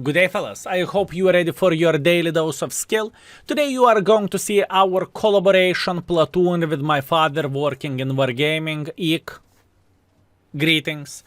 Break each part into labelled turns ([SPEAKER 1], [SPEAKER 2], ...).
[SPEAKER 1] Good day, fellas. I hope you are ready for your daily dose of skill. Today you are going to see our collaboration Platoon with my father working in Wargaming. Eek. Greetings.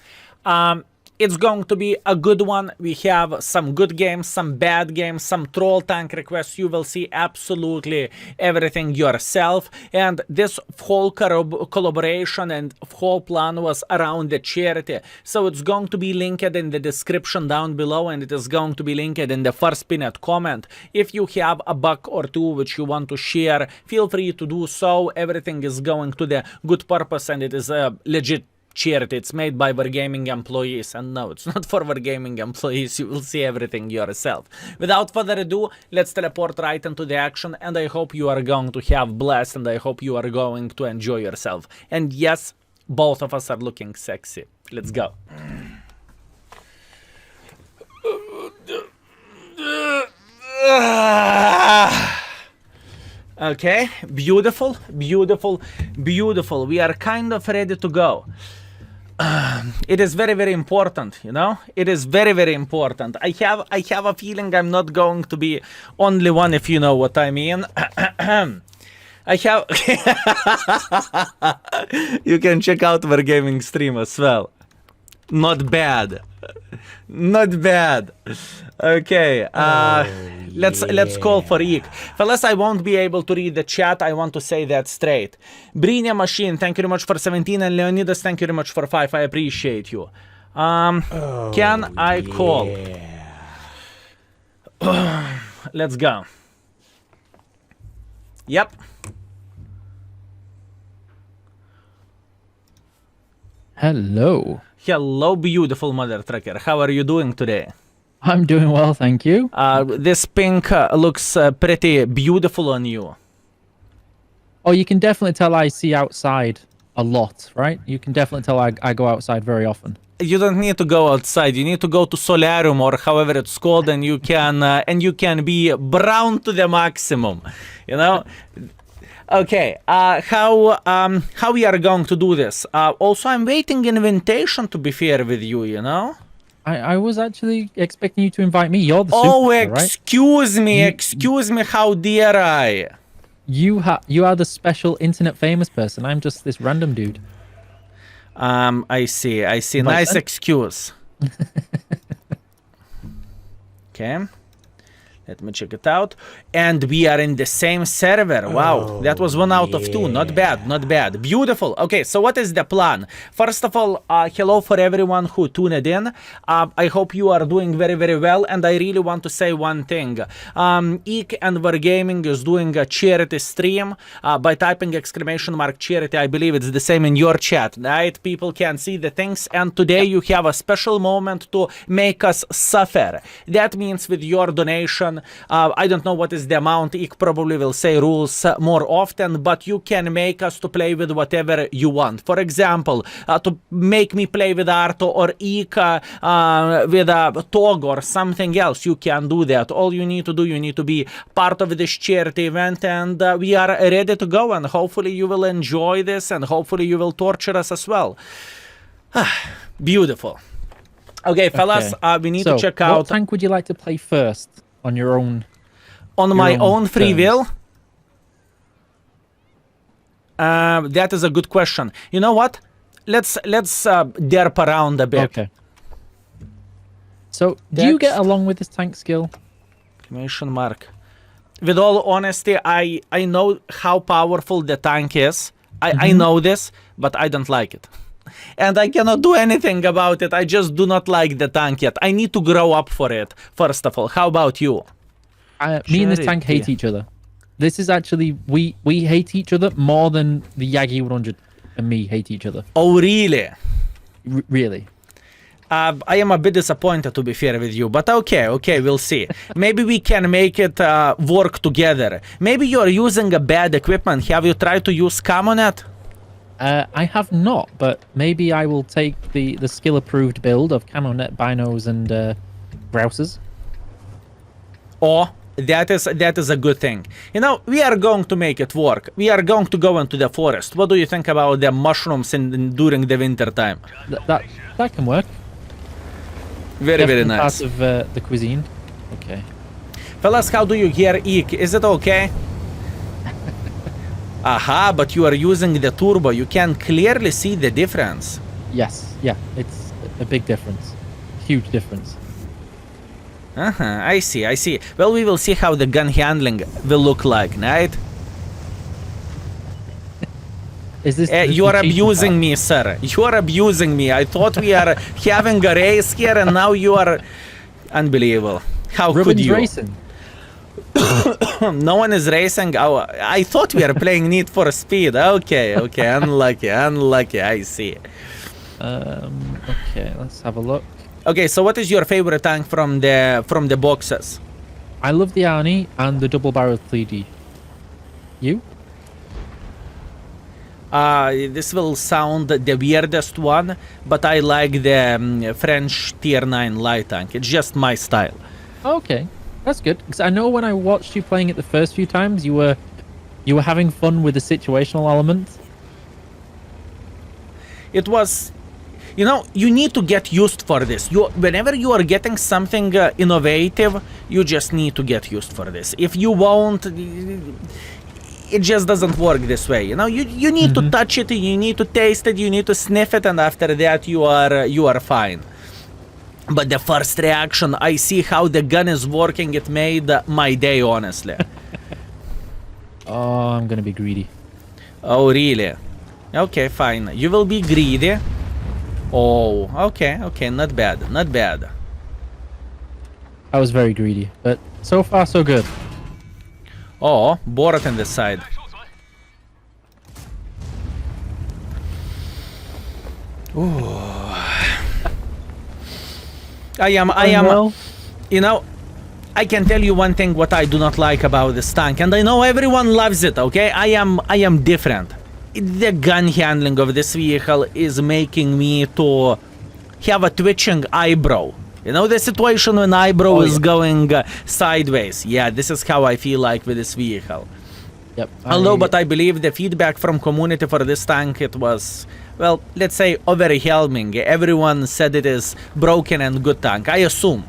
[SPEAKER 1] It's going to be a good one. We have some good games, some bad games, some troll tank requests. You will see absolutely everything yourself. And this whole collaboration and whole plan was around the charity. So it's going to be linked in the description down below, and it is going to be linked in the first pinned comment. If you have a buck or two which you want to share, feel free to do so. Everything is going to the good purpose, and it is a legit charity. It's made by Wargaming employees, and no, it's not for Wargaming employees. You will see everything yourself. Without further ado, let's teleport right into the action, and I hope you are going to have blast, and I hope you are going to enjoy yourself. And yes, both of us are looking sexy. Let's go. Okay, beautiful, beautiful, beautiful. We are kind of ready to go. It is very, very important, you know? It is very, very important. I have a feeling I'm not going to be only one, if you know what I mean. I have... You can check out Wargaming stream as well. Not bad. Not bad. Okay, let's call for Eek. Fellas, I won't be able to read the chat. I want to say that straight. Brinia Machine, thank you very much for 17, and Leonidas, thank you very much for 5. I appreciate you. Can I call? Let's go. Yep.
[SPEAKER 2] Hello.
[SPEAKER 1] Hello, beautiful mother trucker. How are you doing today?
[SPEAKER 2] I'm doing well, thank you.
[SPEAKER 1] This pink looks pretty beautiful on you.
[SPEAKER 2] Oh, you can definitely tell I see outside a lot, right? You can definitely tell I go outside very often.
[SPEAKER 1] You don't need to go outside. You need to go to solarium or however it's called, and you can be brown to the maximum. You know. Okay, how we are going to do this? Also, I'm waiting invitation, to be fair with you, you know?
[SPEAKER 2] I was actually expecting you to invite me. You're the
[SPEAKER 1] superstar,
[SPEAKER 2] right?
[SPEAKER 1] Excuse me, excuse me, how dare I?
[SPEAKER 2] You are the special internet famous person. I'm just this random dude.
[SPEAKER 1] I see. Nice excuse. Okay. Let me check it out. And we are in the same server. Wow, that was 1 out of 2. Not bad, not bad. Beautiful. Okay, so what is the plan? First of all, hello for everyone who tuned in. I hope you are doing very, very well. And I really want to say one thing. Eek and Wargaming is doing a charity stream by typing !charity. I believe it's the same in your chat, right? People can see the things. And today you have a special moment to make us suffer. That means with your donation, I don't know what is the amount. Eek probably will say rules more often, but you can make us to play with whatever you want. For example, to make me play with Arto or Eek with a Tog or something else, you can do that. All you need to do, you need to be part of this charity event, and we are ready to go, and hopefully you will enjoy this, and hopefully you will torture us as well. Beautiful. Okay, fellas, we need to check out...
[SPEAKER 2] What tank would you like to play first? On your own,
[SPEAKER 1] on my own free will? That is a good question. You know what? Let's derp around a bit.
[SPEAKER 2] Okay. So, do you get along with this tank skill?
[SPEAKER 1] Exclamation mark. With all honesty, I know how powerful the tank is. I know this, but I don't like it. And I cannot do anything about it. I just do not like the tank yet. I need to grow up for it, first of all. How about you?
[SPEAKER 2] Me and this tank hate each other. This is actually... We hate each other more than the Yagi 100 and me hate each other.
[SPEAKER 1] Oh, really?
[SPEAKER 2] Really.
[SPEAKER 1] I am a bit disappointed, to be fair with you. But okay, we'll see. Maybe we can make it work together. Maybe you're using a bad equipment. Have you tried to use Camonet?
[SPEAKER 2] I have not, but maybe I will take the skill-approved build of Camonet, Binos, and Browsers.
[SPEAKER 1] Oh, that is a good thing. You know, we are going to make it work. We are going to go into the forest. What do you think about the mushrooms during the winter time?
[SPEAKER 2] That can work.
[SPEAKER 1] Very, very
[SPEAKER 2] Definitely
[SPEAKER 1] nice.
[SPEAKER 2] part of the cuisine. Okay.
[SPEAKER 1] Fellas, how do you hear Eek? Is it okay? Aha, but you are using the turbo. You can clearly see the difference.
[SPEAKER 2] Yes. Yeah. It's a big difference. Huge difference.
[SPEAKER 1] I see, I see. Well, we will see how the gun handling will look like, right?
[SPEAKER 2] Is this?
[SPEAKER 1] You are
[SPEAKER 2] the cheating
[SPEAKER 1] abusing
[SPEAKER 2] part?
[SPEAKER 1] me, sir. You are abusing me. I thought we are having a race here, and now you are... Unbelievable. How could
[SPEAKER 2] Ruben's
[SPEAKER 1] you?
[SPEAKER 2] racing.
[SPEAKER 1] No one is racing. Oh, I thought we are playing Need for Speed. Okay, okay. Unlucky, unlucky. I see.
[SPEAKER 2] Okay, let's have a look.
[SPEAKER 1] Okay, so what is your favorite tank from the boxes?
[SPEAKER 2] I love the Arnie and the double-barreled 3D. You?
[SPEAKER 1] This will sound the weirdest one, but I like the French Tier 9 light tank. It's just my style.
[SPEAKER 2] Okay, that's good. Because I know when I watched you playing it the first few times, you were having fun with the situational element.
[SPEAKER 1] It was, you know, you need to get used for this. Whenever you are getting something innovative, you just need to get used for this. If you won't, it just doesn't work this way. You know, you need to touch it, you need to taste it, you need to sniff it, and after that you are fine. But the first reaction, I see how the gun is working, it made my day, honestly.
[SPEAKER 2] Oh, I'm gonna be greedy.
[SPEAKER 1] Oh, really? Okay, fine. You will be greedy. Oh, okay, okay, not bad, not bad.
[SPEAKER 2] I was very greedy, but so far so good.
[SPEAKER 1] Oh, Borat on the side. Ooh. I am,
[SPEAKER 2] Well,
[SPEAKER 1] you know, I can tell you one thing what I do not like about this tank, and I know everyone loves it, okay? I am different. The gun handling of this vehicle is making me to have a twitching eyebrow. You know, the situation when eyebrow is going sideways. Yeah, this is how I feel like with this vehicle.
[SPEAKER 2] yep.
[SPEAKER 1] Although, but I believe the feedback from community for this tank, it was, well, let's say overwhelming. Everyone said it is broken and good tank, I assume.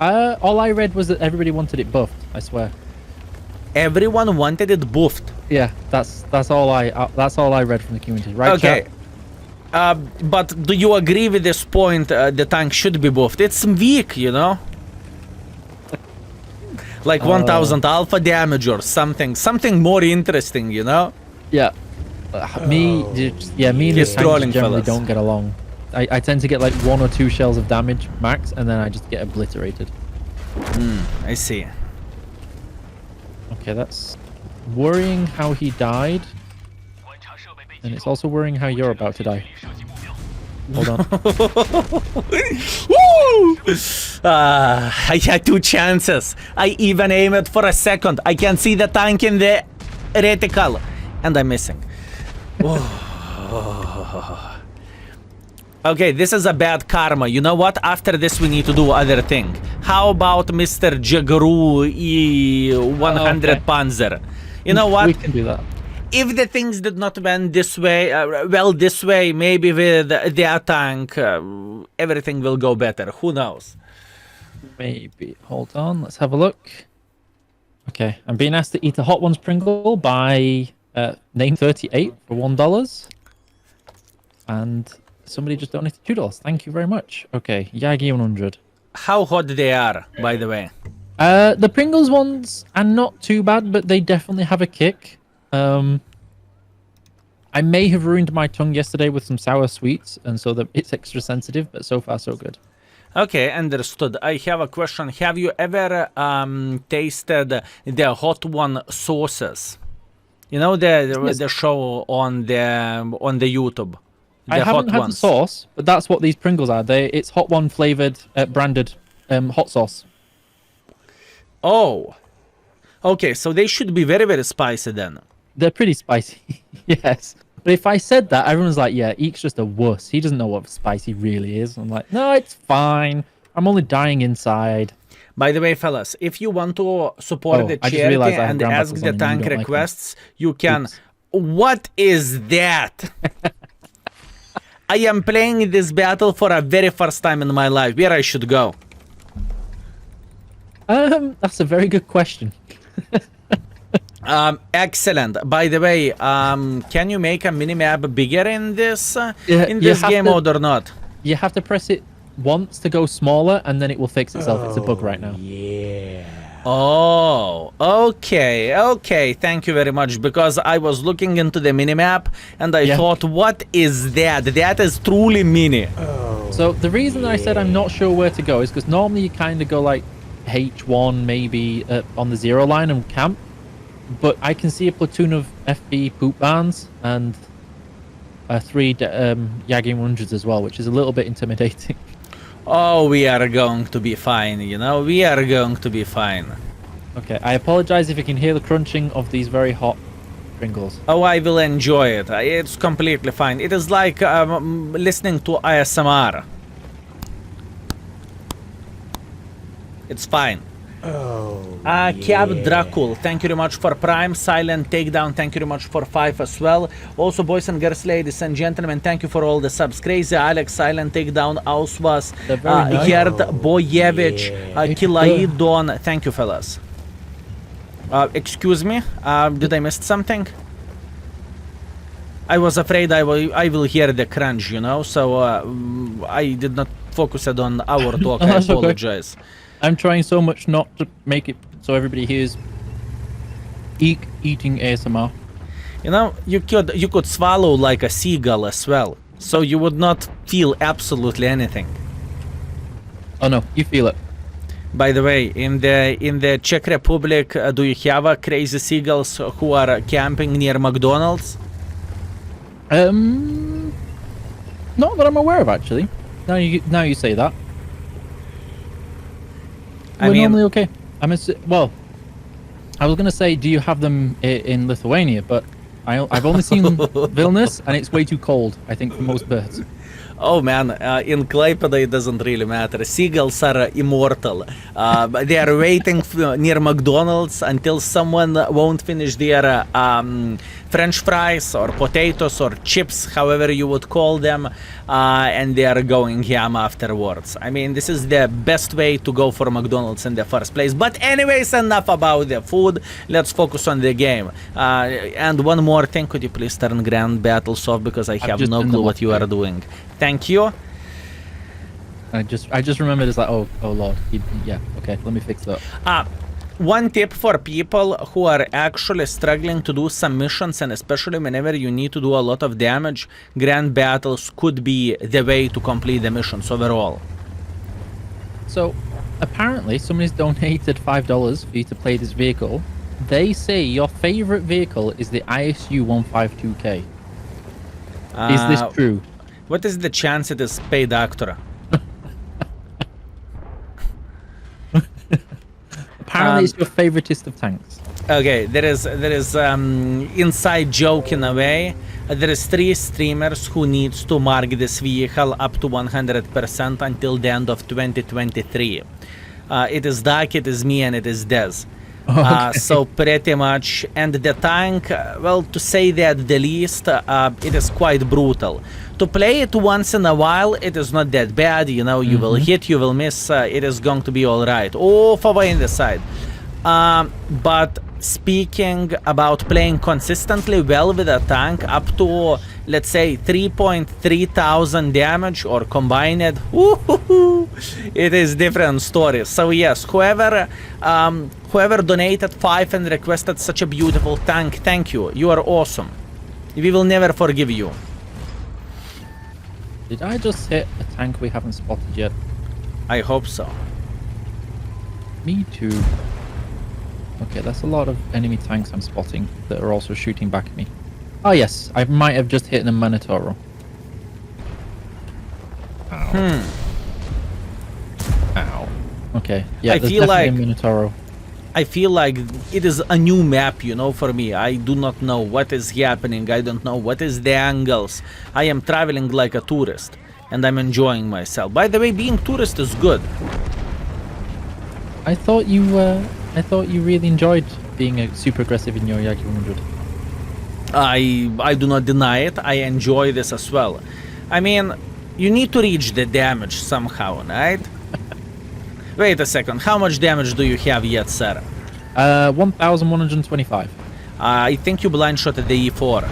[SPEAKER 2] All I read was that everybody wanted it buffed. I swear.
[SPEAKER 1] Everyone wanted it buffed.
[SPEAKER 2] Yeah, that's all I read from the community. Right?
[SPEAKER 1] Okay.
[SPEAKER 2] Chat?
[SPEAKER 1] But do you agree with this point? The tank should be buffed. It's weak, you know. Like 1000 alpha damage or something more interesting, you know.
[SPEAKER 2] Yeah. Me and
[SPEAKER 1] He's
[SPEAKER 2] the
[SPEAKER 1] trolling,
[SPEAKER 2] tanks generally
[SPEAKER 1] fellas.
[SPEAKER 2] don't get along. I tend to get like 1 or 2 shells of damage max, and then I just get obliterated.
[SPEAKER 1] I see.
[SPEAKER 2] Okay, that's worrying how he died, and it's also worrying how you're about to die. Hold on.
[SPEAKER 1] Woo! I had 2 chances. I even aimed for a second. I can see the tank in the reticle, and I'm missing. Okay, this is a bad karma. You know what? After this, we need to do other thing. How about Mr. Jagaru E100
[SPEAKER 2] okay.
[SPEAKER 1] Panzer? You know what?
[SPEAKER 2] We can do that.
[SPEAKER 1] If the things did not went this way, this way, maybe with the tank, everything will go better. Who knows?
[SPEAKER 2] Maybe. Hold on. Let's have a look. Okay, I'm being asked to eat a Hot Ones Pringle by Name38 for $1, and somebody just donated $2. Thank you very much. Okay, Yagi 100.
[SPEAKER 1] How hot they are, by the way.
[SPEAKER 2] The Pringles ones are not too bad, but they definitely have a kick. I may have ruined my tongue yesterday with some sour sweets, and so it's extra sensitive, but so far so good.
[SPEAKER 1] Okay, understood. I have a question. Have you ever tasted the Hot One sauces? You know the show on the YouTube.
[SPEAKER 2] I haven't had the sauce, but that's what these Pringles are. It's Hot One flavored, branded hot sauce.
[SPEAKER 1] Oh, okay. So they should be very, very spicy then.
[SPEAKER 2] They're pretty spicy, yes. But if I said that, everyone's like, yeah, Eek's just a wuss. He doesn't know what spicy really is. I'm like, no, it's fine. I'm only dying inside.
[SPEAKER 1] By the way, fellas, if you want to support the charity and ask the tank requests, you can.
[SPEAKER 2] Oops.
[SPEAKER 1] What is that? I am playing this battle for a very first time in my life. Where I should go?
[SPEAKER 2] That's a very good question.
[SPEAKER 1] Excellent. By the way, can you make a minimap bigger in this
[SPEAKER 2] Yeah,
[SPEAKER 1] in
[SPEAKER 2] you
[SPEAKER 1] this
[SPEAKER 2] have
[SPEAKER 1] game
[SPEAKER 2] to-
[SPEAKER 1] mode or not?
[SPEAKER 2] You have to press it once to go smaller, and then it will fix itself. It's a bug right now.
[SPEAKER 1] Oh, okay, okay. Thank you very much. Because I was looking into the minimap and I
[SPEAKER 2] Yeah.
[SPEAKER 1] thought, what is that? That is truly mini.
[SPEAKER 2] So the reason I said I'm not sure where to go is because normally you kind of go like H1 maybe on the 0 line and camp, but I can see a platoon of FB poop barns and 3 Yagi 100s as well, which is a little bit intimidating.
[SPEAKER 1] Oh, we are going to be fine, you know? We are going to be fine.
[SPEAKER 2] Okay, I apologize if you can hear the crunching of these very hot Pringles.
[SPEAKER 1] Oh, I will enjoy it. It's completely fine. It is like listening to ASMR. It's fine. Cab Dracul, thank you very much for Prime. Silent Takedown, thank you very much for 5 as well. Also, boys and girls, ladies and gentlemen, thank you for all the subs. Crazy Alex, Silent Takedown, Auswas,
[SPEAKER 2] They're very nice.
[SPEAKER 1] Gerd Boyevich, Kilaidon, thank you, fellas. Excuse me, did I miss something? I was afraid I will hear the crunch, you know, so I did not focus it on our talk. I
[SPEAKER 2] That's okay.
[SPEAKER 1] apologize.
[SPEAKER 2] I'm trying so much not to make it so everybody hears eating ASMR.
[SPEAKER 1] You know, you could swallow like a seagull as well, so you would not feel absolutely anything.
[SPEAKER 2] Oh no, you feel it.
[SPEAKER 1] By the way, in the Czech Republic, do you have crazy seagulls who are camping near McDonald's?
[SPEAKER 2] Not that I'm aware of actually. Now you say that.
[SPEAKER 1] I
[SPEAKER 2] We're
[SPEAKER 1] mean-
[SPEAKER 2] normally okay. Well, I was gonna say, do you have them in Lithuania? But I've only seen Vilnius, and it's way too cold, I think, for most birds.
[SPEAKER 1] Oh man, in Klaipėda it doesn't really matter. Seagulls are immortal. They are waiting near McDonald's until someone won't finish their French fries or potatoes or chips, however you would call them, and they are going ham afterwards. I mean, this is the best way to go for McDonald's in the first place. But anyways, enough about the food. Let's focus on the game. And one more thing, could you please turn Grand Battles off, because I have
[SPEAKER 2] just
[SPEAKER 1] no
[SPEAKER 2] done
[SPEAKER 1] clue
[SPEAKER 2] the
[SPEAKER 1] what you are
[SPEAKER 2] left
[SPEAKER 1] doing. Thank you.
[SPEAKER 2] I just remembered it's like, oh lord, yeah, okay, let me fix that.
[SPEAKER 1] One tip for people who are actually struggling to do some missions, and especially whenever you need to do a lot of damage, Grand Battles could be the way to complete the missions overall.
[SPEAKER 2] So, apparently, somebody's donated $5 for you to play this vehicle. They say your favorite vehicle is the ISU 152K. Is this true?
[SPEAKER 1] What is the chance it is paid actor?
[SPEAKER 2] Apparently, it's your favoritist of tanks.
[SPEAKER 1] Okay, there is inside joke in a way. There is 3 streamers who needs to mark this vehicle up to 100% until the end of 2023. It is Dak, it is me, and it is Dez.
[SPEAKER 2] Okay.
[SPEAKER 1] So pretty much, and the tank, well, to say that the least, it is quite brutal. To play it once in a while, it is not that bad, you know, you will hit, you will miss, it is going to be alright. Oh, far away in the side. But speaking about playing consistently well with a tank up to, let's say, 3.3 thousand damage or combined, it is different stories. So yes, whoever donated 5 and requested such a beautiful tank, thank you. You are awesome. We will never forgive you.
[SPEAKER 2] Did I just hit a tank we haven't spotted yet?
[SPEAKER 1] I hope so.
[SPEAKER 2] Me too. Okay, that's a lot of enemy tanks I'm spotting that are also shooting back at me. Oh yes, I might have just hit a Minotauro. Ow. Ow. Okay, yeah,
[SPEAKER 1] I
[SPEAKER 2] there's
[SPEAKER 1] feel
[SPEAKER 2] definitely
[SPEAKER 1] like-
[SPEAKER 2] a Minotauro.
[SPEAKER 1] I feel like it is a new map, you know, for me. I do not know what is happening. I don't know what is the angles. I am traveling like a tourist, and I'm enjoying myself. By the way, being tourist is good.
[SPEAKER 2] I thought you really enjoyed being super aggressive in your Yagi 100.
[SPEAKER 1] I do not deny it. I enjoy this as well. I mean, you need to reach the damage somehow, right? Wait a second. How much damage do you have yet, sir?
[SPEAKER 2] 1,125.
[SPEAKER 1] I think you blind shot at the E4.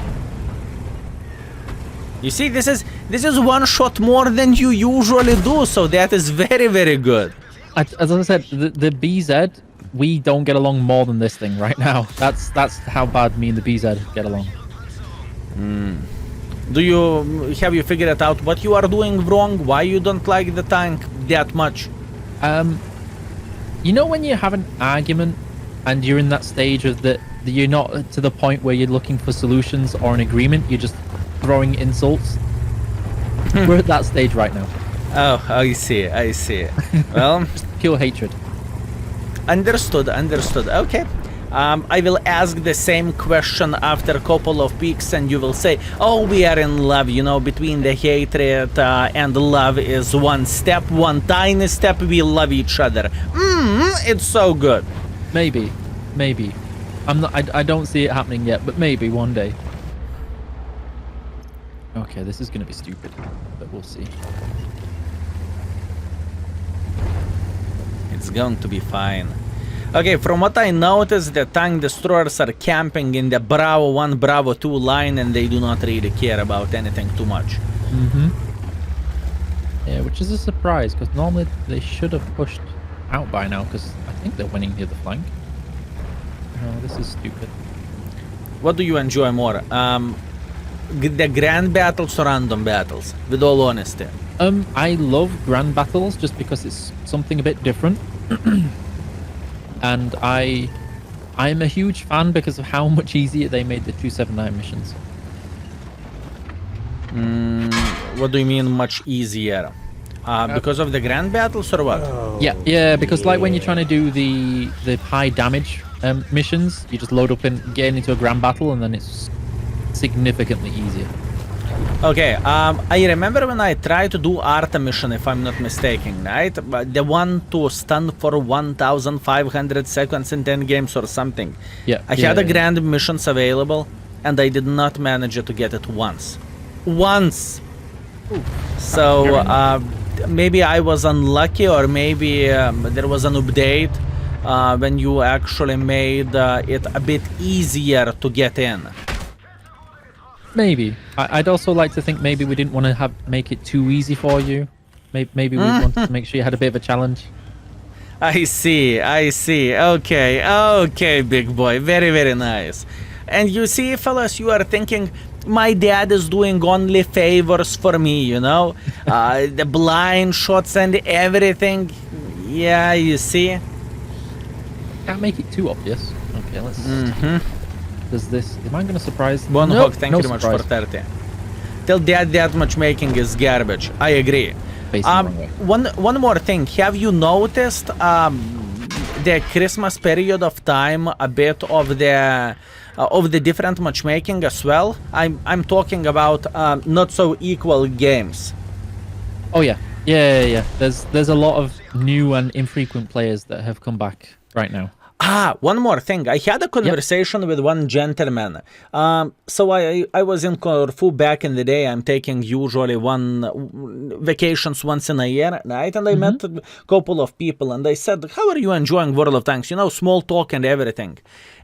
[SPEAKER 1] You see, this is one shot more than you usually do, so that is very, very good.
[SPEAKER 2] As I said, the BZ, we don't get along more than this thing right now. That's how bad me and the BZ get along.
[SPEAKER 1] Have you figured out what you are doing wrong? Why you don't like the tank that much?
[SPEAKER 2] You know when you have an argument and you're in that stage of that you're not to the point where you're looking for solutions or an agreement, you're just throwing insults. We're at that stage right now.
[SPEAKER 1] Oh, I see. Well,
[SPEAKER 2] Just pure hatred.
[SPEAKER 1] understood. Okay. I will ask the same question after a couple of weeks, and you will say, oh, we are in love, you know, between the hatred and love is one step, one tiny step, we love each other. It's so good.
[SPEAKER 2] Maybe. I don't see it happening yet, but maybe one day. Okay, this is gonna be stupid, but we'll see.
[SPEAKER 1] It's going to be fine. Okay, from what I noticed, the tank destroyers are camping in the Bravo 1, Bravo 2 line, and they do not really care about anything too much.
[SPEAKER 2] Yeah, which is a surprise, because normally they should have pushed out by now, because I think they're winning the other flank. Oh, this is stupid.
[SPEAKER 1] What do you enjoy more? The grand battles or random battles? With all honesty.
[SPEAKER 2] I love grand battles just because it's something a bit different. And I'm a huge fan because of how much easier they made the 279 missions.
[SPEAKER 1] What do you mean much easier? Because of the grand battles or what?
[SPEAKER 2] Yeah, because like when you're trying to do the high damage missions, you just load up and get into a grand battle, and then it's significantly easier.
[SPEAKER 1] Okay, I remember when I tried to do Arta mission, if I'm not mistaken, right? The one to stun for 1,500 seconds in 10 games or something.
[SPEAKER 2] Yeah.
[SPEAKER 1] I had a grand missions available, and I did not manage to get it once. So, maybe I was unlucky, or maybe there was an update when you actually made it a bit easier to get in.
[SPEAKER 2] Maybe. I'd also like to think maybe we didn't want to make it too easy for you. Maybe we wanted to make sure you had a bit of a challenge.
[SPEAKER 1] I see. Okay, big boy. Very, very nice. And you see, fellas, you are thinking, my dad is doing only favors for me, you know? The blind shots and everything. Yeah, you see?
[SPEAKER 2] Can't make it too obvious. Okay, let's... Does this... Am I going to surprise...
[SPEAKER 1] One
[SPEAKER 2] nope,
[SPEAKER 1] hook, thank you very much for 30. Tell dad that matchmaking is garbage. I agree. One more thing. Have you noticed the Christmas period of time a bit of the different matchmaking as well? I'm talking about not so equal games.
[SPEAKER 2] Oh yeah. There's a lot of new and infrequent players that have come back right now.
[SPEAKER 1] One more thing. I had a conversation with one gentleman. So I was in Corfu back in the day. I'm taking usually vacations once in a year, right? And I met a couple of people, and they said, how are you enjoying World of Tanks? You know, small talk and everything.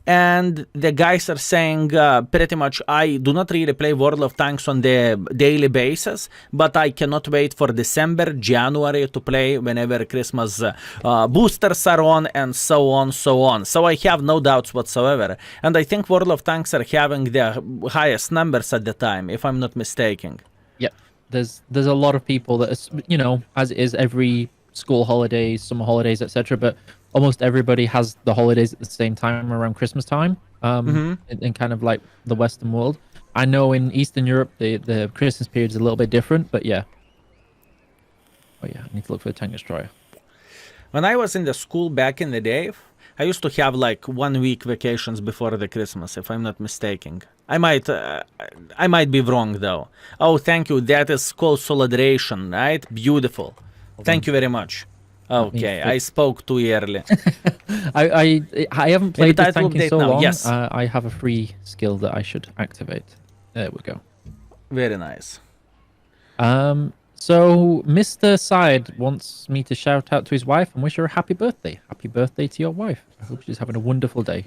[SPEAKER 1] And the guys are saying pretty much, I do not really play World of Tanks on the daily basis, but I cannot wait for December, January to play whenever Christmas boosters are on, and so on. So I have no doubts whatsoever. And I think World of Tanks are having the highest numbers at the time, if I'm not mistaken.
[SPEAKER 2] Yep. There's a lot of people that, you know, as it is every school holidays, summer holidays, etc. But almost everybody has the holidays at the same time around Christmas time, in kind of like the Western world. I know in Eastern Europe, the Christmas period is a little bit different, but yeah. Oh yeah, I need to look for the tank destroyer.
[SPEAKER 1] When I was in the school back in the day, I used to have like 1 week vacations before the Christmas, if I'm not mistaken. I might be wrong though. Oh, thank you. That is called Solidaration, right? Beautiful. Thank you very much. Okay, I spoke too early.
[SPEAKER 2] I haven't played this tank in so long.
[SPEAKER 1] Yes.
[SPEAKER 2] I have a free skill that I should activate. There we go.
[SPEAKER 1] Very nice.
[SPEAKER 2] So Mr. Side wants me to shout out to his wife and wish her a happy birthday. Happy birthday to your wife. I hope she's having a wonderful day.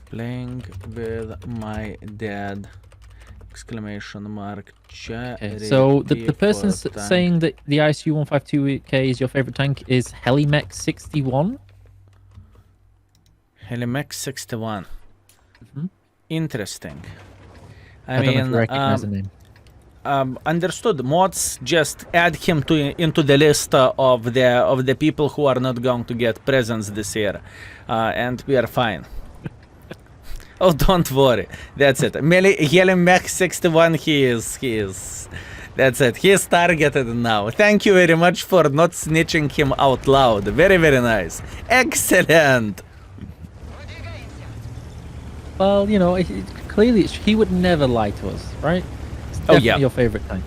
[SPEAKER 1] Playing with my dad. Exclamation mark.
[SPEAKER 2] Okay, so the person saying that the ISU 152K is your favorite tank is Helimech 61.
[SPEAKER 1] Helimech 61. Interesting.
[SPEAKER 2] I don't know if you recognize the name.
[SPEAKER 1] Understood. Mods, just add him into the list of the people who are not going to get presents this year, and we are fine. Oh, don't worry. That's it. Helimech 61. He is. That's it. He is targeted now. Thank you very much for not snitching him out loud. Very, very nice. Excellent.
[SPEAKER 2] Well, you know, clearly he would never lie to us, right? It's definitely your favorite tank.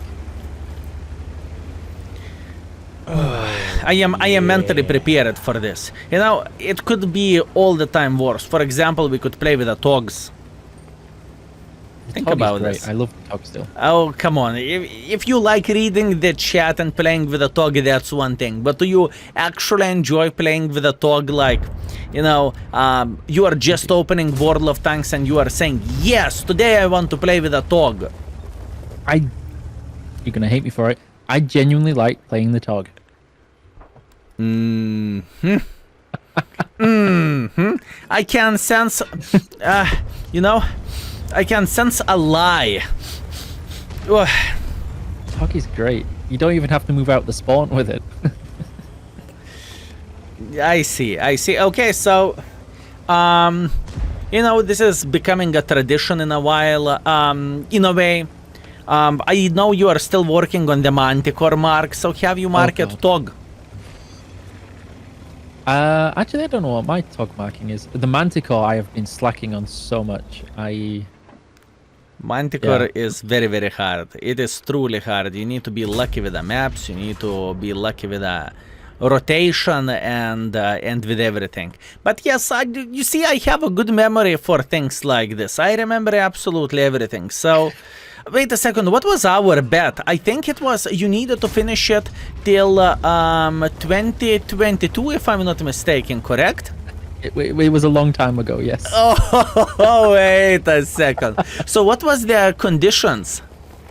[SPEAKER 1] I am mentally prepared for this. You know, it could be all the time worse. For example, we could play with the Togs. Think about this.
[SPEAKER 2] I love the Tog still.
[SPEAKER 1] Oh, come on. If you like reading the chat and playing with a Tog, that's one thing. But do you actually enjoy playing with a Tog? Like, you know, you are just opening World of Tanks and you are saying, yes, today I want to play with a Tog.
[SPEAKER 2] You're going to hate me for it. I genuinely like playing the Tog.
[SPEAKER 1] I can sense, you know, I can sense a lie.
[SPEAKER 2] Tog is great. You don't even have to move out the spawn with it.
[SPEAKER 1] I see. Okay, so, you know, this is becoming a tradition in a while, in a way. I know you are still working on the Manticore mark, so have you marked Tog?
[SPEAKER 2] Actually, I don't know what my Tog marking is. The Manticore I have been slacking on so much.
[SPEAKER 1] Manticore is very, very hard. It is truly hard. You need to be lucky with the maps. You need to be lucky with the rotation and with everything. But yes, you see, I have a good memory for things like this. I remember absolutely everything. So, wait a second. What was our bet? I think it was you needed to finish it till 2022, if I'm not mistaken. Correct?
[SPEAKER 2] It was a long time ago, yes.
[SPEAKER 1] Oh, wait a second. So what was the conditions?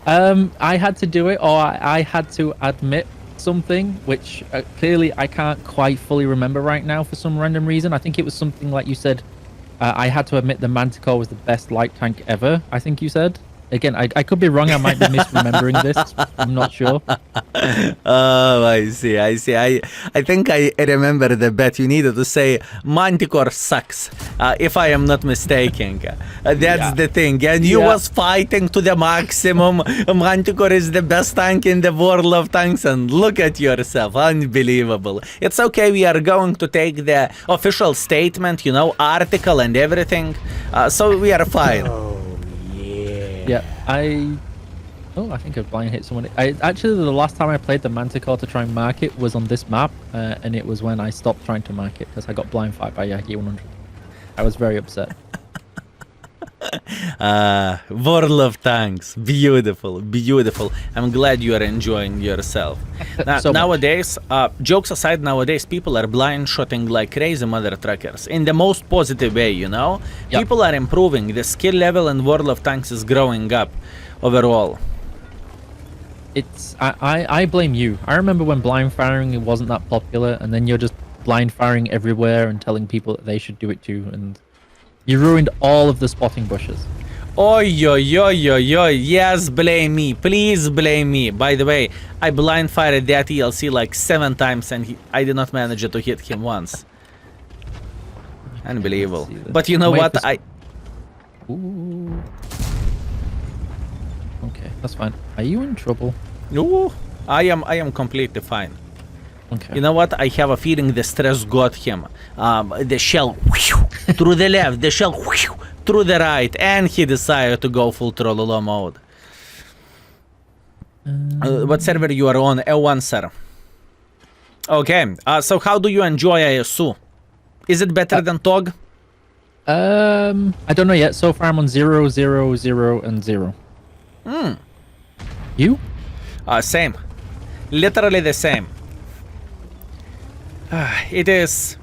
[SPEAKER 2] I had to do it, or I had to admit something, which clearly I can't quite fully remember right now for some random reason. I think it was something like you said, I had to admit the Manticore was the best light tank ever, I think you said. Again, I could be wrong. I might be misremembering this. I'm not sure.
[SPEAKER 1] Oh, I see. I think I remember the bet. You needed to say Manticore sucks, if I am not mistaken. That's the thing. And you was fighting to the maximum. Manticore is the best tank in the world of tanks. And look at yourself. Unbelievable. It's okay. We are going to take the official statement, you know, article and everything. So we are fine.
[SPEAKER 2] Yeah, I think I blind hit someone. Actually, the last time I played the Manticore to try and mark it was on this map, and it was when I stopped trying to mark it because I got blind fight by Yagi 100. I was very upset.
[SPEAKER 1] World of Tanks, beautiful. I'm glad you are enjoying yourself. Nowadays, jokes aside, nowadays people are blind shotting like crazy mother truckers in the most positive way, you know. People are improving. The skill level in World of Tanks is growing up overall.
[SPEAKER 2] I blame you. I remember when blind firing it wasn't that popular, and then you're just blind firing everywhere and telling people that they should do it too, and you ruined all of the spotting bushes.
[SPEAKER 1] Oi. Yes, blame me. Please blame me. By the way, I blind fired that ELC like 7 times and I did not manage to hit him once. Unbelievable. But you know what?
[SPEAKER 2] Ooh. Okay, that's fine. Are you in trouble?
[SPEAKER 1] No, I am completely fine.
[SPEAKER 2] Okay.
[SPEAKER 1] You know what? I have a feeling the stress got him. The shell through the left, the shell through the right, and he decided to go full Trollolo mode. What server you are on? L1, sir. Okay. So how do you enjoy ISU? Is it better than TOG?
[SPEAKER 2] I don't know yet. So far, I'm on 0, 0, 0, and 0. You?
[SPEAKER 1] Same. Literally the same. It is...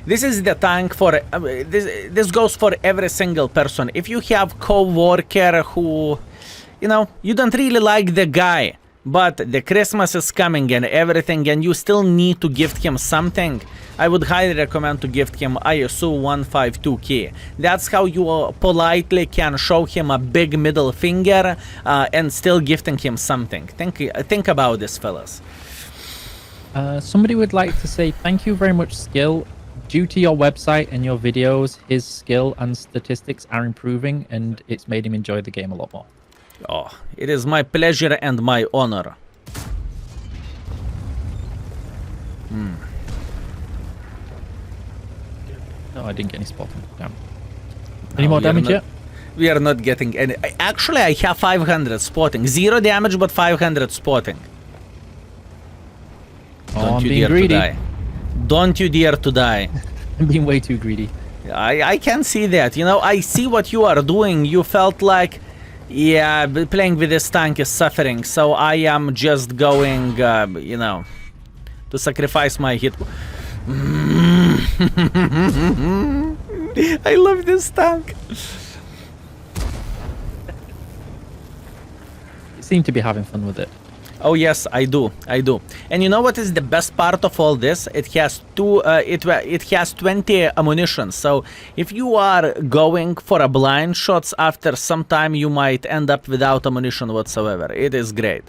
[SPEAKER 1] This is the tank for... this goes for every single person. If you have co-worker who... You know, you don't really like the guy, but the Christmas is coming and everything, and you still need to gift him something, I would highly recommend to gift him ISO 152K. That's how you politely can show him a big middle finger and still gifting him something. Think about this, fellas.
[SPEAKER 2] Somebody would like to say thank you very much, Skill. Due to your website and your videos, his skill and statistics are improving, and it's made him enjoy the game a lot more.
[SPEAKER 1] Oh, it is my pleasure and my honor.
[SPEAKER 2] No, I didn't get any spotting. Damn. Any more damage yet?
[SPEAKER 1] We are not getting any. Actually, I have 500 spotting. 0 damage, but 500 spotting.
[SPEAKER 2] Oh,
[SPEAKER 1] Don't you
[SPEAKER 2] I'm being
[SPEAKER 1] dare
[SPEAKER 2] greedy.
[SPEAKER 1] to die. Don't you dare to die.
[SPEAKER 2] I'm being way too greedy.
[SPEAKER 1] I can see that. You know, I see what you are doing. You felt like, yeah, playing with this tank is suffering. So I am just going, you know, to sacrifice my hit. I love this tank.
[SPEAKER 2] You seem to be having fun with it.
[SPEAKER 1] Oh yes, I do. And you know what is the best part of all this? It has it has 20 ammunition. So if you are going for a blind shots, after some time you might end up without ammunition whatsoever. It is great.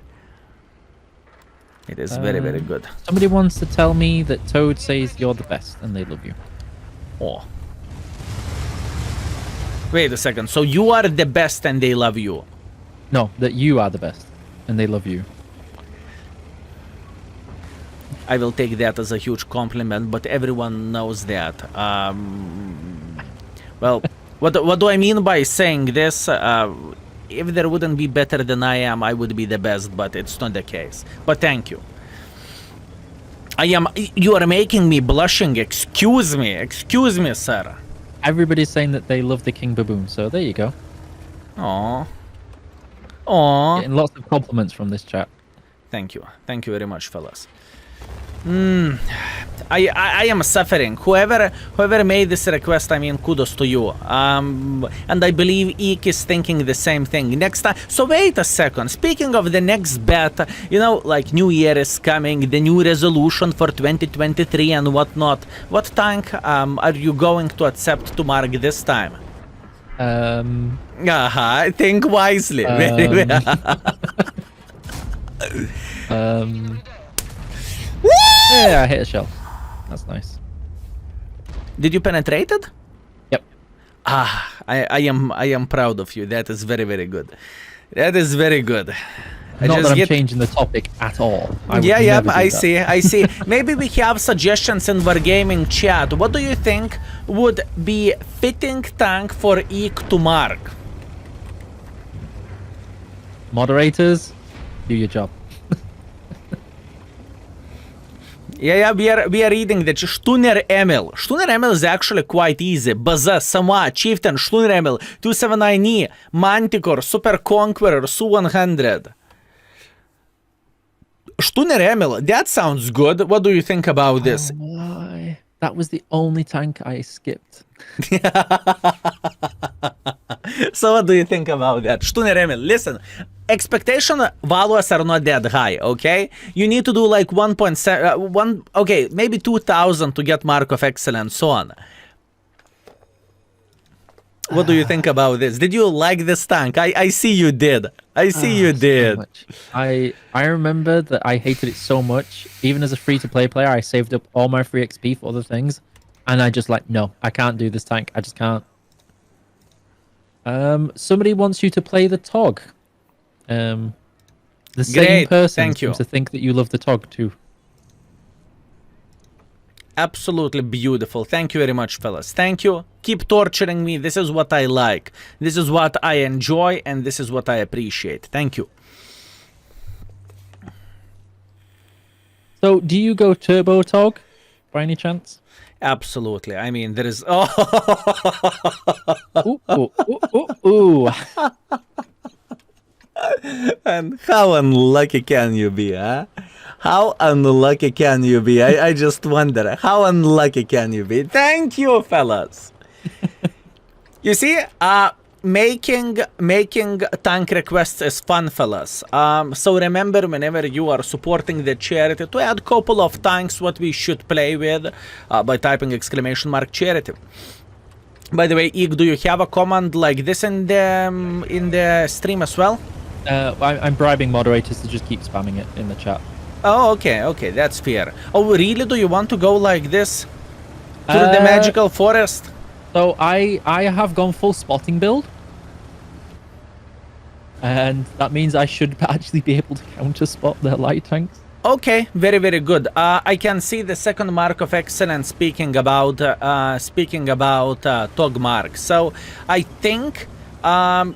[SPEAKER 1] It is very, very good.
[SPEAKER 2] Somebody wants to tell me that Toad says you're the best and they love you.
[SPEAKER 1] Oh. Wait a second. So you are the best and they love you?
[SPEAKER 2] No, that you are the best and they love you.
[SPEAKER 1] I will take that as a huge compliment, but everyone knows that. Well, what do I mean by saying this? If there wouldn't be better than I am, I would be the best, but it's not the case. But thank you. You are making me blushing. Excuse me, sir.
[SPEAKER 2] Everybody's saying that they love the King Baboon, so there you go.
[SPEAKER 1] Aww. Aww.
[SPEAKER 2] Getting lots of compliments from this chat.
[SPEAKER 1] Thank you very much, fellas. I am suffering. Whoever made this request, I mean, kudos to you. And I believe Eek is thinking the same thing. Next time. So wait a second. Speaking of the next bet, you know, like New Year is coming, the new resolution for 2023 and whatnot. What tank are you going to accept to mark this time? Think wisely. Very well.
[SPEAKER 2] Yeah, I hit a shell. That's nice.
[SPEAKER 1] Did you penetrate it?
[SPEAKER 2] Yep.
[SPEAKER 1] I am proud of you. That is very, very good. That is very good.
[SPEAKER 2] Not that I'm changing the topic at all.
[SPEAKER 1] Yeah, I see. Maybe we have suggestions in Wargaming chat. What do you think would be fitting tank for Eek to mark?
[SPEAKER 2] Moderators, do your job.
[SPEAKER 1] Yeah, we are reading that Stunner Emil. Stunner Emil is actually quite easy. Baza, Sama, Chieftain, Stunner Emil, 279E, Manticore, Super Conqueror, Su-100. Stunner Emil, that sounds good. What do you think about this?
[SPEAKER 2] That was the only tank I skipped.
[SPEAKER 1] So what do you think about that? Stunner Emil, listen, expectation values are not that high, okay? You need to do like 1.7, okay, maybe 2,000 to get Mark of Excellence, so on. What do you think about this? Did you like this tank? I see you did. I see you did.
[SPEAKER 2] I remember that I hated it so much. Even as a free-to-play player, I saved up all my free XP for other things. And I just like, no, I can't do this tank. I just can't. Somebody wants you to play the Tog. The same person seems to think that you love the Tog too.
[SPEAKER 1] Absolutely beautiful. Thank you very much, fellas. Thank you. Keep torturing me. This is what I like. This is what I enjoy, and this is what I appreciate. Thank you.
[SPEAKER 2] So, do you go Turbo Tog by any chance?
[SPEAKER 1] Absolutely. I mean, there is... Oh.
[SPEAKER 2] Ooh, ooh, ooh, ooh, ooh.
[SPEAKER 1] And how unlucky can you be, huh? How unlucky can you be? I just wonder, how unlucky can you be? Thank you, fellas. You see, making tank requests is fun, fellas. So remember, whenever you are supporting the charity, to add couple of tanks what we should play with by typing !charity. By the way, Eek, do you have a command like this in the stream as well?
[SPEAKER 2] I'm bribing moderators to just keep spamming it in the chat.
[SPEAKER 1] Oh, okay, that's fair. Oh, really? Do you want to go like this through the magical forest?
[SPEAKER 2] So I have gone full spotting build, and that means I should actually be able to counter spot their light tanks.
[SPEAKER 1] Okay, very, very good. I can see the second mark of excellence speaking about Tog mark. So I think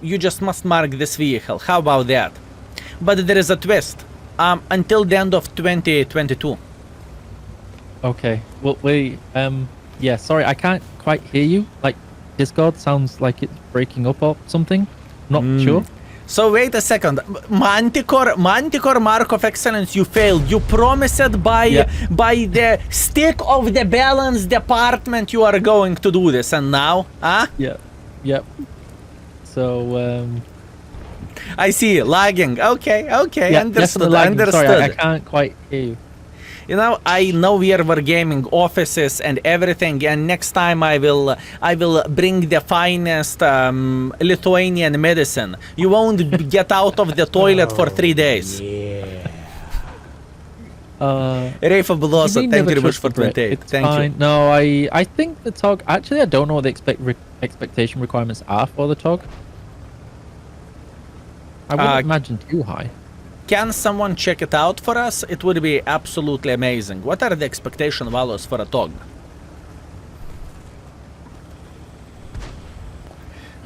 [SPEAKER 1] you just must mark this vehicle. How about that? But there is a twist. Until the end of 2022.
[SPEAKER 2] Okay. Well, yeah, sorry, I can't quite hear you. Like, Discord sounds like it's breaking up or something. Not sure.
[SPEAKER 1] So wait a second. Manticore mark of excellence, you failed. You promised by the stick of the balance department you are going to do this, and now, huh?
[SPEAKER 2] Yep. So,
[SPEAKER 1] I see, lagging. Okay,
[SPEAKER 2] yeah,
[SPEAKER 1] understood.
[SPEAKER 2] Sorry, I can't quite hear you.
[SPEAKER 1] You know, I know we are wargaming offices and everything, and next time I will bring the finest Lithuanian medicine. You won't get out of the toilet for 3 days. Rafa Belosa, thank you very much for 28. Thank you.
[SPEAKER 2] No, I think the TOG, actually I don't know what the expectation requirements are for the TOG. I wouldn't imagine too high.
[SPEAKER 1] Can someone check it out for us? It would be absolutely amazing. What are the expectation values for a TOG?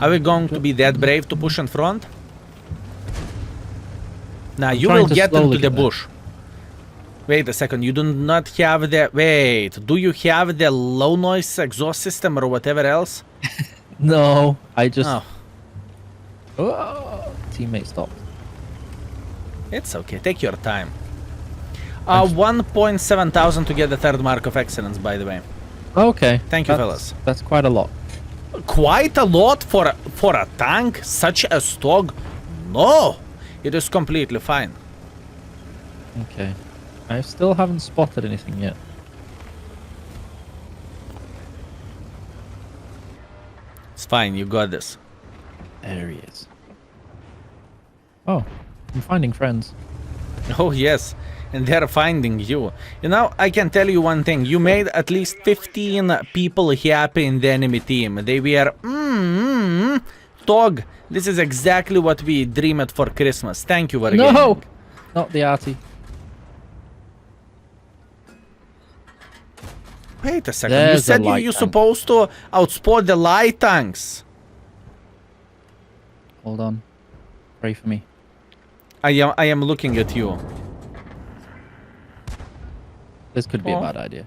[SPEAKER 1] Are we going to be that brave to push in front? Now you will get into the bush. Wait a second, you do not have the... Wait, do you have the low noise exhaust system or whatever else?
[SPEAKER 2] No, I just... Oh, teammate stopped.
[SPEAKER 1] It's okay, take your time. 1.7 thousand to get the third mark of excellence, by the way.
[SPEAKER 2] Okay.
[SPEAKER 1] Thank you, fellas.
[SPEAKER 2] That's quite a lot.
[SPEAKER 1] Quite a lot for a tank such as TOG? No, it is completely fine.
[SPEAKER 2] Okay. I still haven't spotted anything yet.
[SPEAKER 1] It's fine, you got this.
[SPEAKER 2] There he is. Oh, I'm finding friends.
[SPEAKER 1] Oh yes, and they're finding you. You know, I can tell you one thing. You made at least 15 people happy in the enemy team. They were, TOG, this is exactly what we dreamed for Christmas. Thank you, Wargaming.
[SPEAKER 2] No! Not the arty.
[SPEAKER 1] Wait a second, you said you're supposed to outspot the light tanks.
[SPEAKER 2] Hold on. Pray for me.
[SPEAKER 1] I am looking at you.
[SPEAKER 2] This could be a bad idea.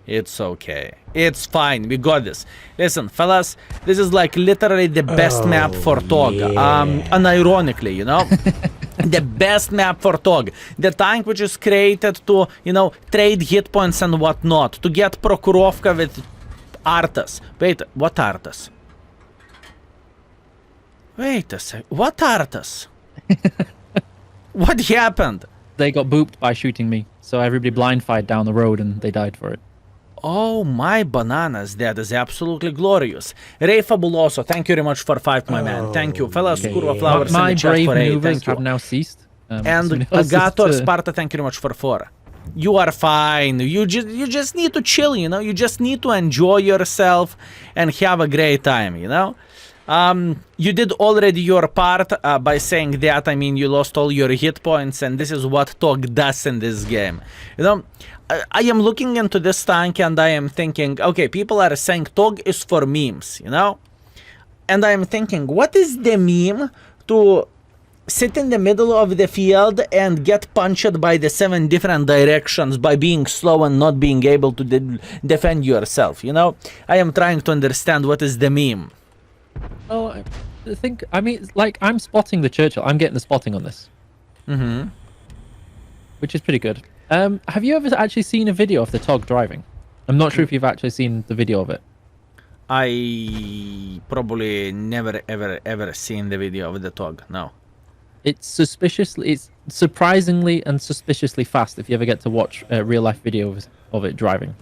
[SPEAKER 1] It's okay. It's fine. We got this. Listen, fellas, this is like literally the best map for TOG. Unironically, you know? The best map for TOG. The tank which is created to, you know, trade hit points and whatnot. To get Prokhorovka with Artas. Wait, what Artas? Wait a sec. What Artas? What happened?
[SPEAKER 2] They got booped by shooting me, so everybody blind fired down the road and they died for it.
[SPEAKER 1] Oh my bananas, that is absolutely glorious. Ray Fabuloso, thank you very much for 5, my man. Thank you. Fellas, Kurva Flowers in the chat for 8, thank you.
[SPEAKER 2] Have now ceased.
[SPEAKER 1] And Agator Sparta, thank you very much for 4. You are fine. You just need to chill, you know? You just need to enjoy yourself and have a great time, you know? You did already your part by saying that. I mean, you lost all your hit points, and this is what TOG does in this game. You know, I am looking into this tank and I am thinking, okay, people are saying TOG is for memes, you know? And I am thinking, what is the meme to sit in the middle of the field and get punched by the 7 different directions by being slow and not being able to defend yourself, you know? I am trying to understand what is the meme.
[SPEAKER 2] Oh, think, I mean, like, I'm spotting the Churchill. I'm getting the spotting on this.
[SPEAKER 1] Mm-hmm.
[SPEAKER 2] Which is pretty good. Have you ever actually seen a video of the Tog driving? I'm not sure if you've actually seen the video of it.
[SPEAKER 1] I probably never ever seen the video of the Tog. No.
[SPEAKER 2] It's surprisingly and suspiciously fast if you ever get to watch real life videos of it driving.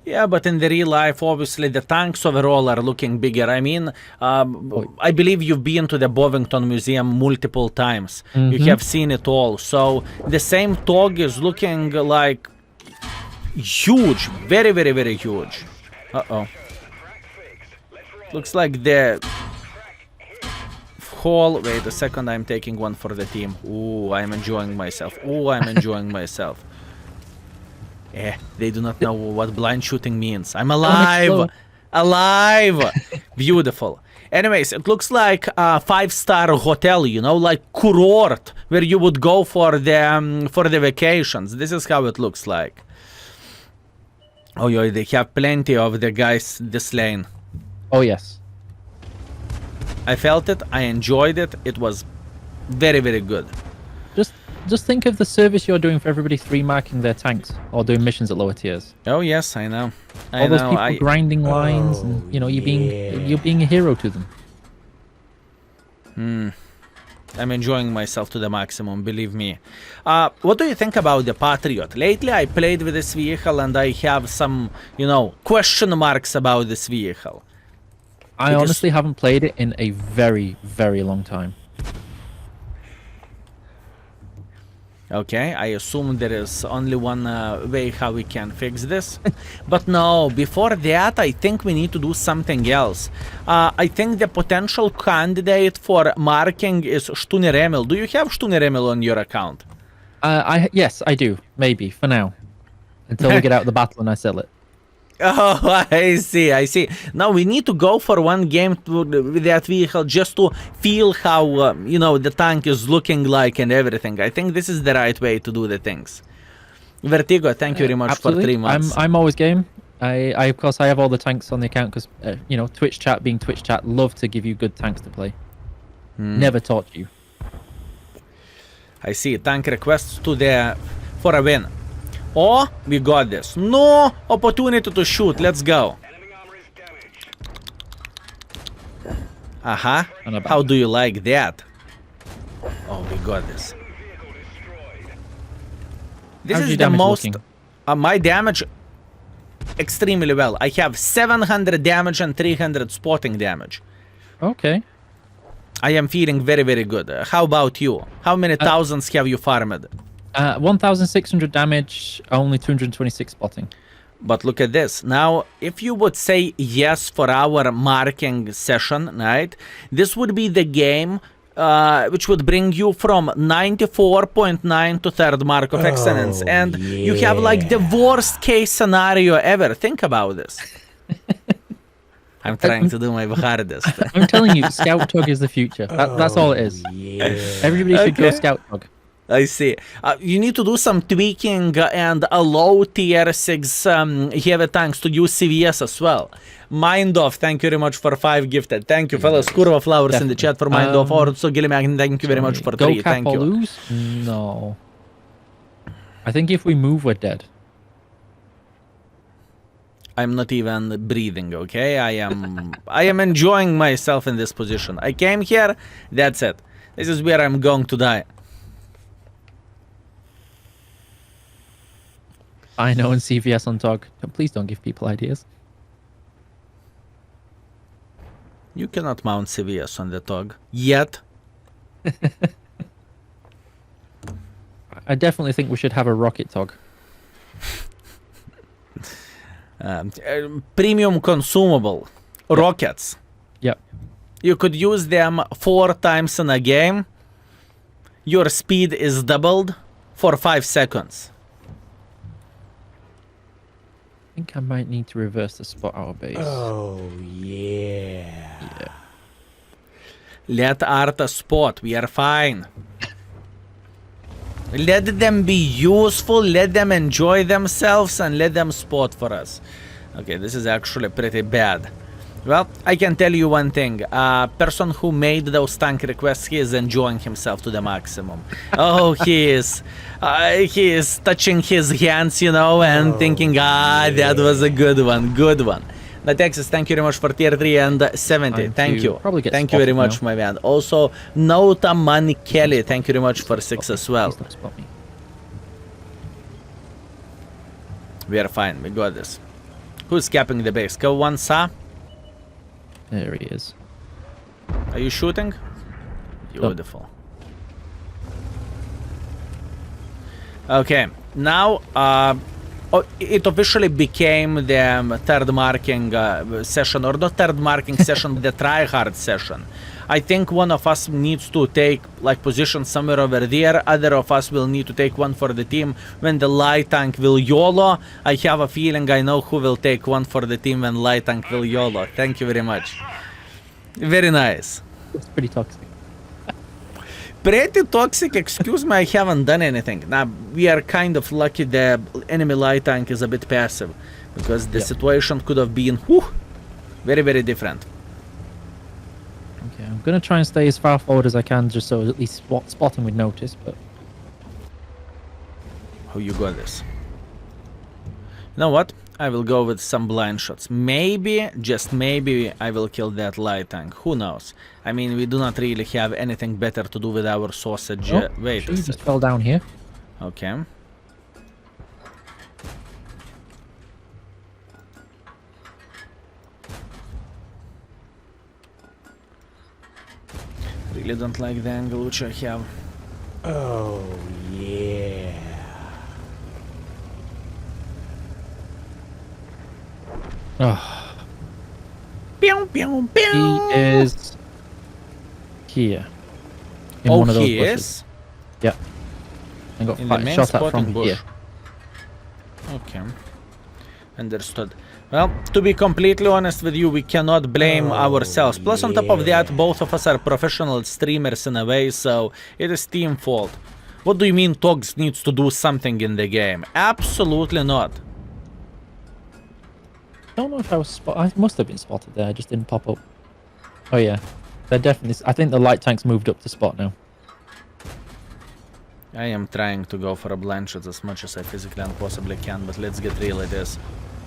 [SPEAKER 1] Yeah, but in the real life, obviously, the tanks overall are looking bigger. I mean, I believe you've been to the Bovington Museum multiple times. You have seen it all. So the same Tog is looking like huge, very, very, very huge. Uh-oh. Looks like the whole... Wait a second, I'm taking one for the team. Ooh, I'm enjoying myself. Ooh, I'm enjoying myself. They do not know what blind shooting means. I'm alive! Alive! Beautiful. Anyways, it looks like a 5-star hotel, you know, like Kurort, where you would go for the vacations. This is how it looks like. Oh, yeah, they have plenty of the guys this lane.
[SPEAKER 2] Oh, yes.
[SPEAKER 1] I felt it. I enjoyed it. It was very, very good.
[SPEAKER 2] Just think of the service you're doing for everybody 3-marking their tanks or doing missions at lower tiers.
[SPEAKER 1] Oh yes, I know.
[SPEAKER 2] All those people grinding lines, and you know, you're being a hero to them.
[SPEAKER 1] I'm enjoying myself to the maximum, believe me. What do you think about the Patriot? Lately I played with this vehicle and I have some, you know, question marks about this vehicle.
[SPEAKER 2] I honestly haven't played it in a very, very long time.
[SPEAKER 1] Okay, I assume there is only one way how we can fix this. But no, before that, I think we need to do something else. I think the potential candidate for marking is Stunneremel. Do you have Stunneremel on your account?
[SPEAKER 2] Yes, I do. Maybe, for now. Until we get out of the battle and I sell it.
[SPEAKER 1] Oh, I see. Now we need to go for one game with that vehicle just to feel how, you know, the tank is looking like and everything. I think this is the right way to do the things. Vertigo, thank you very much
[SPEAKER 2] absolutely.
[SPEAKER 1] for 3 months.
[SPEAKER 2] I'm always game. I of course, I have all the tanks on the account because, you know, Twitch chat being Twitch chat, love to give you good tanks to play. Never taught you.
[SPEAKER 1] I see. Tank requests for a win. Oh, we got this. No opportunity to shoot. Let's go. Aha. How do you like that? Oh, we got this. This is the most... my damage... extremely well. I have 700 damage and 300 spotting damage.
[SPEAKER 2] Okay.
[SPEAKER 1] I am feeling very, very good. How about you? How many thousands have you farmed?
[SPEAKER 2] 1,600 damage, only 226 spotting.
[SPEAKER 1] But look at this. Now, if you would say yes for our marking session, right? This would be the game which would bring you from 94.9 to 3rd mark of excellence. And you have like the worst case scenario ever. Think about this. I'm trying to do my hardest.
[SPEAKER 2] I'm telling you, Scout Tug is the future. That's all it is. Everybody should go Scout Tug.
[SPEAKER 1] I see. You need to do some tweaking and allow tier 6 heavy tanks to use CVS as well. Mind off, thank you very much for 5 gifted. Thank you, fellas. Curva Flowers in the chat for mind off. Also, Gilliman, thank you very much for 3. Thank you.
[SPEAKER 2] Lose? No. I think if we move, we're dead.
[SPEAKER 1] I'm not even breathing, okay? I am enjoying myself in this position. I came here, that's it. This is where I'm going to die.
[SPEAKER 2] I know, and CVS on Tog. Please don't give people ideas.
[SPEAKER 1] You cannot mount CVS on the Tog. Yet.
[SPEAKER 2] I definitely think we should have a rocket Tog.
[SPEAKER 1] Premium consumable. Rockets.
[SPEAKER 2] Yep.
[SPEAKER 1] You could use them 4 times in a game. Your speed is doubled for 5 seconds.
[SPEAKER 2] I think I might need to reverse the spot our base.
[SPEAKER 3] Oh, yeah.
[SPEAKER 1] Let Arta spot. We are fine. Let them be useful. Let them enjoy themselves and let them spot for us. Okay, this is actually pretty bad. Well, I can tell you one thing. Person who made those tank requests, he is enjoying himself to the maximum. Oh, he is touching his hands, you know, and thinking, that was a good one, good one. The Texas, thank you very much for tier 3 and 70. Thank you.
[SPEAKER 2] Probably get
[SPEAKER 1] Thank you very
[SPEAKER 2] spotted
[SPEAKER 1] much,
[SPEAKER 2] now.
[SPEAKER 1] my man. Also, Nota Money Kelly, thank you very much for 6 as well.
[SPEAKER 2] Please don't spot me.
[SPEAKER 1] We are fine, we got this. Who's capping the base? Go one, Sa.
[SPEAKER 2] There he is.
[SPEAKER 1] Are you shooting? Beautiful. Okay, now it officially became the third marking session, or not third marking session, the Tryhard session. I think one of us needs to take like position somewhere over there. Other of us will need to take one for the team when the light tank will YOLO. I have a feeling I know who will take one for the team when light tank will YOLO. Thank you very much. Very nice.
[SPEAKER 2] It's pretty toxic.
[SPEAKER 1] Pretty toxic, excuse me, I haven't done anything. Now, we are kind of lucky the enemy light tank is a bit passive, because the situation could have been very, very different.
[SPEAKER 2] Okay, I'm gonna try and stay as far forward as I can, just so at least spotting would notice. But
[SPEAKER 1] How you got this? You know what? I will go with some blind shots. Maybe, just maybe, I will kill that light tank. Who knows? I mean, we do not really have anything better to do with our sausage. Wait
[SPEAKER 2] she
[SPEAKER 1] a
[SPEAKER 2] just
[SPEAKER 1] sec.
[SPEAKER 2] fell down here.
[SPEAKER 1] Okay. Really don't like the angle which I have.
[SPEAKER 3] Oh, yeah.
[SPEAKER 2] Oh,
[SPEAKER 1] Pew, pew,
[SPEAKER 2] he
[SPEAKER 1] pew.
[SPEAKER 2] is here. In
[SPEAKER 1] Oh,
[SPEAKER 2] one of those
[SPEAKER 1] he
[SPEAKER 2] bushes.
[SPEAKER 1] is?
[SPEAKER 2] Yeah. I got
[SPEAKER 1] In the main
[SPEAKER 2] shot at
[SPEAKER 1] spotting
[SPEAKER 2] from
[SPEAKER 1] bush.
[SPEAKER 2] here.
[SPEAKER 1] Okay. Understood. Well, to be completely honest with you, we cannot blame ourselves. Plus, on top of that, both of us are professional streamers in a way, so it is team fault. What do you mean Togs needs to do something in the game? Absolutely not.
[SPEAKER 2] I don't know if I was I must have been spotted there. I just didn't pop up. Oh yeah, they're definitely. I think the light tank's moved up to spot now.
[SPEAKER 1] I am trying to go for a blind shot as much as I physically and possibly can, but let's get real at this.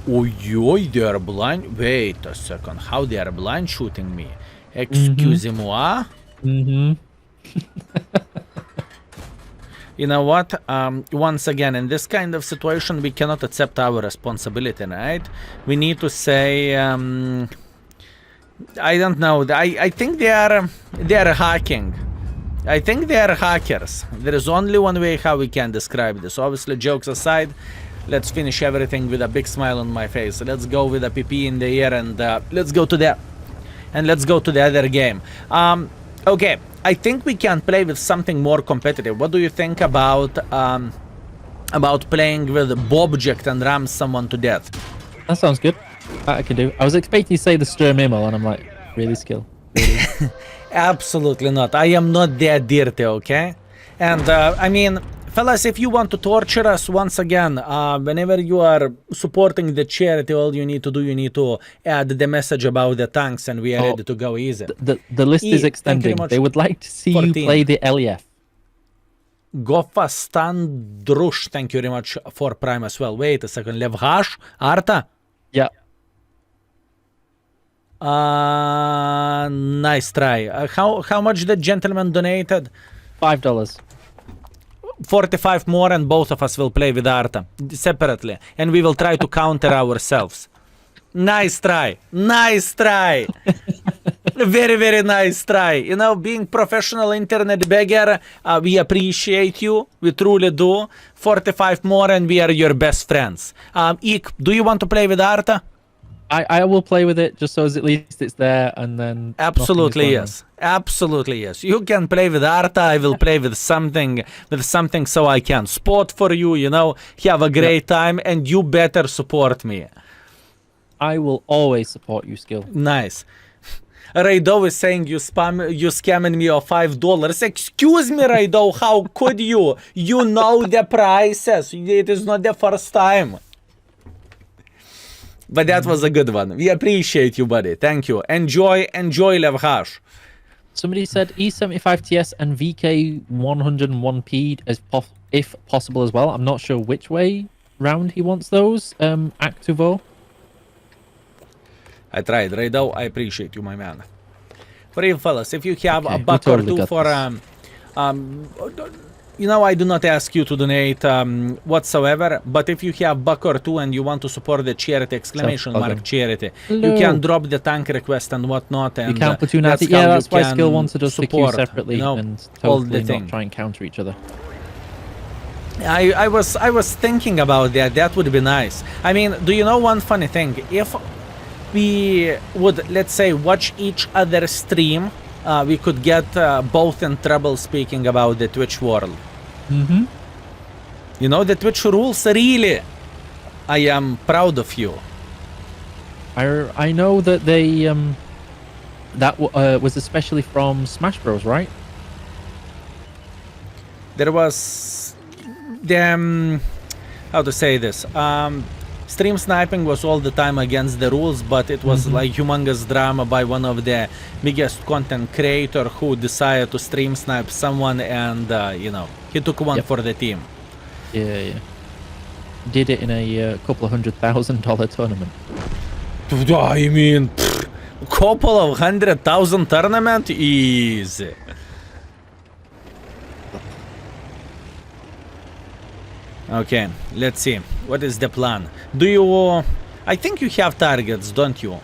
[SPEAKER 1] Oh, they are blind. Wait a second. How they are blind shooting me? Excusez-moi.
[SPEAKER 2] Mm-hmm.
[SPEAKER 1] You know what? Once again, in this kind of situation, we cannot accept our responsibility, right? We need to say, I don't know. I think they are hacking. I think they are hackers. There is only one way how we can describe this. Obviously, jokes aside, let's finish everything with a big smile on my face. Let's go with a PP in the air and let's go to the other game. Okay, I think we can play with something more competitive. What do you think about playing with Bobject and ram someone to death?
[SPEAKER 2] That sounds good. I can do. I was expecting you to say the Sturm Ammo, and I'm like, really, Skill? Really?
[SPEAKER 1] Absolutely not. I am not that dirty, okay? And I mean, fellas, if you want to torture us once again, whenever you are supporting the charity, all you need to do, you need to add the message about the tanks, and we are ready to go easy.
[SPEAKER 2] The list is extending. They would like to see
[SPEAKER 1] 14.
[SPEAKER 2] you play the LEF.
[SPEAKER 1] Gofa Standrush, thank you very much for Prime as well. Wait a second, Levhash, Arta?
[SPEAKER 2] Yeah.
[SPEAKER 1] Nice try. How much the gentleman donated?
[SPEAKER 2] $5.
[SPEAKER 1] 45 more and both of us will play with Arta separately, and we will try to counter ourselves. Nice try. Nice try. Very, very nice try. You know, being professional internet beggar, we appreciate you. We truly do. 45 more and we are your best friends. Eek, do you want to play with Arta?
[SPEAKER 2] I will play with it just so as at least it's there, and then
[SPEAKER 1] Absolutely yes. Absolutely yes. You can play with Arta. I will play with something so I can spot for you, you know, have a great time, and you better support me.
[SPEAKER 2] I will always support you, Skill.
[SPEAKER 1] Nice. Raido is saying you scamming me of $5. Excuse me, Raido, how could you? You know the prices. It is not the first time. But that was a good one. We appreciate you, buddy. Thank you. Enjoy Levhash.
[SPEAKER 2] Somebody said E75TS and VK101P if possible as well. I'm not sure which way round he wants those. Activo.
[SPEAKER 1] I tried, Raido. I appreciate you, my man. For real, fellas, if you have a buck
[SPEAKER 2] totally
[SPEAKER 1] or two for you know, I do not ask you to donate whatsoever, but if you have buck or two and you want to support the charity, exclamation mark charity, you can drop the tank request and whatnot. And
[SPEAKER 2] you can Platoon at it. Yeah, that's why Skill wanted us to queue separately, you know, and totally not try and counter each other.
[SPEAKER 1] I was thinking about that. That would be nice. I mean, do you know one funny thing? If we would, let's say, watch each other's stream, we could get both in trouble speaking about the Twitch world.
[SPEAKER 2] Mm-hmm.
[SPEAKER 1] You know, the Twitch rules, really. I am proud of you.
[SPEAKER 2] I know that they that was especially from Smash Bros, right?
[SPEAKER 1] There was the how to say this. Stream sniping was all the time against the rules, but it was like humongous drama by one of the biggest content creator who decided to stream snipe someone, and you know, he took one for the team.
[SPEAKER 2] Yeah. Did it in a couple of $100,000 tournament.
[SPEAKER 1] I mean, couple of 100,000 tournament, easy. Okay, let's see. What is the plan? Do you... I think you have targets, don't you?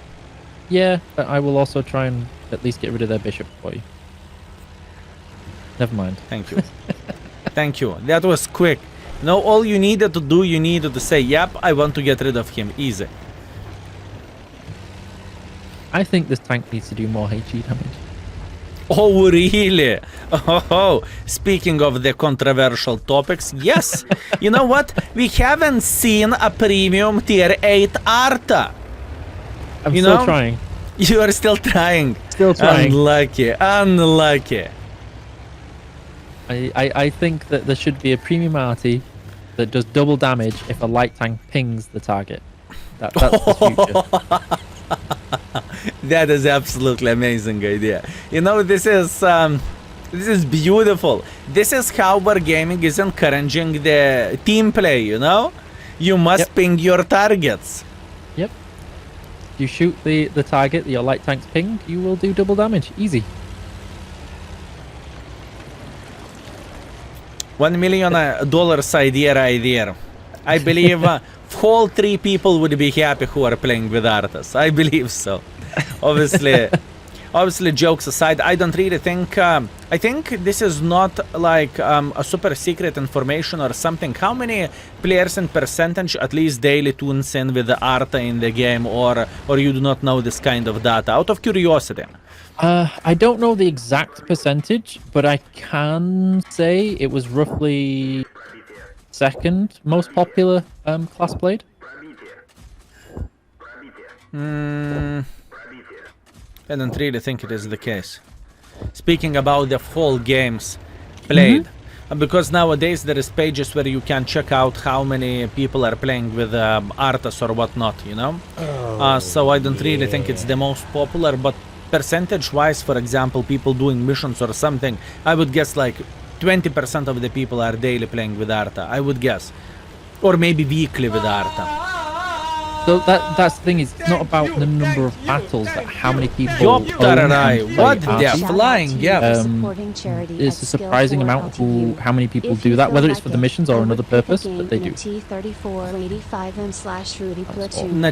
[SPEAKER 2] Yeah, but I will also try and at least get rid of their bishop for you. Never mind.
[SPEAKER 1] Thank you. Thank you. That was quick. No, all you needed to do, you needed to say, yep, I want to get rid of him. Easy.
[SPEAKER 2] I think this tank needs to do more HE damage.
[SPEAKER 1] Oh, really? Oh, speaking of the controversial topics, yes. You know what? We haven't seen a premium tier 8 Arta.
[SPEAKER 2] I'm still trying.
[SPEAKER 1] You are still trying.
[SPEAKER 2] Still trying.
[SPEAKER 1] Unlucky. Unlucky.
[SPEAKER 2] I think that there should be a premium arty that does double damage if a light tank pings the target. That's the future.
[SPEAKER 1] That is absolutely amazing idea. You know, this is beautiful. This is how Wargaming is encouraging the team play, you know? You must ping your targets.
[SPEAKER 2] Yep. You shoot the target that your light tanks ping, you will do double damage. Easy. $1 million idea right there. I believe whole 3 people would be happy who are playing with Artas. I believe so. Obviously, jokes aside, I don't really think... I think this is not like a super secret information or something. How many players in percentage at least daily tunes in with the Arta in the game, or you do not know this kind of data? Out of curiosity. I don't know the exact percentage, but I can say it was roughly second most popular class played.
[SPEAKER 1] I don't really think it is the case. Speaking about the full games played, because nowadays there is pages where you can check out how many people are playing with Artas or whatnot, you know? So I don't really think it's the most popular, but percentage-wise, for example, people doing missions or something, I would guess like 20% of the people are daily playing with Arta, I would guess. Or maybe weekly with Arta.
[SPEAKER 2] So that's the thing, is it's not about the number of battles, but how many people
[SPEAKER 1] what they're flying, yeah.
[SPEAKER 2] It's a surprising amount how many people do that, whether it's for the missions or another purpose, but they do.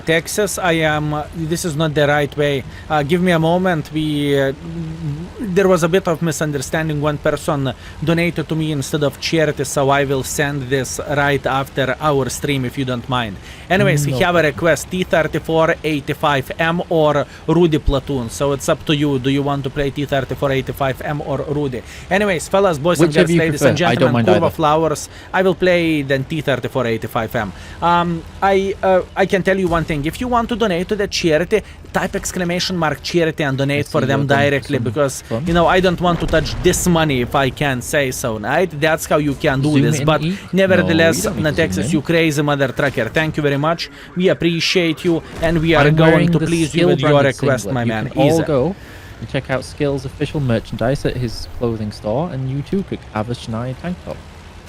[SPEAKER 1] Texas, I am, this is not the right way. Give me a moment, there was a bit of misunderstanding. One person donated to me instead of charity, so I will send this right after our stream if you don't mind. Anyways, we have a request, T3485M or Rudy Platoon, so it's up to you. Do you want to play T3485M or Rudy? Anyways, fellas, boys and girls, ladies and gentlemen, Curva Flowers, I will play then T3485M. I can tell you one thing, if you want to donate to the charity, type exclamation mark charity and donate for them directly, because
[SPEAKER 2] on.
[SPEAKER 1] You know, I don't want to touch this money if I can say so, right? That's how you can do
[SPEAKER 2] Zoom
[SPEAKER 1] this.
[SPEAKER 2] in,
[SPEAKER 1] But
[SPEAKER 2] Eek?
[SPEAKER 1] nevertheless,
[SPEAKER 2] No, you don't need to zoom
[SPEAKER 1] Natexus,
[SPEAKER 2] in.
[SPEAKER 1] you crazy mother trucker, thank you very much. We appreciate you, and we are
[SPEAKER 2] I'm
[SPEAKER 1] going
[SPEAKER 2] wearing
[SPEAKER 1] to
[SPEAKER 2] the
[SPEAKER 1] please you
[SPEAKER 2] Skill
[SPEAKER 1] with your
[SPEAKER 2] branded
[SPEAKER 1] request,
[SPEAKER 2] singlet.
[SPEAKER 1] my
[SPEAKER 2] You
[SPEAKER 1] man.
[SPEAKER 2] can all
[SPEAKER 1] Easy.
[SPEAKER 2] go and check out Skill's official merchandise at his clothing store, and you too could have a Shania tank top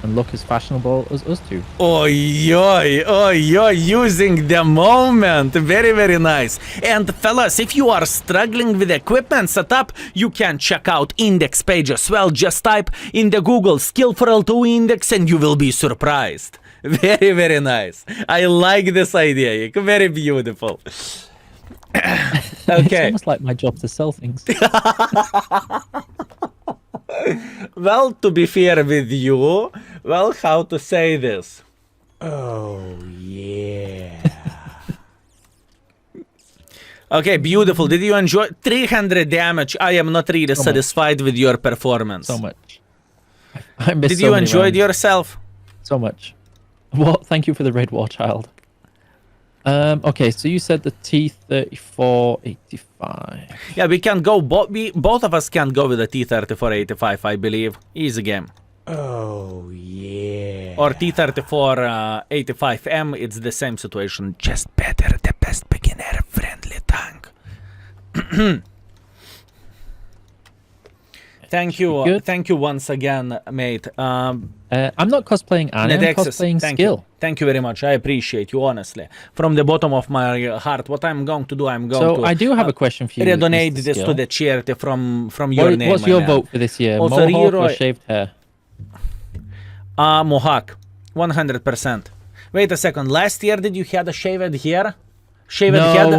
[SPEAKER 2] and look as fashionable as us two.
[SPEAKER 1] Oi, oi, oi, oi, using the moment. Very, very nice. And fellas, if you are struggling with equipment setup, you can check out index page as well. Just type in the Google Skill4ltu index and you will be surprised. Very, very nice. I like this idea. Very beautiful.
[SPEAKER 2] It's
[SPEAKER 1] Okay.
[SPEAKER 2] almost like my job to sell things.
[SPEAKER 1] Well, to be fair with you, well, how to say this?
[SPEAKER 3] Oh, yeah.
[SPEAKER 1] Okay, beautiful. Did you enjoy 300 damage? I am not really satisfied with your performance.
[SPEAKER 2] So much. I missed
[SPEAKER 1] Did
[SPEAKER 2] so
[SPEAKER 1] you
[SPEAKER 2] many
[SPEAKER 1] enjoy
[SPEAKER 2] rounds.
[SPEAKER 1] yourself?
[SPEAKER 2] So much. What? Thank you for the Red War Child. Okay, so you said the T3485.
[SPEAKER 1] Yeah, we can go. Both of us can go with the T3485, I believe. Easy game.
[SPEAKER 3] Oh, yeah.
[SPEAKER 1] Or T3485M. It's the same situation, just better. The best beginner friendly tank. Thank you.
[SPEAKER 2] Good.
[SPEAKER 1] Thank you once again, mate.
[SPEAKER 2] I'm not cosplaying Annie, I'm
[SPEAKER 1] Netexus,
[SPEAKER 2] cosplaying
[SPEAKER 1] thank
[SPEAKER 2] Skill.
[SPEAKER 1] you. Thank you very much. I appreciate you, honestly. From the bottom of my heart, what I'm going to do, I'm going to...
[SPEAKER 2] So I do have a question for you.
[SPEAKER 1] redonate
[SPEAKER 2] Mr.
[SPEAKER 1] this
[SPEAKER 2] Skill.
[SPEAKER 1] to the charity from your name.
[SPEAKER 2] What's
[SPEAKER 1] my
[SPEAKER 2] your
[SPEAKER 1] man.
[SPEAKER 2] vote for this year?
[SPEAKER 1] Also,
[SPEAKER 2] Mohawk or
[SPEAKER 1] Leroy-
[SPEAKER 2] shaved hair?
[SPEAKER 1] Mohawk. 100%. Wait a second. Last year, did you had a shaved hair? Shaved
[SPEAKER 2] No,
[SPEAKER 1] head?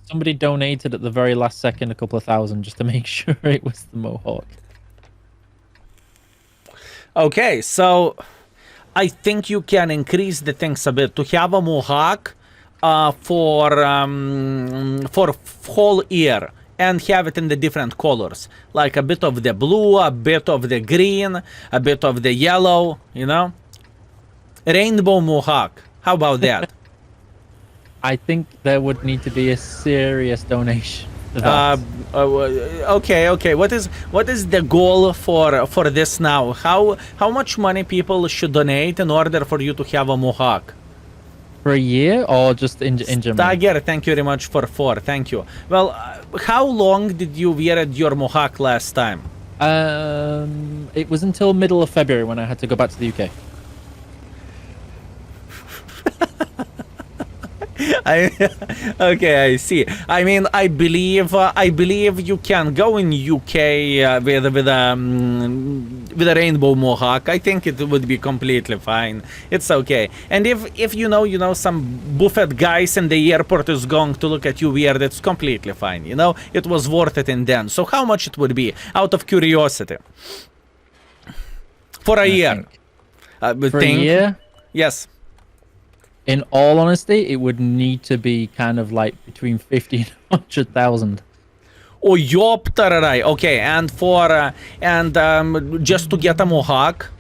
[SPEAKER 2] somebody donated at the very last second a couple of thousand just to make sure it was the Mohawk.
[SPEAKER 1] Okay, so I think you can increase the things a bit to have a mohawk for whole year and have it in the different colors, like a bit of the blue, a bit of the green, a bit of the yellow, you know, rainbow mohawk. How about that?
[SPEAKER 2] I think there would need to be a serious donation to that.
[SPEAKER 1] Okay. What is the goal for this now? How much money people should donate in order for you to have a mohawk?
[SPEAKER 2] For a year or just in general?
[SPEAKER 1] Tiger, thank you very much for 4. Thank you. Well, how long did you wear your mohawk last time?
[SPEAKER 2] It was until middle of February when I had to go back to the UK.
[SPEAKER 1] Okay, I see. I mean, I believe you can go in UK with a rainbow mohawk. I think it would be completely fine. It's okay. And if you know some buffet guys in the airport is going to look at you weird, it's completely fine. You know, it was worth it in then. So how much it would be out of curiosity for a year?
[SPEAKER 2] For a year?
[SPEAKER 1] Yes.
[SPEAKER 2] In all honesty, it would need to be kind of like between 50 and 100,000.
[SPEAKER 1] Oh, yoptararai. Okay, and for just to get a mohawk.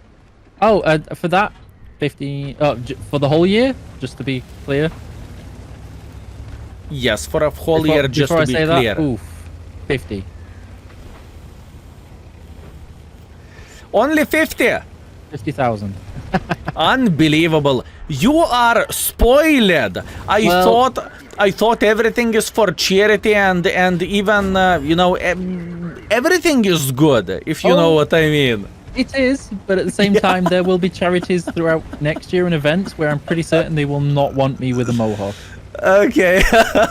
[SPEAKER 2] Oh, for that, 50. Oh, for the whole year, just to be clear.
[SPEAKER 1] Yes, for a whole year, just
[SPEAKER 2] before
[SPEAKER 1] to be
[SPEAKER 2] I say
[SPEAKER 1] clear.
[SPEAKER 2] that, oof, 50.
[SPEAKER 1] Only 50.
[SPEAKER 2] 50,000.
[SPEAKER 1] Unbelievable. You are spoiled. I thought everything is for charity and even everything is good, if you know what I mean.
[SPEAKER 2] It is, but at the same time, there will be charities throughout next year and events where I'm pretty certain they will not want me with a mohawk.
[SPEAKER 1] Okay.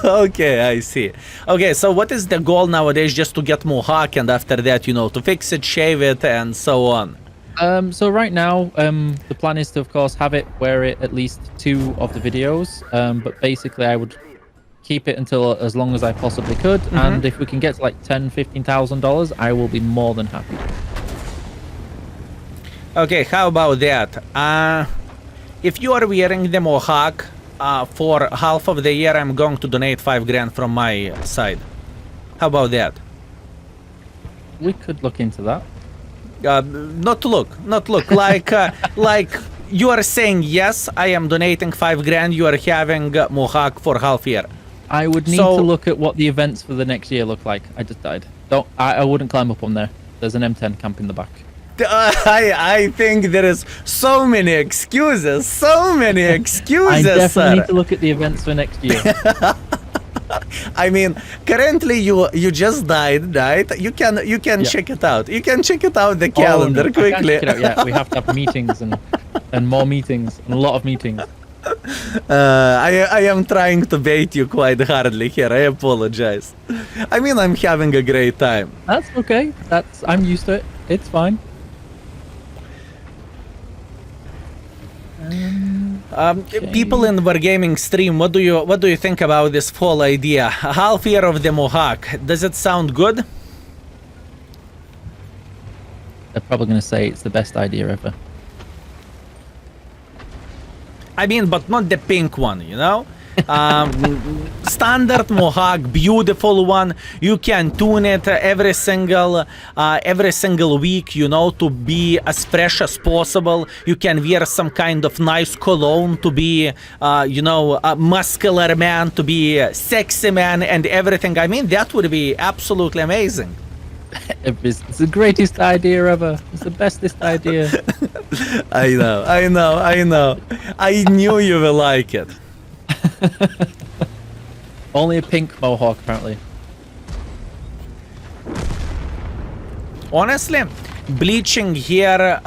[SPEAKER 1] Okay, I see. Okay, so what is the goal nowadays? Just to get mohawk and after that, to fix it, shave it and so on.
[SPEAKER 2] So right now, the plan is to, of course, have it wear it at least 2 of the videos. But basically, I would keep it until as long as I possibly could. And if we can get to like $10,000-$15,000, I will be more than happy.
[SPEAKER 1] Okay, how about that? If you are wearing the mohawk for half of the year, I'm going to donate 5 grand from my side. How about that?
[SPEAKER 2] We could look into that.
[SPEAKER 1] Not look. Like you are saying yes, I am donating 5 grand. You are having mohawk for half year.
[SPEAKER 2] I would need
[SPEAKER 1] So-
[SPEAKER 2] to look at what the events for the next year look like. I just died. Don't. I wouldn't climb up on there. There's an M10 camp in the back.
[SPEAKER 1] I think there is so many excuses. So many
[SPEAKER 2] I
[SPEAKER 1] excuses,
[SPEAKER 2] definitely
[SPEAKER 1] sir.
[SPEAKER 2] need to look at the events for next year.
[SPEAKER 1] I mean, currently you just died, right? You can
[SPEAKER 2] Yeah.
[SPEAKER 1] check it out. You can check it out the
[SPEAKER 2] Oh, no,
[SPEAKER 1] calendar
[SPEAKER 2] I can't
[SPEAKER 1] quickly.
[SPEAKER 2] check it out yet. We have to have meetings and more meetings and a lot of meetings.
[SPEAKER 1] I am trying to bait you quite hardly here. I apologize. I mean, I'm having a great time.
[SPEAKER 2] That's okay. I'm used to it. It's fine.
[SPEAKER 1] People in Wargaming stream, what do you think about this fall idea? Half year of the Mohawk. Does it sound good?
[SPEAKER 2] They're probably going to say it's the best idea ever.
[SPEAKER 1] I mean, but not the pink one, you know? Standard Mohawk, beautiful one. You can tune it every single week, you know, to be as fresh as possible. You can wear some kind of nice cologne to be, you know, a muscular man, to be a sexy man and everything. I mean, that would be absolutely amazing.
[SPEAKER 2] It's the greatest idea ever. It's the bestest idea.
[SPEAKER 1] I know. I knew you will like it.
[SPEAKER 2] Only a pink mohawk, apparently.
[SPEAKER 1] Honestly, bleaching here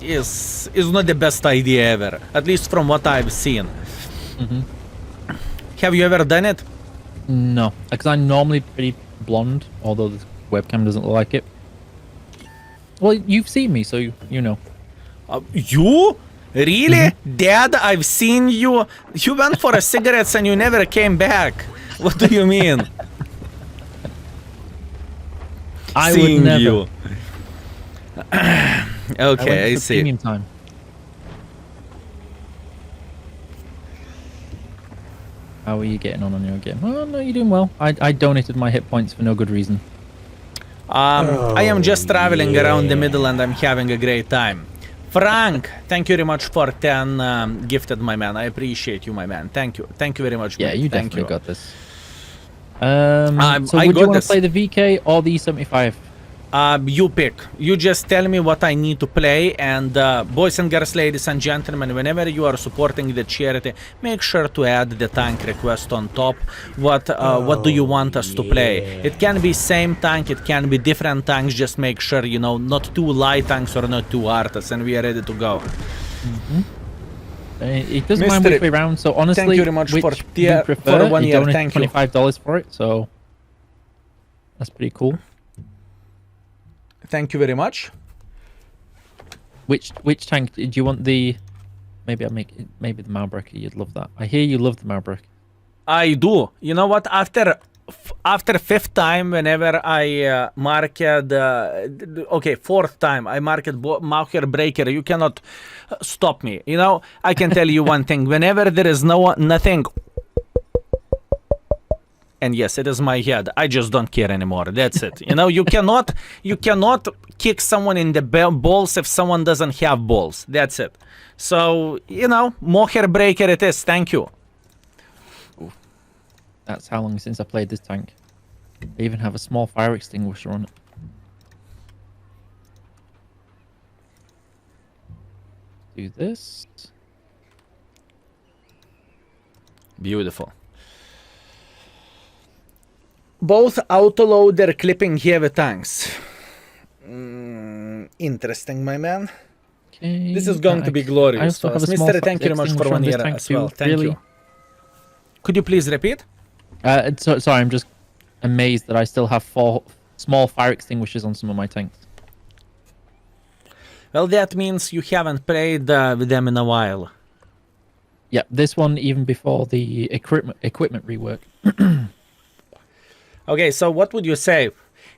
[SPEAKER 1] is not the best idea ever, at least from what I've seen. Have you ever done it?
[SPEAKER 2] No, because I'm normally pretty blonde, although the webcam doesn't look like it. Well, you've seen me, so you know.
[SPEAKER 1] You? Really? Dad, I've seen you. You went for a cigarettes and you never came back. What do you mean?
[SPEAKER 2] I
[SPEAKER 1] Seeing
[SPEAKER 2] would never.
[SPEAKER 1] you. Okay, I
[SPEAKER 2] went for
[SPEAKER 1] see.
[SPEAKER 2] premium time. How are you getting on your game? Oh, no, you're doing well. I donated my hit points for no good reason.
[SPEAKER 1] I am just traveling around the middle and I'm having a great time. Frank, thank you very much for 10 gifted, my man. I appreciate you, my man. Thank you. Thank you very much.
[SPEAKER 2] Yeah,
[SPEAKER 1] man.
[SPEAKER 2] you
[SPEAKER 1] Thank
[SPEAKER 2] definitely
[SPEAKER 1] you.
[SPEAKER 2] got this. So
[SPEAKER 1] I
[SPEAKER 2] would
[SPEAKER 1] got
[SPEAKER 2] you want
[SPEAKER 1] this.
[SPEAKER 2] to play the VK or the E75?
[SPEAKER 1] You pick. You just tell me what I need to play, and boys and girls, ladies and gentlemen, whenever you are supporting the charity, make sure to add the tank request on top. What do you want us to play? It can be same tank, it can be different tanks. Just make sure, you know, not too light tanks or not too artas, and we are ready to go.
[SPEAKER 2] It doesn't mind
[SPEAKER 1] Mystery.
[SPEAKER 2] which way round. So honestly,
[SPEAKER 1] Thank you very much
[SPEAKER 2] which
[SPEAKER 1] for
[SPEAKER 2] you
[SPEAKER 1] tier-
[SPEAKER 2] prefer,
[SPEAKER 1] for 1
[SPEAKER 2] you
[SPEAKER 1] year.
[SPEAKER 2] donated
[SPEAKER 1] Thank you.
[SPEAKER 2] $25 for it, so that's pretty cool.
[SPEAKER 1] Thank you very much.
[SPEAKER 2] Which tank do you want? The maybe I'll make it, maybe the Malbreaker. You'd love that. I hear you love the Malbreaker.
[SPEAKER 1] I do. You know what? After fifth time, whenever I marked, okay, fourth time, I marked Maucher Breaker. You cannot stop me. You know, I can tell you one thing. Whenever there is nothing, and yes, it is my head. I just don't care anymore. That's it. You know, you cannot kick someone in the balls if someone doesn't have balls. That's it. So, you know, Moher Breaker it is. Thank you.
[SPEAKER 2] That's how long since I played this tank. I even have a small fire extinguisher on it. Do this.
[SPEAKER 1] Beautiful. Both autoloader clipping heavy tanks. Interesting, my man.
[SPEAKER 2] Okay.
[SPEAKER 1] This is going to be
[SPEAKER 2] I
[SPEAKER 1] glorious.
[SPEAKER 2] also have a small
[SPEAKER 1] Mystery, thank you very much for
[SPEAKER 2] extinguisher on
[SPEAKER 1] 1
[SPEAKER 2] this
[SPEAKER 1] year
[SPEAKER 2] tank
[SPEAKER 1] as
[SPEAKER 2] too.
[SPEAKER 1] well. Thank
[SPEAKER 2] Really?
[SPEAKER 1] you. Could you please repeat?
[SPEAKER 2] Sorry, I'm just amazed that I still have 4 small fire extinguishers on some of my tanks.
[SPEAKER 1] Well, that means you haven't played with them in a while.
[SPEAKER 2] Yeah, this one even before the equipment rework.
[SPEAKER 1] Okay, so what would you say?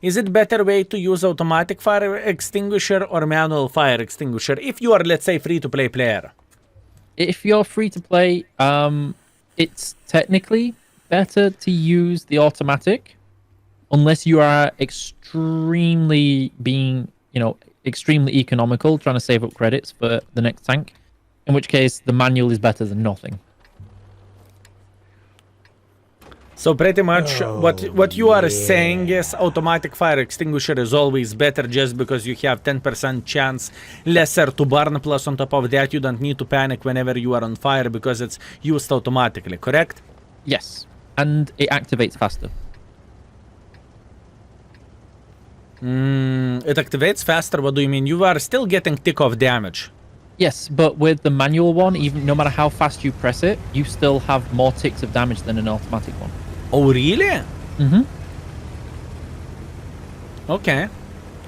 [SPEAKER 1] Is it better way to use automatic fire extinguisher or manual fire extinguisher if you are, let's say, free-to-play player?
[SPEAKER 2] If you're free to play, it's technically better to use the automatic, unless you are extremely economical, trying to save up credits for the next tank. In which case, the manual is better than nothing.
[SPEAKER 1] So pretty much what you are saying is automatic fire extinguisher is always better just because you have 10% chance lesser to burn, plus on top of that you don't need to panic whenever you are on fire because it's used automatically, correct?
[SPEAKER 2] Yes, and it activates faster.
[SPEAKER 1] It activates faster, what do you mean? You are still getting tick of damage.
[SPEAKER 2] Yes, but with the manual one, even no matter how fast you press it, you still have more ticks of damage than an automatic one.
[SPEAKER 1] Oh, really?
[SPEAKER 2] Mm-hmm.
[SPEAKER 1] Okay.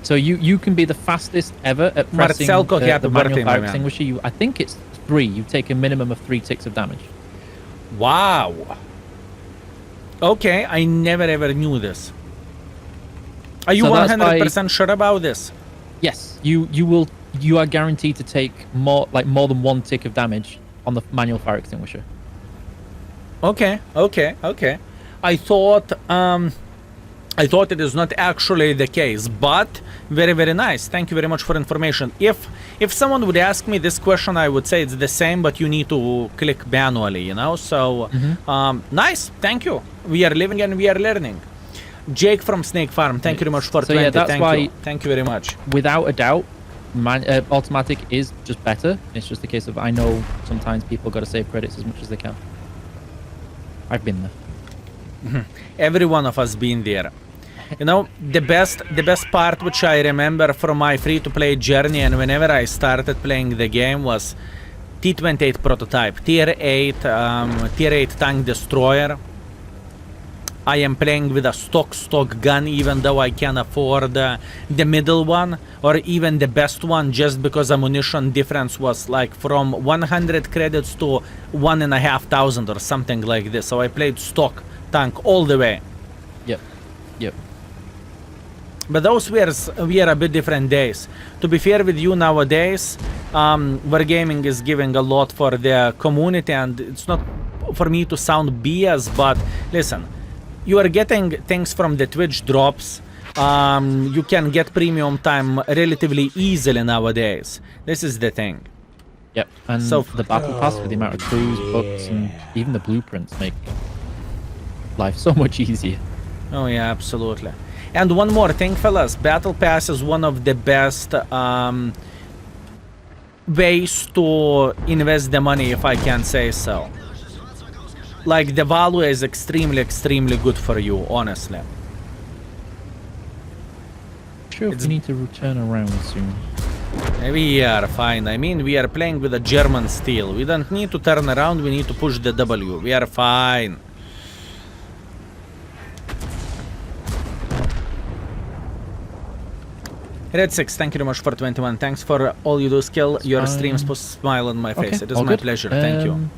[SPEAKER 2] So you can be the fastest ever at pressing the manual fire extinguisher. I think it's 3. You take a minimum of 3 ticks of damage.
[SPEAKER 1] Wow. Okay, I never ever knew this. Are you 100% sure about this?
[SPEAKER 2] Yes, you are guaranteed to take more than 1 tick of damage on the manual fire extinguisher.
[SPEAKER 1] Okay. I thought it is not actually the case, but very nice. Thank you very much for information. If someone would ask me this question, I would say it's the same, but you need to click manually, you know. So nice. Thank you. We are living and we are learning. Jake from Snake Farm, thank you very much for 20.
[SPEAKER 2] Yeah, that's why,
[SPEAKER 1] thank you very much.
[SPEAKER 2] Without a doubt, automatic is just better. It's just a case of I know sometimes people got to save credits as much as they can. I've been there.
[SPEAKER 1] Every one of us been there. You know, the best part which I remember from my free-to-play journey and whenever I started playing the game was T-28 prototype, tier 8 tank destroyer. I am playing with a stock gun even though I can afford the middle one or even the best one just because ammunition difference was like from 100 credits to 1,500 or something like this. So I played stock tank all the way.
[SPEAKER 2] Yep.
[SPEAKER 1] But those were a bit different days. To be fair with you, nowadays, Wargaming is giving a lot for the community, and it's not for me to sound BS, but listen, you are getting things from the Twitch drops. You can get premium time relatively easily nowadays. This is the thing.
[SPEAKER 2] Yep, and so the battle pass with the amount of crews, books, and even the blueprints make life so much easier.
[SPEAKER 1] Oh yeah, absolutely. And one more thing, fellas, battle pass is one of the best ways to invest the money, if I can say so. Like, the value is extremely good for you, honestly.
[SPEAKER 2] Sure, we need to return around soon.
[SPEAKER 1] We are fine. I mean, we are playing with a German steel. We don't need to turn around, we need to push the W. We are fine. Red 6, thank you very much for 21. Thanks for all you do, Skill. Your streams put a smile on my face. It is my pleasure. Thank you.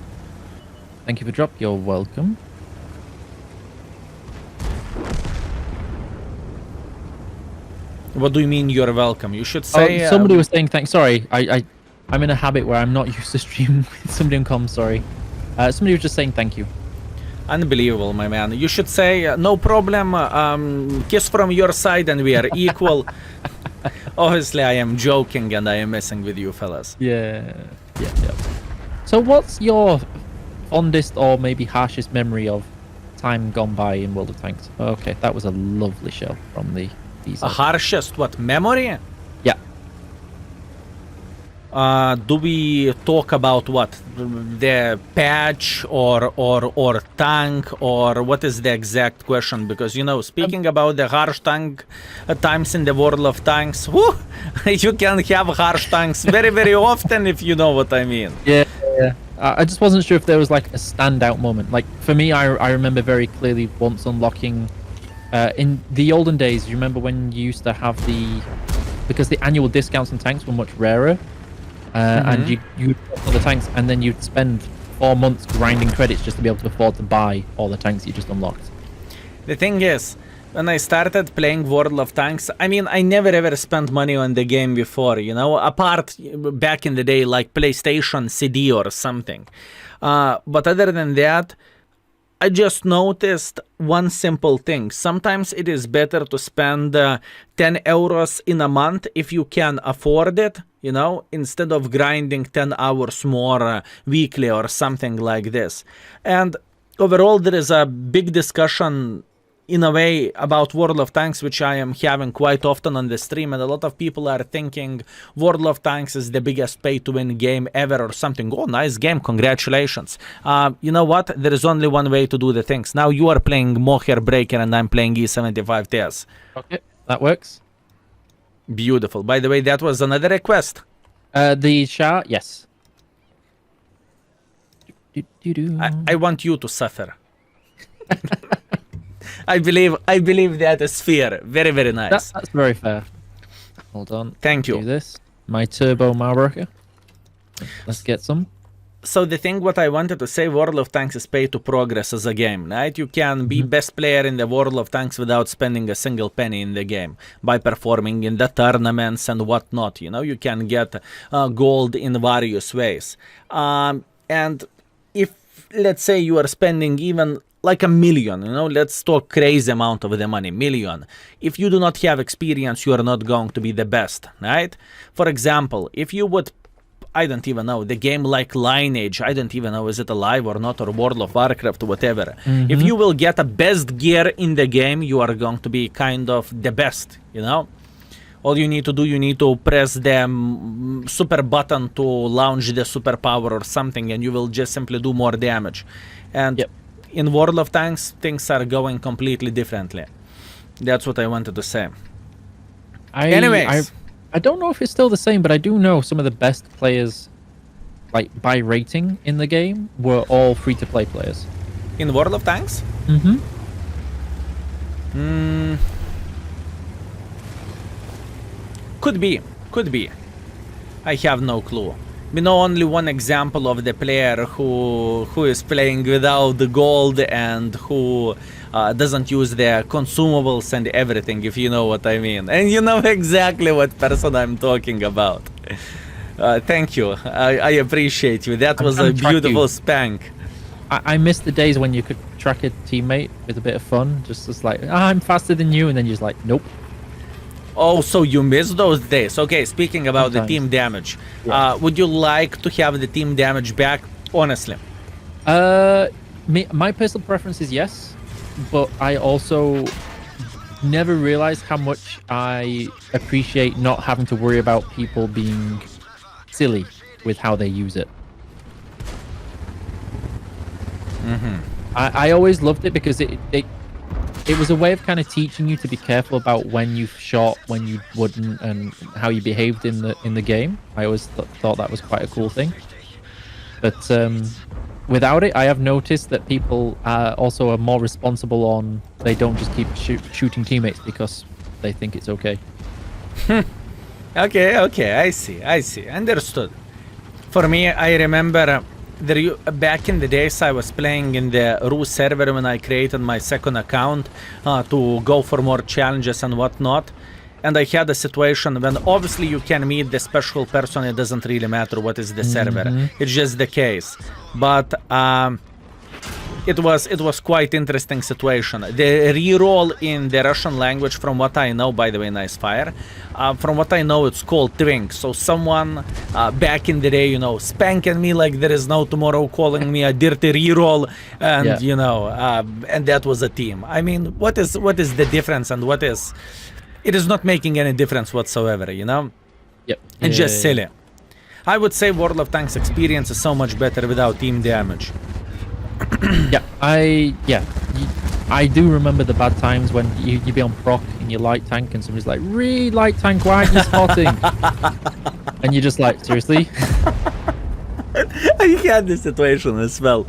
[SPEAKER 2] Thank you for drop. You're welcome.
[SPEAKER 1] What do you mean you're welcome? You should say...
[SPEAKER 2] somebody was saying thanks. Sorry, I'm in a habit where I'm not used to stream with somebody on comm. Sorry. Somebody was just saying thank you.
[SPEAKER 1] Unbelievable, my man. You should say, no problem, kiss from your side and we are equal. Obviously, I am joking and I am messing with you, fellas.
[SPEAKER 2] Yeah. So what's your fondest or maybe harshest memory of time gone by in World of Tanks? Okay, that was a lovely shell from the diesel.
[SPEAKER 1] Harshest, what, memory?
[SPEAKER 2] Yeah.
[SPEAKER 1] Do we talk about what? The patch or tank, or what is the exact question? Because, you know, speaking about the harsh tank times in the World of Tanks, whoo, you can have harsh tanks very often, if you know what I mean.
[SPEAKER 2] Yeah. I just wasn't sure if there was like a standout moment. Like for me, I remember very clearly once unlocking in the olden days. You remember when you used to have because the annual discounts on tanks were much rarer. And you'd all the tanks, and then you'd spend 4 months grinding credits just to be able to afford to buy all the tanks you just unlocked.
[SPEAKER 1] The thing is, when I started playing World of Tanks, I mean, I never ever spent money on the game before, you know, apart back in the day, like PlayStation CD or something. But other than that, I just noticed one simple thing. Sometimes it is better to spend 10 euros in a month if you can afford it, you know, instead of grinding 10 hours more weekly or something like this. And overall, there is a big discussion in a way about World of Tanks, which I am having quite often on the stream, and a lot of people are thinking World of Tanks is the biggest pay-to-win game ever or something. Oh, nice game, congratulations. You know what? There is only one way to do the things. Now you are playing Mohair Breaker and I'm playing E75TS.
[SPEAKER 2] Okay, that works.
[SPEAKER 1] Beautiful. By the way, that was another request.
[SPEAKER 2] The Shah, yes.
[SPEAKER 1] I want you to suffer. I believe that is fair. Very, very nice.
[SPEAKER 2] That's very fair. Hold on.
[SPEAKER 1] Thank you.
[SPEAKER 2] Do this. My turbo Malbroker. Let's get some.
[SPEAKER 1] So the thing what I wanted to say, World of Tanks is pay to progress as a game, right? You can be best player in the World of Tanks without spending a single penny in the game by performing in the tournaments and whatnot. You know, you can get gold in various ways. And if, let's say, you are spending even like $1 million, you know, let's talk crazy amount of the money, million. If you do not have experience, you are not going to be the best, right? For example, if you would, I don't even know, the game like Lineage, I don't even know, is it alive or not, or World of Warcraft, whatever. If you will get a best gear in the game, you are going to be kind of the best, you know? All you need to do, you need to press the super button to launch the superpower or something, and you will just simply do more damage. And in World of Tanks, things are going completely differently. That's what I wanted to say. Anyways.
[SPEAKER 2] I don't know if it's still the same, but I do know some of the best players, like by rating in the game, were all free-to-play players.
[SPEAKER 1] In World of Tanks? Could be. I have no clue. We know only one example of the player who is playing without the gold and who doesn't use the consumables and everything, if you know what I mean. And you know exactly what person I'm talking about. Thank you. I appreciate you. That was a beautiful spank.
[SPEAKER 2] I miss the days when you could track a teammate with a bit of fun. Just as like, I'm faster than you, and then you're just like, nope.
[SPEAKER 1] Oh, so you miss those days. Okay, speaking about the team damage, would you like to have the team damage back, honestly?
[SPEAKER 2] My personal preference is yes, but I also never realized how much I appreciate not having to worry about people being silly with how they use it. I always loved it because it was a way of kind of teaching you to be careful about when you shot, when you wouldn't, and how you behaved in the game. I always thought that was quite a cool thing. But without it, I have noticed that people also are more responsible on, they don't just keep shooting teammates because they think it's okay.
[SPEAKER 1] Okay, I see. Understood. For me, I remember back in the days I was playing in the Rue server when I created my second account to go for more challenges and whatnot. And I had a situation when obviously you can meet the special person, it doesn't really matter what is the server. It's just the case. But it was quite interesting situation. The reroll in the Russian language, from what I know, by the way, nice fire. From what I know, it's called twink. So someone back in the day, you know, spanking me like there is no tomorrow, calling me a dirty reroll, and you know, and that was a team. I mean, what is the difference, and what is? It is not making any difference whatsoever, you know. It's just silly. I would say World of Tanks experience is so much better without team damage.
[SPEAKER 2] I do remember the bad times when you'd be on proc in your light tank and somebody's like, "Really, light tank, why aren't you spotting?" And you're just like, seriously?
[SPEAKER 1] I had this situation as well.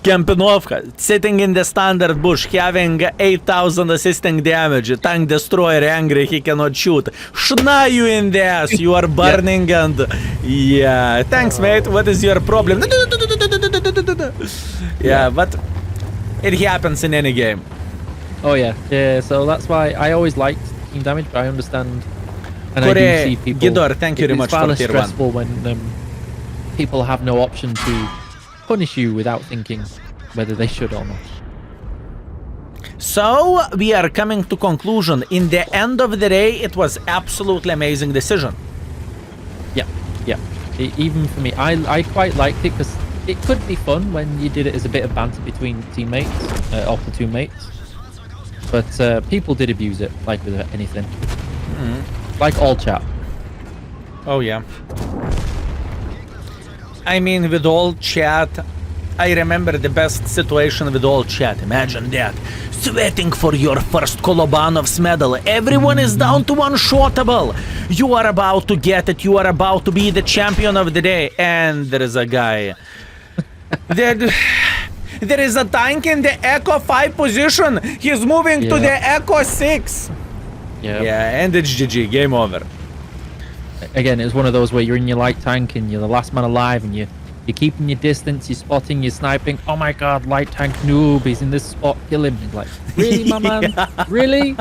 [SPEAKER 1] Kempinovka, sitting in the standard bush, having 8,000 assisting damage, tank destroyer angry, he cannot shoot. Shna you in the ass, you are burning and... Yeah, thanks mate, what is your problem? Yeah, but it happens in any game.
[SPEAKER 2] Oh yeah, so that's why I always liked team damage, but I understand. And I do see people...
[SPEAKER 1] Gidor, thank you very much for tier 1.
[SPEAKER 2] It's stressful when people have no option to punish you without thinking whether they should or not.
[SPEAKER 1] So we are coming to conclusion. In the end of the day, it was absolutely amazing decision.
[SPEAKER 2] Yeah. Even for me, I quite liked it because it could be fun when you did it as a bit of banter between teammates or platoon mates. But people did abuse it, like with anything. Like all chat.
[SPEAKER 1] Oh yeah. I mean, with all chat, I remember the best situation with all chat. Imagine that. Sweating for your first Kolobanov's medal. Everyone is down to one shotable. You are about to get it. You are about to be the champion of the day. And there is a guy. There is a tank in the Echo 5 position. He's moving to the Echo 6. Yeah, and it's GG. Game over.
[SPEAKER 2] Again, it was one of those where you're in your light tank and you're the last man alive and you're keeping your distance, you're spotting, you're sniping. Oh my god, light tank noob, he's in this spot, kill him. He's like, really, my man? Really?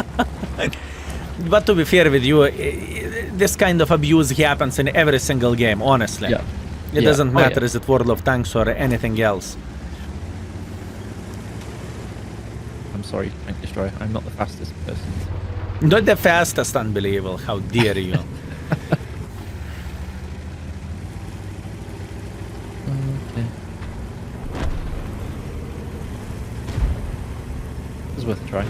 [SPEAKER 1] But to be fair with you, this kind of abuse happens in every single game, honestly.
[SPEAKER 2] Yeah.
[SPEAKER 1] It doesn't matter is it World of Tanks or anything else.
[SPEAKER 2] I'm sorry, Tank Destroyer. I'm not the fastest person.
[SPEAKER 1] Not the fastest, unbelievable. How dare you?
[SPEAKER 2] Okay. It's worth a try.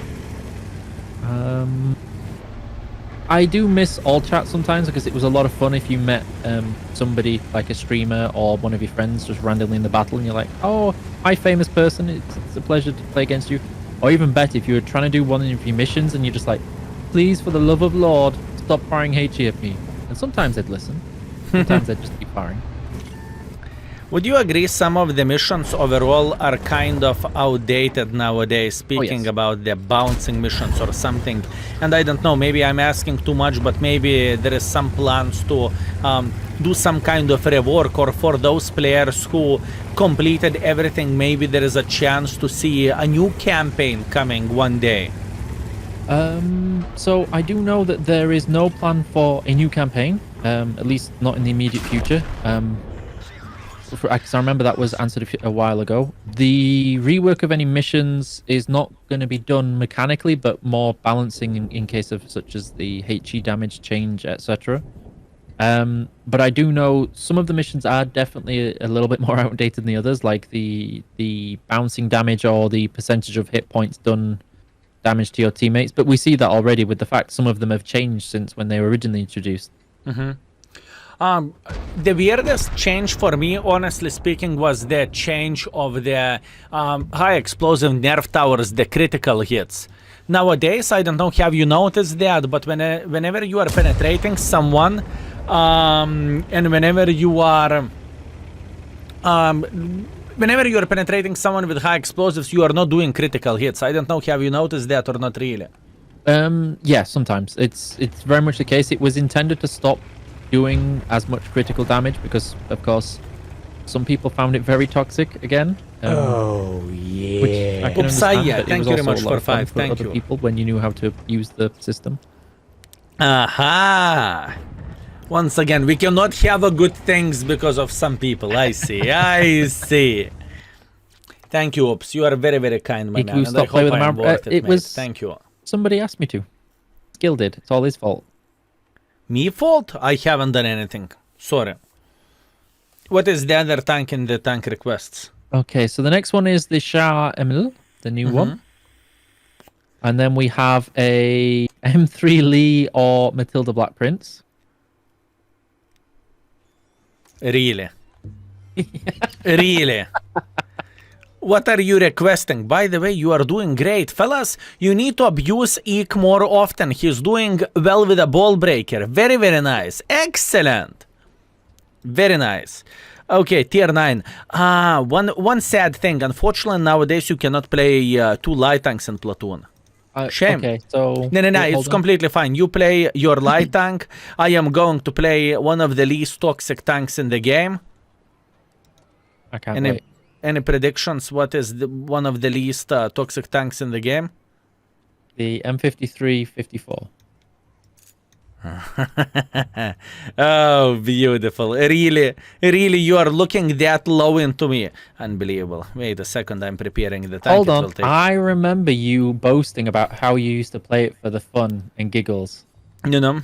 [SPEAKER 2] I do miss all chat sometimes because it was a lot of fun if you met somebody like a streamer or one of your friends just randomly in the battle and you're like, oh, hi famous person, it's a pleasure to play against you. Or even better, if you were trying to do one of your missions and you're just like, please, for the love of Lord, stop firing HE at me. And sometimes they'd listen. Sometimes they'd just keep firing.
[SPEAKER 1] Would you agree some of the missions overall are kind of outdated nowadays, speaking about the bouncing missions or something? And I don't know, maybe I'm asking too much, but maybe there is some plans to do some kind of rework, or for those players who completed everything, maybe there is a chance to see a new campaign coming one day.
[SPEAKER 2] So I do know that there is no plan for a new campaign, at least not in the immediate future. Because I remember that was answered a while ago. The rework of any missions is not going to be done mechanically, but more balancing in case of such as the HE damage change, etc. But I do know some of the missions are definitely a little bit more outdated than the others, like the bouncing damage or the percentage of hit points done damage to your teammates. But we see that already with the fact some of them have changed since when they were originally introduced.
[SPEAKER 1] The weirdest change for me, honestly speaking, was the change of the high explosive nerf towers, the critical hits. Nowadays, I don't know, have you noticed that, but whenever you are penetrating someone, and whenever you are penetrating someone with high explosives, you are not doing critical hits. I don't know, have you noticed that or not really?
[SPEAKER 2] Yeah, sometimes. It's very much the case. It was intended to stop doing as much critical damage because, of course, some people found it very toxic again.
[SPEAKER 3] Oh yeah.
[SPEAKER 2] Which I can understand,
[SPEAKER 1] yeah,
[SPEAKER 2] but
[SPEAKER 1] thank
[SPEAKER 2] it was
[SPEAKER 1] you very
[SPEAKER 2] also
[SPEAKER 1] much
[SPEAKER 2] a lot
[SPEAKER 1] for
[SPEAKER 2] of fun
[SPEAKER 1] 5.
[SPEAKER 2] for
[SPEAKER 1] Thank
[SPEAKER 2] other
[SPEAKER 1] you.
[SPEAKER 2] people when you knew how to use the system.
[SPEAKER 1] Aha! Once again, we cannot have a good things because of some people. I see. I see. Thank you, Oops. You are very, very kind, my
[SPEAKER 2] Eekeeboo,
[SPEAKER 1] man. And I
[SPEAKER 2] stop playing
[SPEAKER 1] hope
[SPEAKER 2] with
[SPEAKER 1] I am
[SPEAKER 2] them.
[SPEAKER 1] worth it,
[SPEAKER 2] It
[SPEAKER 1] mate.
[SPEAKER 2] was-
[SPEAKER 1] Thank you.
[SPEAKER 2] Somebody asked me to. Skill did. It's all his fault.
[SPEAKER 1] Me fault? I haven't done anything. Sorry. What is the other tank in the tank requests?
[SPEAKER 2] Okay, so the next one is the Shah Emil, the new one. And then we have a M3 Lee or Matilda Black Prince.
[SPEAKER 1] Really? Really? What are you requesting? By the way, you are doing great. Fellas, you need to abuse Eek more often. He's doing well with a ball breaker. Very, very nice. Excellent. Very nice. Okay, tier 9. One sad thing. Unfortunately, nowadays you cannot play 2 light tanks in Platoon. Shame.
[SPEAKER 2] Okay, so...
[SPEAKER 1] No,
[SPEAKER 2] hold
[SPEAKER 1] it's
[SPEAKER 2] on.
[SPEAKER 1] completely fine. You play your light tank. I am going to play one of the least toxic tanks in the game.
[SPEAKER 2] I can't wait.
[SPEAKER 1] Any predictions? What is one of the least toxic tanks in the game?
[SPEAKER 2] The M53-54.
[SPEAKER 1] Oh, beautiful. Really, you are looking that low into me. Unbelievable. Wait a second, I'm preparing the tank.
[SPEAKER 2] Hold
[SPEAKER 1] It
[SPEAKER 2] on.
[SPEAKER 1] will take...
[SPEAKER 2] I remember you boasting about how you used to play it for the fun and giggles.
[SPEAKER 1] You know?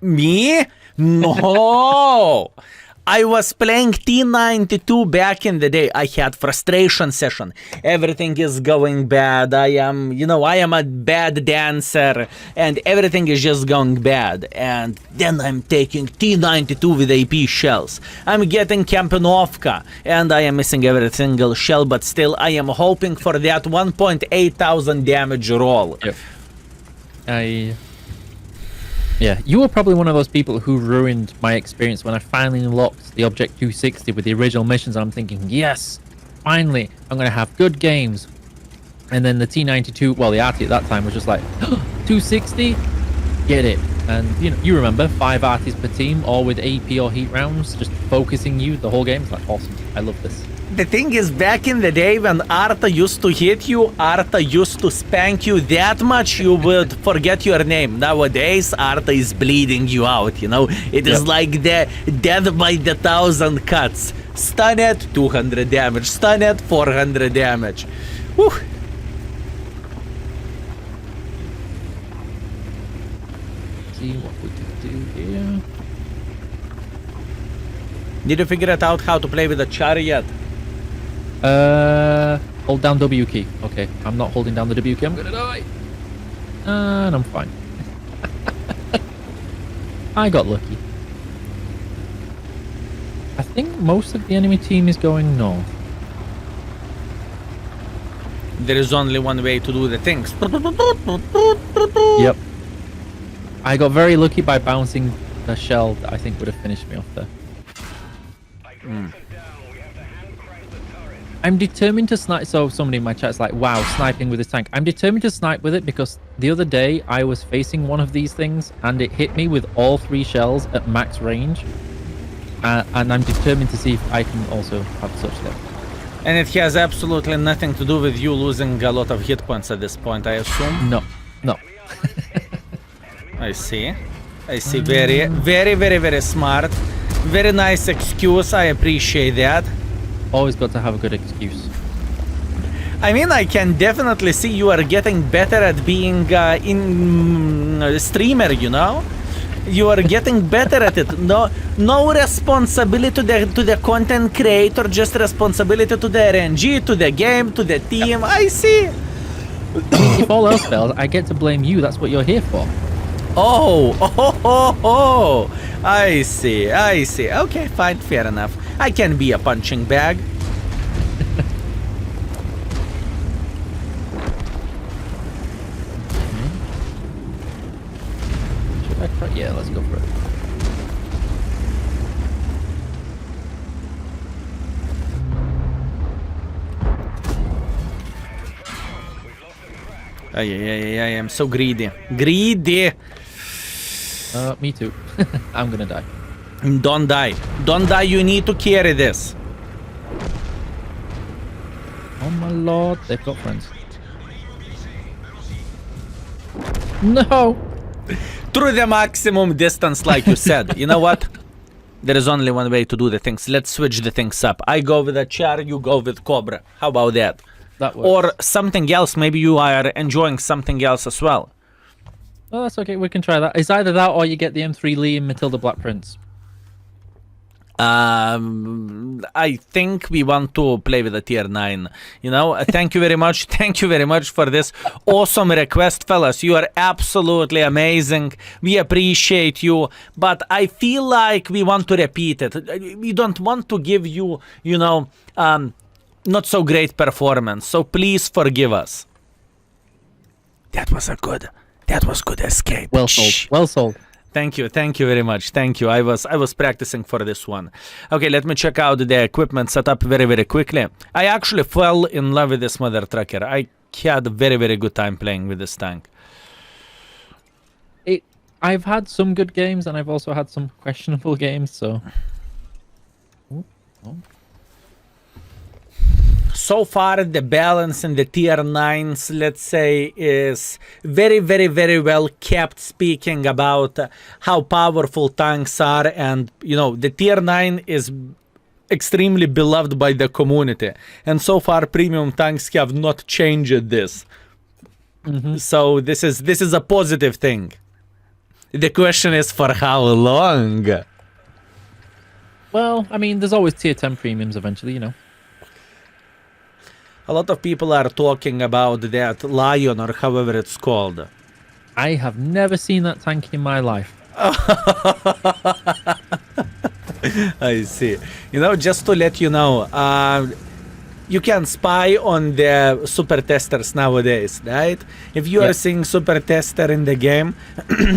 [SPEAKER 1] Me? No! I was playing T92 back in the day. I had frustration session. Everything is going bad. I am a bad dancer and everything is just going bad. And then I'm taking T92 with AP shells. I'm getting Kampenovka and I am missing every single shell, but still I am hoping for that 1.8 thousand damage roll.
[SPEAKER 2] Yep. Yeah, you were probably one of those people who ruined my experience when I finally unlocked the Object 260 with the original missions. I'm thinking, yes, finally, I'm going to have good games. And then the T92, well, the arty at that time was just like, 260? Get it. And you remember, 5 arties per team, all with AP or heat rounds, just focusing you the whole game. It's like, awesome. I love this.
[SPEAKER 1] The thing is, back in the day when Arta used to hit you, Arta used to spank you that much you would forget your name. Nowadays, Arta is bleeding you out, It is like the death by the 1,000 cuts. Stun at 200 damage, stun at 400 damage. Whew.
[SPEAKER 2] See what we can do here.
[SPEAKER 1] Did you figure it out how to play with a char yet?
[SPEAKER 2] Hold down W key. Okay, I'm not holding down the W key. I'm gonna die. And I'm fine. I got lucky. I think most of the enemy team is going north.
[SPEAKER 1] There is only one way to do the things.
[SPEAKER 2] Yep. I got very lucky by bouncing the shell that I think would have finished me off there. I'm determined to snipe. So somebody in my chat's like, wow, sniping with this tank. I'm determined to snipe with it because the other day I was facing one of these things and it hit me with all 3 shells at max range. And I'm determined to see if I can also have such luck.
[SPEAKER 1] And it has absolutely nothing to do with you losing a lot of hit points at this point, I assume?
[SPEAKER 2] No.
[SPEAKER 1] I see. Very, very, very, very smart. Very nice excuse. I appreciate that.
[SPEAKER 2] Always got to have a good excuse.
[SPEAKER 1] I mean, I can definitely see you are getting better at being a streamer, You are getting better at it. No responsibility to the content creator, just responsibility to the RNG, to the game, to the team. I see.
[SPEAKER 2] If all else fails, I get to blame you. That's what you're here for.
[SPEAKER 1] Oh, I see. Okay, fine, fair enough. I can be a punching bag.
[SPEAKER 2] Should I try? Yeah, let's go for it.
[SPEAKER 1] I am so greedy. Greedy!
[SPEAKER 2] Me too. I'm gonna die.
[SPEAKER 1] Don't die. Don't die, you need to carry this.
[SPEAKER 2] Oh my lord, they've got friends. No!
[SPEAKER 1] Through the maximum distance, like you said. You know what? There is only one way to do the things. Let's switch the things up. I go with a char, you go with Cobra. How about that?
[SPEAKER 2] That works.
[SPEAKER 1] Or something else. Maybe you are enjoying something else as well.
[SPEAKER 2] Oh, that's okay. We can try that. It's either that or you get the M3 Lee and Matilda Black Prince.
[SPEAKER 1] I think we want to play with a tier 9. Thank you very much. Thank you very much for this awesome request, fellas. You are absolutely amazing. We appreciate you. But I feel like we want to repeat it. We don't want to give you, not so great performance. So please forgive us. That was good escape.
[SPEAKER 2] Well sold. Well sold.
[SPEAKER 1] Thank you very much. Thank you. I was practicing for this one. Okay, let me check out the equipment setup very, very quickly. I actually fell in love with this mother trucker. I had a very, very good time playing with this tank.
[SPEAKER 2] I've had some good games and I've also had some questionable games, so...
[SPEAKER 1] So far, the balance in the tier 9s, let's say, is very, very, very well kept, speaking about how powerful tanks are. And, the tier 9 is extremely beloved by the community. And so far, premium tanks have not changed this. So this is a positive thing. The question is, for how long?
[SPEAKER 2] Well, I mean, there's always tier 10 premiums eventually, you know.
[SPEAKER 1] A lot of people are talking about that lion or however it's called.
[SPEAKER 2] I have never seen that tank in my life.
[SPEAKER 1] I see. You know, just to let you know, you can spy on the super testers nowadays, right? If you are seeing super tester in the game,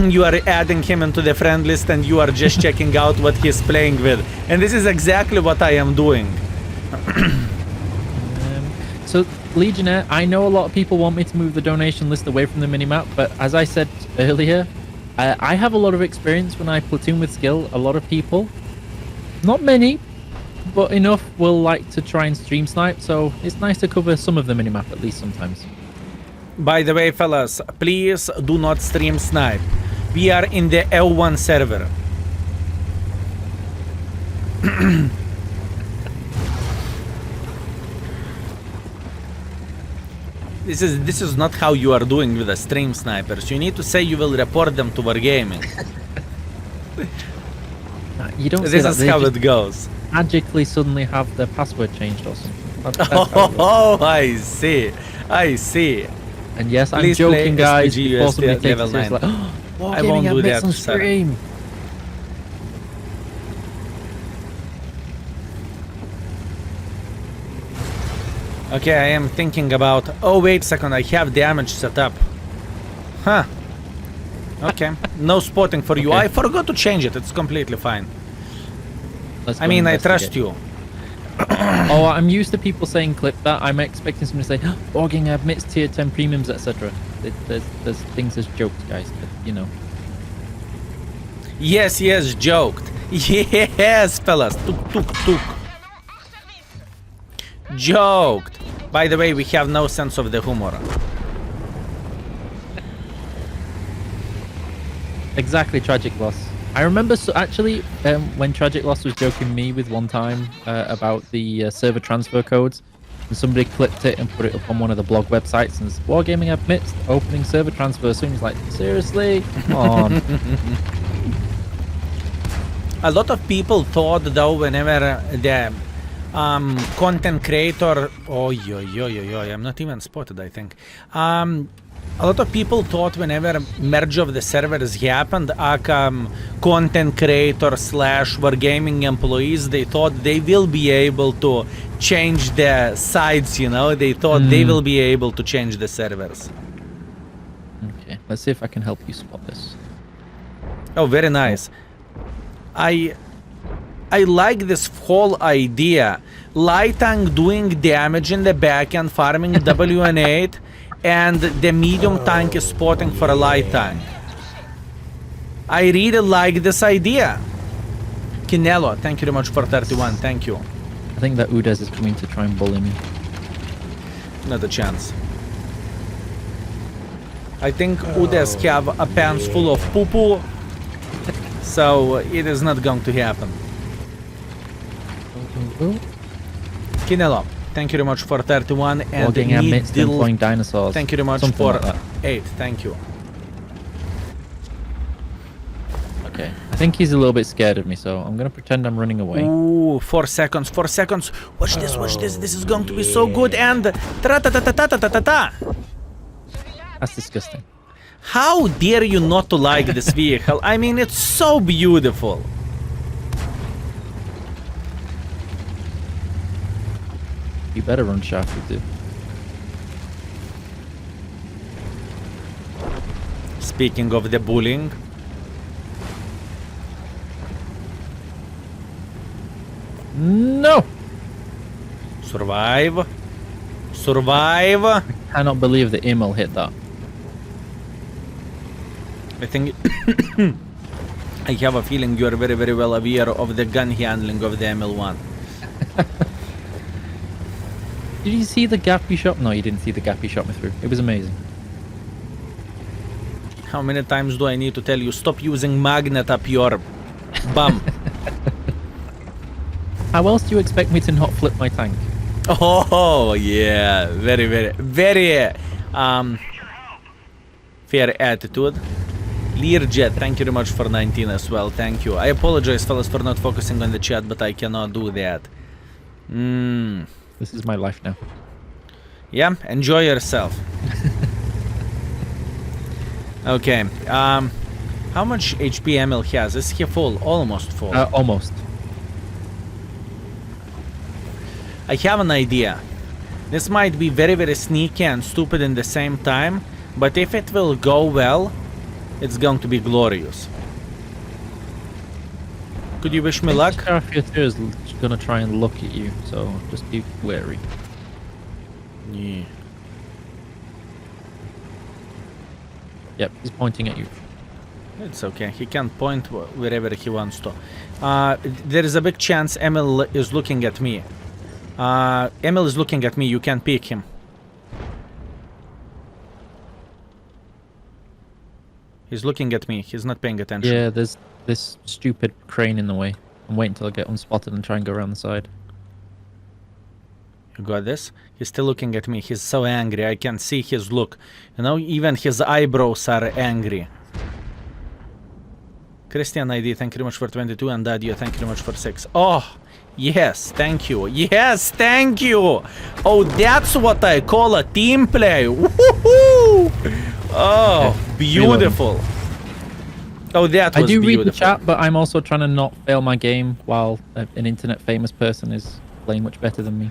[SPEAKER 1] you are adding him into the friend list and you are just checking out what he's playing with. And this is exactly what I am doing.
[SPEAKER 2] So, Legionnaire, I know a lot of people want me to move the donation list away from the minimap, but as I said earlier, I have a lot of experience when I platoon with skill. A lot of people, not many, but enough, will like to try and stream snipe, so it's nice to cover some of the minimap at least sometimes.
[SPEAKER 1] By the way, fellas, please do not stream snipe. We are in the L1 server. This is not how you are doing with the stream snipers. You need to say you will report them to Wargaming.
[SPEAKER 2] You don't
[SPEAKER 1] This
[SPEAKER 2] say
[SPEAKER 1] is
[SPEAKER 2] that.
[SPEAKER 1] how it goes.
[SPEAKER 2] Magically suddenly have their password changed or something. That's how it works.
[SPEAKER 1] Oh, I see. I see.
[SPEAKER 2] And yes, I'm
[SPEAKER 1] Please
[SPEAKER 2] joking,
[SPEAKER 1] play
[SPEAKER 2] guys.
[SPEAKER 1] SPG
[SPEAKER 2] Before somebody takes
[SPEAKER 1] level
[SPEAKER 2] it seriously,
[SPEAKER 1] 9.
[SPEAKER 2] like, oh,
[SPEAKER 1] I won't do that,
[SPEAKER 2] on
[SPEAKER 1] sir.
[SPEAKER 2] stream.
[SPEAKER 1] Okay, I am thinking about... Oh, wait a second. I have damage set up. Huh. Okay. No spotting for you.
[SPEAKER 2] Okay.
[SPEAKER 1] I forgot to change it. It's completely fine.
[SPEAKER 2] Let's
[SPEAKER 1] I
[SPEAKER 2] go
[SPEAKER 1] mean, I
[SPEAKER 2] investigate.
[SPEAKER 1] trust you.
[SPEAKER 2] Oh, I'm used to people saying clip that. I'm expecting someone to say, Orging admits tier 10 premiums, etc. There's things as jokes, guys, but you know.
[SPEAKER 1] Yes, joked. Yes, fellas. Tuk. Joked. By the way, we have no sense of the humor.
[SPEAKER 2] Exactly, Tragic Loss. I remember actually when Tragic Loss was joking me with one time about the server transfer codes, and somebody clipped it and put it up on one of the blog websites, and Wargaming admits opening server transfer soon. He's like, seriously? Come on.
[SPEAKER 1] A lot of people thought, though, whenever the content creator... I'm not even spotted, I think. A lot of people thought whenever merge of the servers happened, content creator / Wargaming employees, they thought they will be able to change the sides, you know? They thought they will be able to change the servers.
[SPEAKER 2] Okay, let's see if I can help you spot this.
[SPEAKER 1] Oh, very nice. I like this whole idea. Light tank doing damage in the back end, farming WN8, and the medium tank is spotting for a light tank. I really like this idea. Kinelo, thank you very much for 31. Thank you.
[SPEAKER 2] I think that Udes is coming to try and bully me.
[SPEAKER 1] Not a chance. I think Udes have a pants full of poo-poo, so it is not going to happen. Kinelo, thank you very much for 31 and
[SPEAKER 2] Logging amidst employing dinosaurs.
[SPEAKER 1] thank you very much
[SPEAKER 2] Something
[SPEAKER 1] for
[SPEAKER 2] like that.
[SPEAKER 1] 8. Thank you.
[SPEAKER 2] Okay, I think he's a little bit scared of me, so I'm gonna pretend I'm running away.
[SPEAKER 1] Ooh, 4 seconds, 4 seconds. Watch this, watch this. This is going to be so good. And tra-ta-ta-ta-ta-ta-ta-ta.
[SPEAKER 2] That's disgusting.
[SPEAKER 1] How dare you not to like this vehicle? I mean, it's so beautiful.
[SPEAKER 2] You better run sharply too.
[SPEAKER 1] Speaking of the bullying,
[SPEAKER 2] No!
[SPEAKER 1] survive, survive.
[SPEAKER 2] I cannot believe the email hit that.
[SPEAKER 1] I think I have a feeling you are very, very well aware of the gun handling of the ML1.
[SPEAKER 2] Did you see the gap you shot? No, you didn't see the gap you shot me through. It was amazing.
[SPEAKER 1] How many times do I need to tell you, stop using magnet up your bum?
[SPEAKER 2] How else do you expect me to not flip my tank?
[SPEAKER 1] Oh, yeah. Very, very, very fair attitude. Learjet, thank you very much for 19 as well. Thank you. I apologize, fellas, for not focusing on the chat, but I cannot do that.
[SPEAKER 2] This is my life now.
[SPEAKER 1] Yeah, enjoy yourself. Okay. How much HP Emil has? Is he full? Almost full.
[SPEAKER 2] Almost.
[SPEAKER 1] I have an idea. This might be very, very sneaky and stupid in the same time, but if it will go well, it's going to be glorious. Could you wish me luck?
[SPEAKER 2] Skill4ltu is gonna try and look at you, so just be wary.
[SPEAKER 1] Yeah.
[SPEAKER 2] Yep, he's pointing at you.
[SPEAKER 1] It's okay. He can point wherever he wants to. There is a big chance Emil is looking at me. Emil is looking at me. You can pick him. He's looking at me. He's not paying attention.
[SPEAKER 2] Yeah, there's this stupid crane in the way. I'm waiting till I get unspotted and try and go around the side.
[SPEAKER 1] You got this? He's still looking at me. He's so angry. I can see his look. You know, even his eyebrows are angry. Christian ID, thank you very much for 22. And Dadio, thank you very much for 6. Oh, yes, thank you. Yes, thank you. Oh, that's what I call a team play. Woohoo! Oh, beautiful. Oh, that was
[SPEAKER 2] I do
[SPEAKER 1] beautiful.
[SPEAKER 2] read the chat, but I'm also trying to not fail my game while an internet famous person is playing much better than me.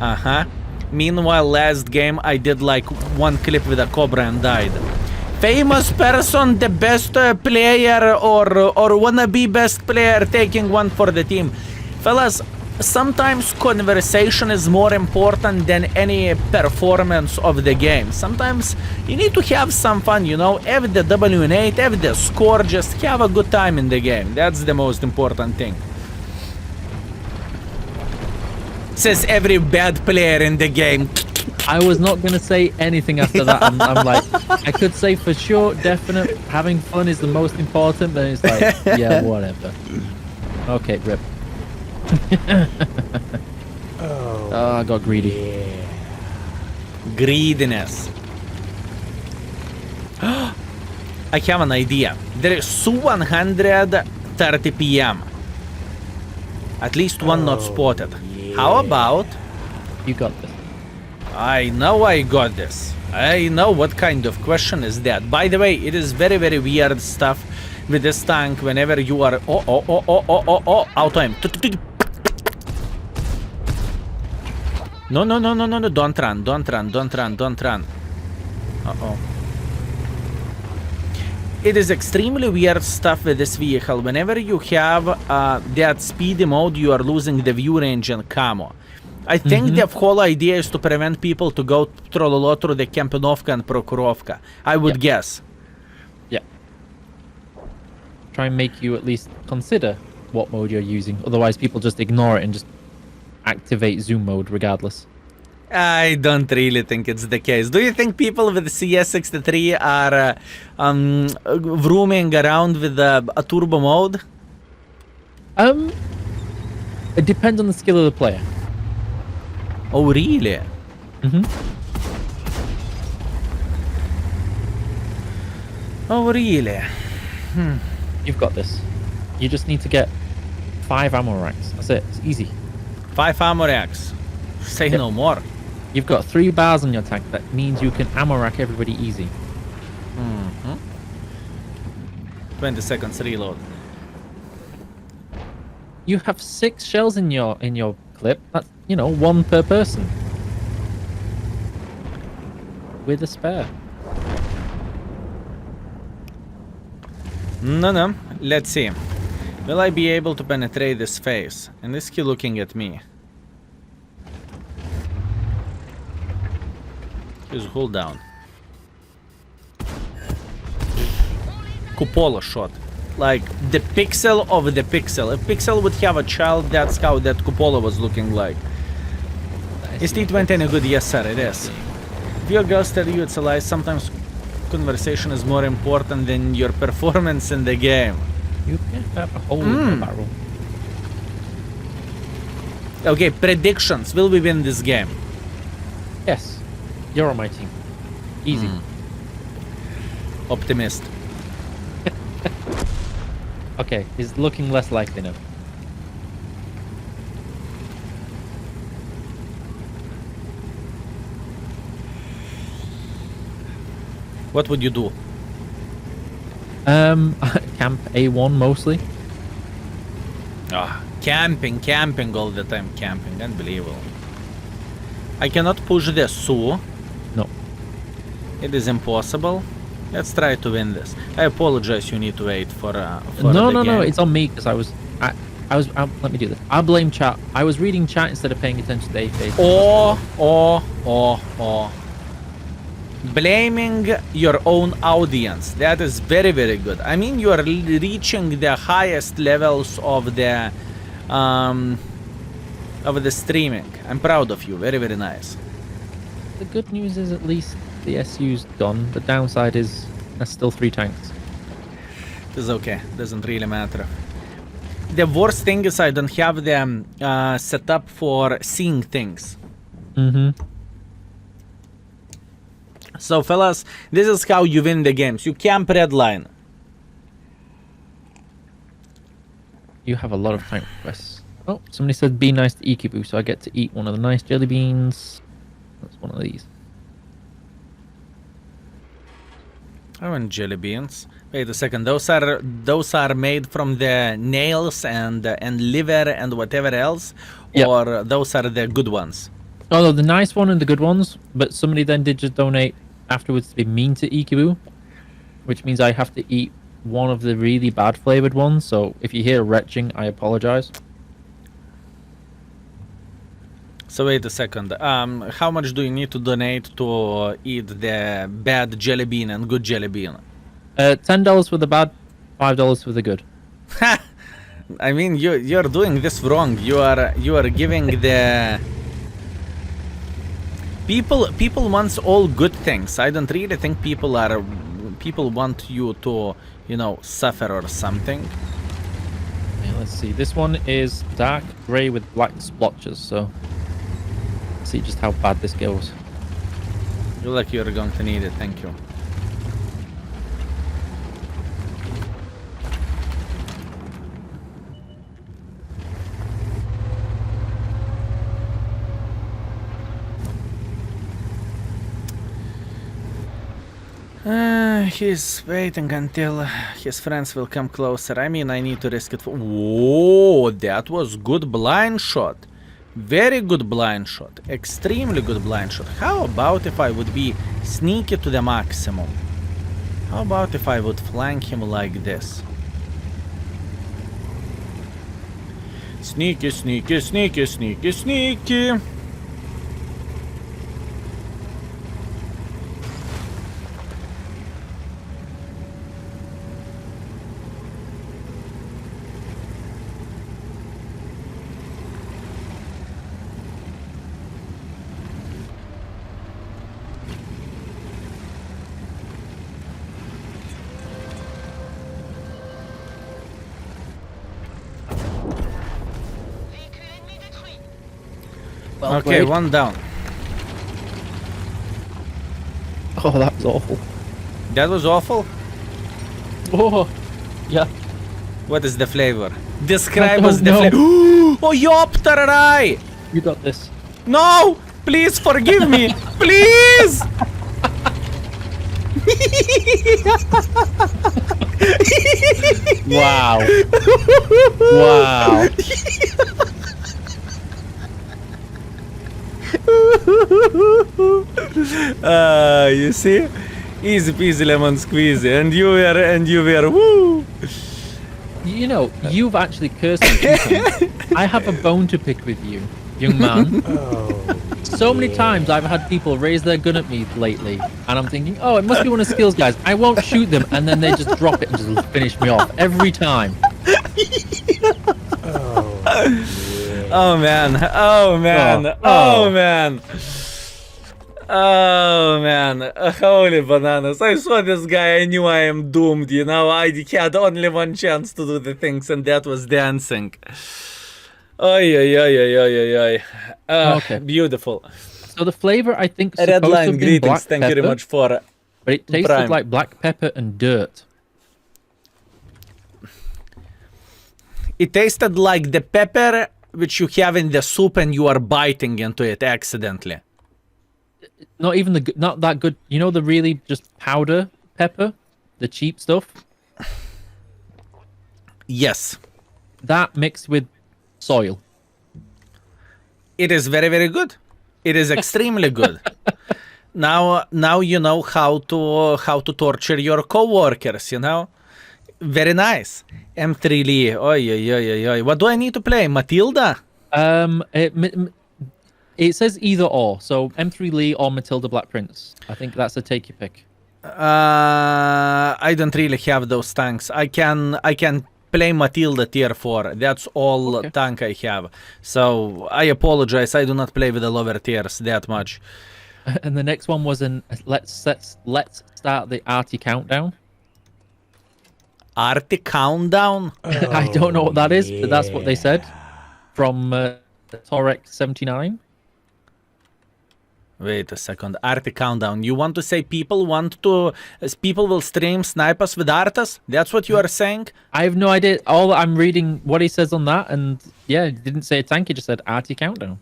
[SPEAKER 1] Uh-huh. Meanwhile, last game I did like one clip with a cobra and died. Famous person, the best player or wanna be best player, taking one for the team. Fellas, sometimes conversation is more important than any performance of the game. Sometimes you need to have some fun, you know, have the W8, have the score, just have a good time in the game. That's the most important thing. Says every bad player in the game.
[SPEAKER 2] I was not going to say anything after that. I'm like, I could say for sure, definite, having fun is the most important, but it's like, yeah, whatever. Okay, rip. Oh, I got greedy.
[SPEAKER 3] Yeah.
[SPEAKER 1] Greediness. I have an idea. There is 130 PM. At least one not spotted.
[SPEAKER 3] yeah.
[SPEAKER 1] How about...
[SPEAKER 2] You got this.
[SPEAKER 1] I know I got this. I know what kind of question is that. By the way, it is very, very weird stuff with this tank whenever you are... Oh, auto aim. No, don't run. Uh-oh. It is extremely weird stuff with this vehicle. Whenever you have that speedy mode, you are losing the view range and camo. I think the whole idea is to prevent people to go through the Kempenovka and Prokurovka. I would guess.
[SPEAKER 2] Yeah. Try and make you at least consider what mode you're using. Otherwise, people just ignore it and just activate zoom mode regardless.
[SPEAKER 1] I don't really think it's the case. Do you think people with CS63 are roaming around with a turbo mode?
[SPEAKER 2] It depends on the skill of the player.
[SPEAKER 1] Oh, really?
[SPEAKER 2] Mm-hmm.
[SPEAKER 1] Oh, really?
[SPEAKER 2] You've got this. You just need to get 5 ammo racks. That's it. It's easy.
[SPEAKER 1] 5 ammo racks. Say no more.
[SPEAKER 2] You've got 3 bars on your tank. That means you can ammo rack everybody easy.
[SPEAKER 1] 20 seconds reload.
[SPEAKER 2] You have 6 shells in your clip. That's, you know, 1 per person. With a spare.
[SPEAKER 1] No. Let's see. Will I be able to penetrate this face? And is he looking at me? Just hold down. Cupola shot. Like the pixel of the pixel. If Pixel would have a child, that's how that Cupola was looking like. Is T20 any good? Yes, sir, it is. If your girls tell you it's a lie, sometimes conversation is more important than your performance in the game.
[SPEAKER 2] You can have a hole in the barrel.
[SPEAKER 1] Okay, predictions. Will we win this game?
[SPEAKER 2] Yes. You're on my team. Easy.
[SPEAKER 1] optimist.
[SPEAKER 2] Okay, he's looking less likely now.
[SPEAKER 1] What would you do?
[SPEAKER 2] Camp A1 mostly.
[SPEAKER 1] Camping all the time. Camping, unbelievable. I cannot push this, so
[SPEAKER 2] No.
[SPEAKER 1] it is impossible. Let's try to win this. I apologize. You need to wait for
[SPEAKER 2] No,
[SPEAKER 1] the game.
[SPEAKER 2] it's on me because I was. Let me do this. I blame chat. I was reading chat instead of paying attention to A-Face.
[SPEAKER 1] Blaming your own audience. That is very, very good. I mean, you are reaching the highest levels of the streaming. I'm proud of you. Very, very nice.
[SPEAKER 2] The good news is at least the SU's done. The downside is there's still 3 tanks.
[SPEAKER 1] It's okay. Doesn't really matter. The worst thing is I don't have the setup for seeing things. So, fellas, this is how you win the games. You camp red line.
[SPEAKER 2] You have a lot of tank requests. Oh, somebody said be nice to Eekeeboo, so I get to eat one of the nice jelly beans. That's one of these.
[SPEAKER 1] I want jelly beans. Wait a second. Those are made from the nails and liver and whatever else,
[SPEAKER 2] Yep.
[SPEAKER 1] or those are the good ones.
[SPEAKER 2] Oh, the nice one and the good ones, but somebody then did just donate afterwards to be mean to Eekeeboo, which means I have to eat one of the really bad flavored ones. So if you hear retching, I apologize.
[SPEAKER 1] So wait a second. How much do you need to donate to eat the bad jelly bean and good jelly bean?
[SPEAKER 2] $10 for the bad, $5 for the good.
[SPEAKER 1] I mean, you're doing this wrong. You are giving the people wants all good things. I don't really think people want you to, you know, suffer or something.
[SPEAKER 2] Yeah, let's see. This one is dark gray with black splotches. So let's see just how bad this goes.
[SPEAKER 1] You look like you're going to need it. Thank you. He's waiting until his friends will come closer. I mean, I need to risk it for... Whoa, that was good blind shot. Very good blind shot. Extremely good blind shot. How about if I would be sneaky to the maximum? How about if I would flank him like this? Sneaky, sneaky, sneaky, sneaky, sneaky.
[SPEAKER 2] Well
[SPEAKER 1] Okay,
[SPEAKER 2] played.
[SPEAKER 1] one down.
[SPEAKER 2] Oh, that was awful.
[SPEAKER 1] That was awful.
[SPEAKER 2] Oh, yeah.
[SPEAKER 1] What is the flavor? Describe
[SPEAKER 2] I
[SPEAKER 1] us
[SPEAKER 2] don't
[SPEAKER 1] the
[SPEAKER 2] know.
[SPEAKER 1] flavor. Oh, Yoptarai!
[SPEAKER 2] You got this.
[SPEAKER 1] No! Please forgive me! Please!
[SPEAKER 2] Wow. Wow.
[SPEAKER 1] You see? Easy peasy lemon squeezy. And you were, woo!
[SPEAKER 2] You know, you've actually cursed me a few times. I have a bone to pick with you, young man. So many times I've had people raise their gun at me lately, and I'm thinking, oh, it must be one of Skills guys. I won't shoot them, and then they just drop it and just finish me off every time.
[SPEAKER 1] Oh man, oh man,
[SPEAKER 2] Oh,
[SPEAKER 1] oh
[SPEAKER 2] oh.
[SPEAKER 1] man. Oh man, holy bananas. I saw this guy, I knew I am doomed, you know. I had only one chance to do the things, and that was dancing. Oy, oy, oy, oy, oy, oy.
[SPEAKER 2] Okay.
[SPEAKER 1] Beautiful.
[SPEAKER 2] So the flavor, I think,
[SPEAKER 1] Red
[SPEAKER 2] supposed to
[SPEAKER 1] line
[SPEAKER 2] have been
[SPEAKER 1] greetings,
[SPEAKER 2] black
[SPEAKER 1] thank you very
[SPEAKER 2] pepper.
[SPEAKER 1] much for
[SPEAKER 2] but it tasted
[SPEAKER 1] Prime.
[SPEAKER 2] like black pepper and dirt.
[SPEAKER 1] It tasted like the pepper which you have in the soup and you are biting into it accidentally.
[SPEAKER 2] Not even not that good. You know the really just powder pepper, the cheap stuff.
[SPEAKER 1] Yes.
[SPEAKER 2] That mixed with soil.
[SPEAKER 1] It is very, very good. It is extremely good. Now you know how to torture your coworkers, you know? Very nice. M3 Lee. Oi, oi, oi, oi. What do I need to play? Matilda?
[SPEAKER 2] It says either or. So M3 Lee or Matilda Black Prince. I think that's a take your pick.
[SPEAKER 1] I don't really have those tanks. I can play Matilda tier 4. That's all tank I have. So I apologize. I do not play with the lower tiers that much.
[SPEAKER 2] And the next one was let's start the Arty countdown.
[SPEAKER 1] Arty countdown?
[SPEAKER 2] I don't know what that is, but that's what they said from Torek 79.
[SPEAKER 1] Wait a second. Arty countdown. You want to say people will stream snipers with Artas? That's what you are saying?
[SPEAKER 2] I have no idea. All I'm reading what he says on that, and yeah, he didn't say a tank. He just said Arty countdown.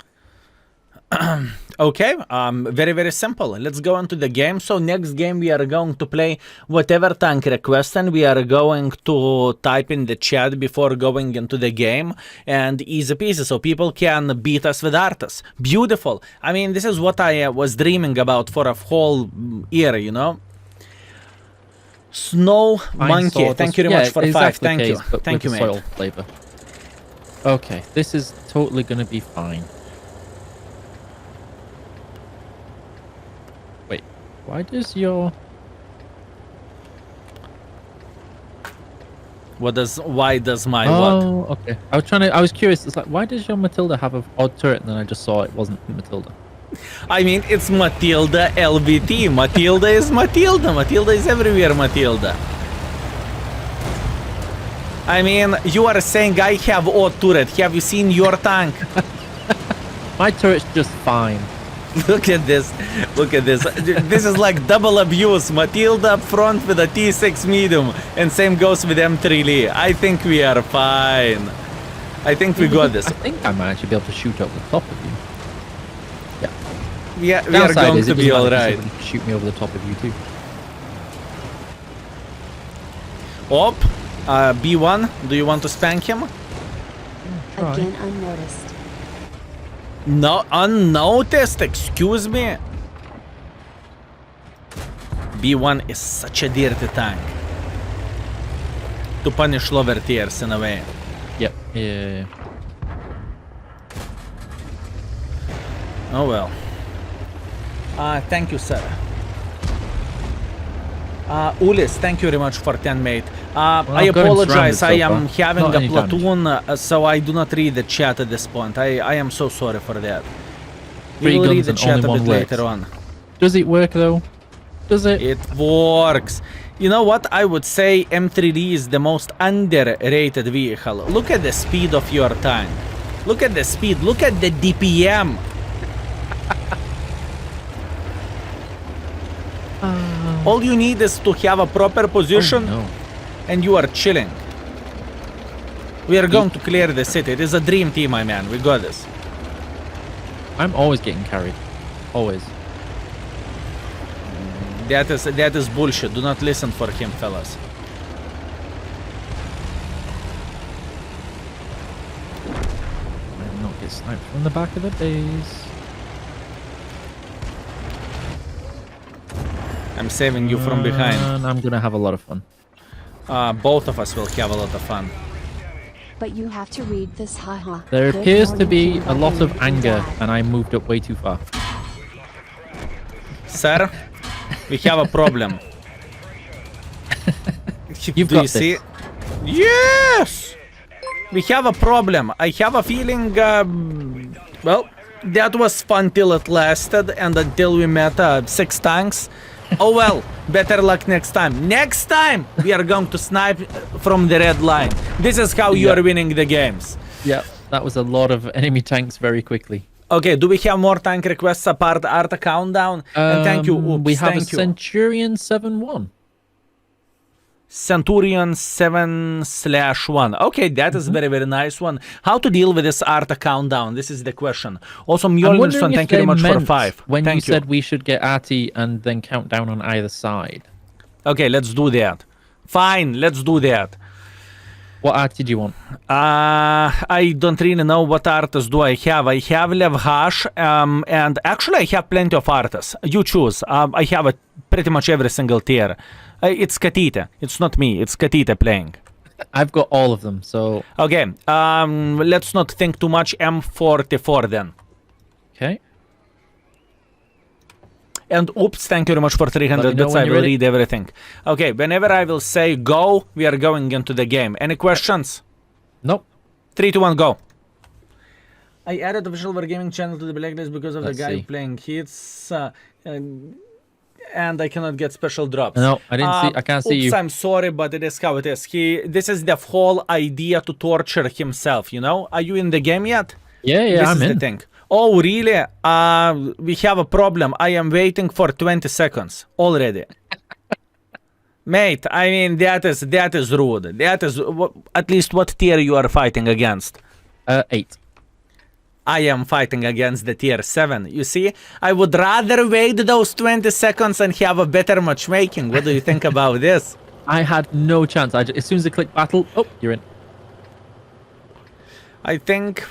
[SPEAKER 1] Okay, very, very simple. Let's go into the game. So next game we are going to play whatever tank request, and we are going to type in the chat before going into the game, and easy peasy, so people can beat us with Artas. Beautiful. I mean, this is what I was dreaming about for a whole year, you know? Snow Monkey, thank you very much for 5. Thank you. Thank you, mate.
[SPEAKER 2] Soil flavor. Okay, this is totally going to be fine. Why does your...
[SPEAKER 1] Why does my
[SPEAKER 2] what? Okay. I was curious. It's like, why does your Matilda have an odd turret? And then I just saw it wasn't Matilda.
[SPEAKER 1] I mean, it's Matilda LVT. Matilda is Matilda. Matilda is everywhere Matilda. I mean, you are saying I have odd turret. Have you seen your tank?
[SPEAKER 2] My turret's just fine.
[SPEAKER 1] Look at this. Look at this. This is like double abuse. Matilda up front with a T6 medium. And same goes with M3 Lee. I think we are fine. I think we got this.
[SPEAKER 2] I think I might actually be able to shoot over the top of you.
[SPEAKER 1] Yeah, we are going to be alright.
[SPEAKER 2] Shoot me over the top of you too.
[SPEAKER 1] Op, B1, do you want to spank him?
[SPEAKER 4] Again unnoticed.
[SPEAKER 1] No, unnoticed, excuse me. B1 is such a dirty tank. To punish lower tiers in a way.
[SPEAKER 2] Yep. Yeah.
[SPEAKER 1] Oh well. Thank you, sir. Ulis, thank you very much for 10, mate. I apologize, I am having a platoon, so I do not read the chat at this point. I am so sorry for that. We will read the chat a bit later on.
[SPEAKER 2] Does it work though? Does it?
[SPEAKER 1] It works. You know what? I would say M3D is the most underrated vehicle. Look at the speed of your tank. Look at the speed. Look at the DPM. All you need is to have a proper position, and you are chilling. We are going to clear the city. It is a dream team, my man. We got this.
[SPEAKER 2] I'm always getting carried. Always.
[SPEAKER 1] That is bullshit. Do not listen for him, fellas.
[SPEAKER 2] I'm not get sniped from the back of the base.
[SPEAKER 1] I'm saving you from behind.
[SPEAKER 2] And I'm gonna have a lot of fun.
[SPEAKER 1] Both of us will have a lot of fun.
[SPEAKER 4] But you have to read this, haha.
[SPEAKER 2] There appears to be a lot of anger, and I moved up way too far.
[SPEAKER 1] Sir, we have a problem.
[SPEAKER 2] You've
[SPEAKER 1] Do
[SPEAKER 2] got
[SPEAKER 1] you see?
[SPEAKER 2] this.
[SPEAKER 1] Yes! We have a problem. I have a feeling, well, that was fun till it lasted and until we met 6 tanks. Oh well, better luck next time. Next time, we are going to snipe from the red line. This is how you are winning the games.
[SPEAKER 2] Yeah, that was a lot of enemy tanks very quickly.
[SPEAKER 1] Okay, do we have more tank requests apart Arta Countdown? And thank you. Oops,
[SPEAKER 2] We have a
[SPEAKER 1] thank you.
[SPEAKER 2] Centurion 7-1.
[SPEAKER 1] Centurion 7/1. Okay, that is very, very nice one. How to deal with this Arta Countdown? This is the question. Also,
[SPEAKER 2] I'm
[SPEAKER 1] Mjolnirson,
[SPEAKER 2] wondering if
[SPEAKER 1] thank you very
[SPEAKER 2] they
[SPEAKER 1] much for
[SPEAKER 2] meant
[SPEAKER 1] 5.
[SPEAKER 2] when
[SPEAKER 1] Thank
[SPEAKER 2] you said we should get Artie and then count down on either side.
[SPEAKER 1] Okay, let's do that. Fine, let's do that.
[SPEAKER 2] What Artie do you want?
[SPEAKER 1] I don't really know what artists do I have. I have Levhash, and actually I have plenty of artists. You choose. I have pretty much every single tier. It's Katita. It's not me. It's Katita playing.
[SPEAKER 2] I've got all of them, so...
[SPEAKER 1] Okay, let's not think too much. M44 then.
[SPEAKER 2] Okay.
[SPEAKER 1] And oops, thank you very much for 300 bits. I will read everything. Okay, whenever I will say go, we are going into the game. Any questions?
[SPEAKER 2] Nope.
[SPEAKER 1] 3, 2, 1, go. I added official Wargaming channel to the blacklist because of
[SPEAKER 2] Let's
[SPEAKER 1] the guy
[SPEAKER 2] see.
[SPEAKER 1] playing hits, and I cannot get special drops.
[SPEAKER 2] No, I didn't see. I can't see you.
[SPEAKER 1] I'm sorry, but it is how it is. This is the whole idea to torture himself. You know? Are you in the game yet?
[SPEAKER 2] Yeah,
[SPEAKER 1] This
[SPEAKER 2] I'm
[SPEAKER 1] is
[SPEAKER 2] in.
[SPEAKER 1] the thing. Oh, really? We have a problem. I am waiting for 20 seconds already. Mate, I mean, that is rude. That is, at least what tier you are fighting against?
[SPEAKER 2] 8.
[SPEAKER 1] I am fighting against the tier 7. You see, I would rather wait those 20 seconds and have a better matchmaking. What do you think about this?
[SPEAKER 2] I had no chance. As soon as I click battle, oh, you're in.
[SPEAKER 1] I think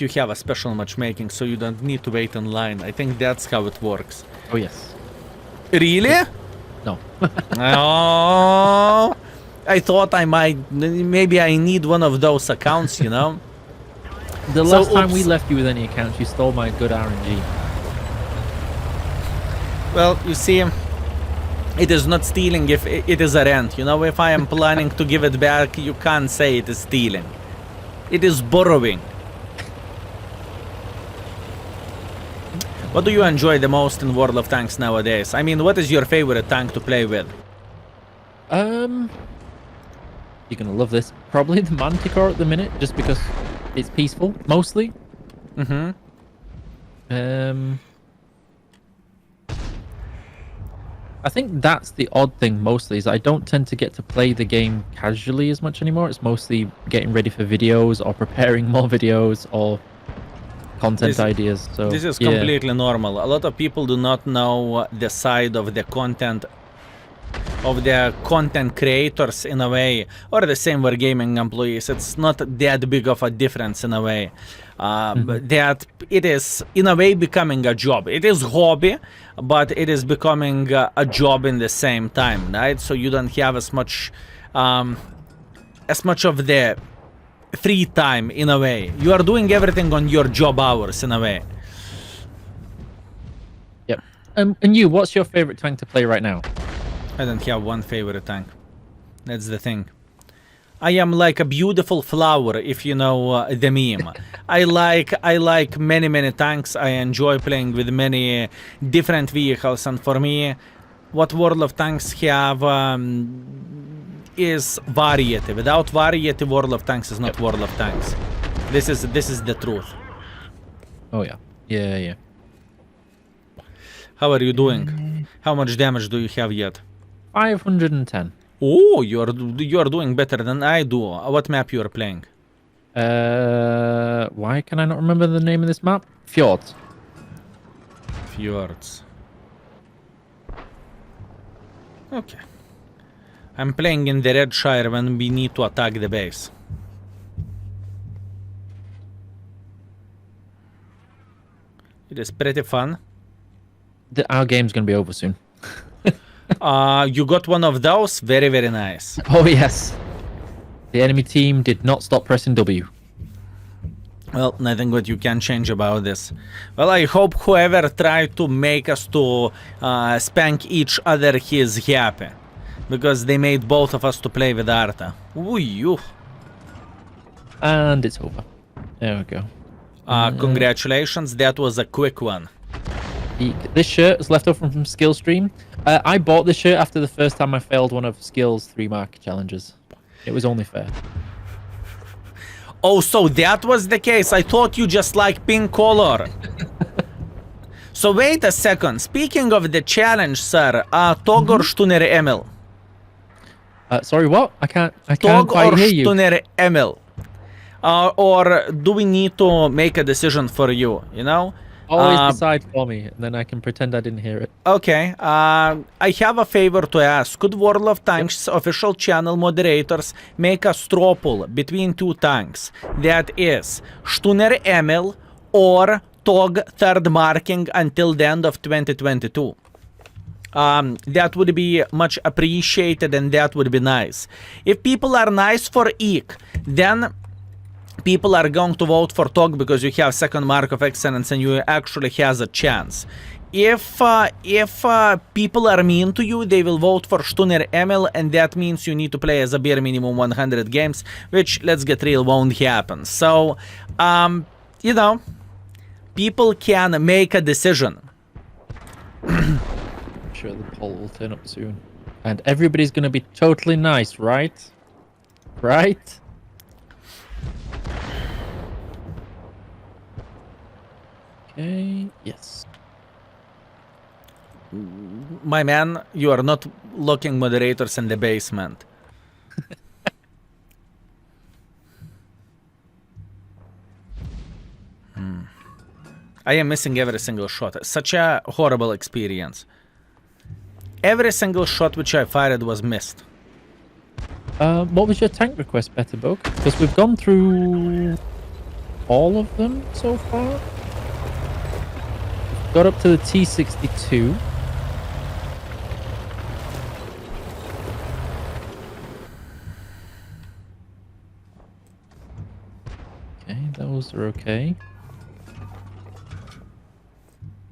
[SPEAKER 1] you have a special matchmaking, so you don't need to wait in line. I think that's how it works.
[SPEAKER 2] Oh, yes.
[SPEAKER 1] Really?
[SPEAKER 2] No.
[SPEAKER 1] Oh, I thought I might. Maybe I need one of those accounts, you know?
[SPEAKER 2] The last time we
[SPEAKER 1] oops.
[SPEAKER 2] left you with any accounts, you stole my good RNG.
[SPEAKER 1] Well, you see, it is not stealing if it is a rent. You know, if I am planning to give it back, you can't say it is stealing. It is borrowing. What do you enjoy the most in World of Tanks nowadays? I mean, what is your favorite tank to play with?
[SPEAKER 2] You're gonna love this. Probably the Manticore at the minute, just because it's peaceful, mostly.
[SPEAKER 1] Mm-hmm.
[SPEAKER 2] I think that's the odd thing mostly, is I don't tend to get to play the game casually as much anymore. It's mostly getting ready for videos or preparing more videos or content ideas. So
[SPEAKER 1] this is completely normal. A lot of people do not know the side of the content creators in a way, or the same Wargaming employees. It's not that big of a difference in a way. That it is in a way becoming a job. It is hobby, but it is becoming a job in the same time, right? So you don't have as much of the free time in a way. You are doing everything on your job hours in a way.
[SPEAKER 2] Yep. And you, what's your favorite tank to play right now?
[SPEAKER 1] I don't have one favorite tank. That's the thing. I am like a beautiful flower, if you know the meme. I like many tanks. I enjoy playing with many different vehicles, and for me, what World of Tanks have is variety. Without variety, World of Tanks is not World of Tanks. This is the truth.
[SPEAKER 2] Oh yeah. Yeah.
[SPEAKER 1] How are you doing? How much damage do you have yet?
[SPEAKER 2] 510.
[SPEAKER 1] Oh, you are doing better than I do. What map you are playing?
[SPEAKER 2] Why can I not remember the name of this map? Fjords.
[SPEAKER 1] Fjords. Okay. I'm playing in the Red Shire when we need to attack the base. It is pretty fun.
[SPEAKER 2] Our game's gonna be over soon.
[SPEAKER 1] You got one of those? Very, very nice.
[SPEAKER 2] Oh yes. The enemy team did not stop pressing W.
[SPEAKER 1] Well, nothing what you can change about this. Well, I hope whoever tried to make us to spank each other, he is happy. Because they made both of us to play with Arta. Ooh.
[SPEAKER 2] And it's over. There we go.
[SPEAKER 1] Congratulations, that was a quick one.
[SPEAKER 2] This shirt is left over from Skill Stream. I bought this shirt after the first time I failed one of Skill's 3 mark challenges. It was only fair.
[SPEAKER 1] Oh, so that was the case. I thought you just like pink color. So wait a second. Speaking of the challenge, sir, Tog or Stunner Emil?
[SPEAKER 2] Sorry, what? I can't
[SPEAKER 1] Tog
[SPEAKER 2] quite
[SPEAKER 1] or
[SPEAKER 2] hear you.
[SPEAKER 1] Stunner Emil? Or do we need to make a decision for you, you know?
[SPEAKER 2] Always decide for me, and then I can pretend I didn't hear it.
[SPEAKER 1] Okay, I have a favor to ask. Could World of Tanks official channel moderators make a straw poll between two tanks? That is, Stunner Emil or Tog third marking until the end of 2022. That would be much appreciated and that would be nice. If people are nice for Eek, then people are going to vote for Tog because you have second mark of excellence and you actually has a chance. If people are mean to you, they will vote for Stunner Emil, and that means you need to play as a bare minimum 100 games, which, let's get real, won't happen. So, you know, people can make a decision.
[SPEAKER 2] I'm sure the poll will turn up soon. And everybody's going to be totally nice, right? Right? Okay, yes.
[SPEAKER 1] My man, you are not locking moderators in the basement. I am missing every single shot. Such a horrible experience. Every single shot which I fired was missed.
[SPEAKER 2] What was your tank request, Better Book? Because we've gone through all of them so far. Got up to the T62. Okay, those are okay.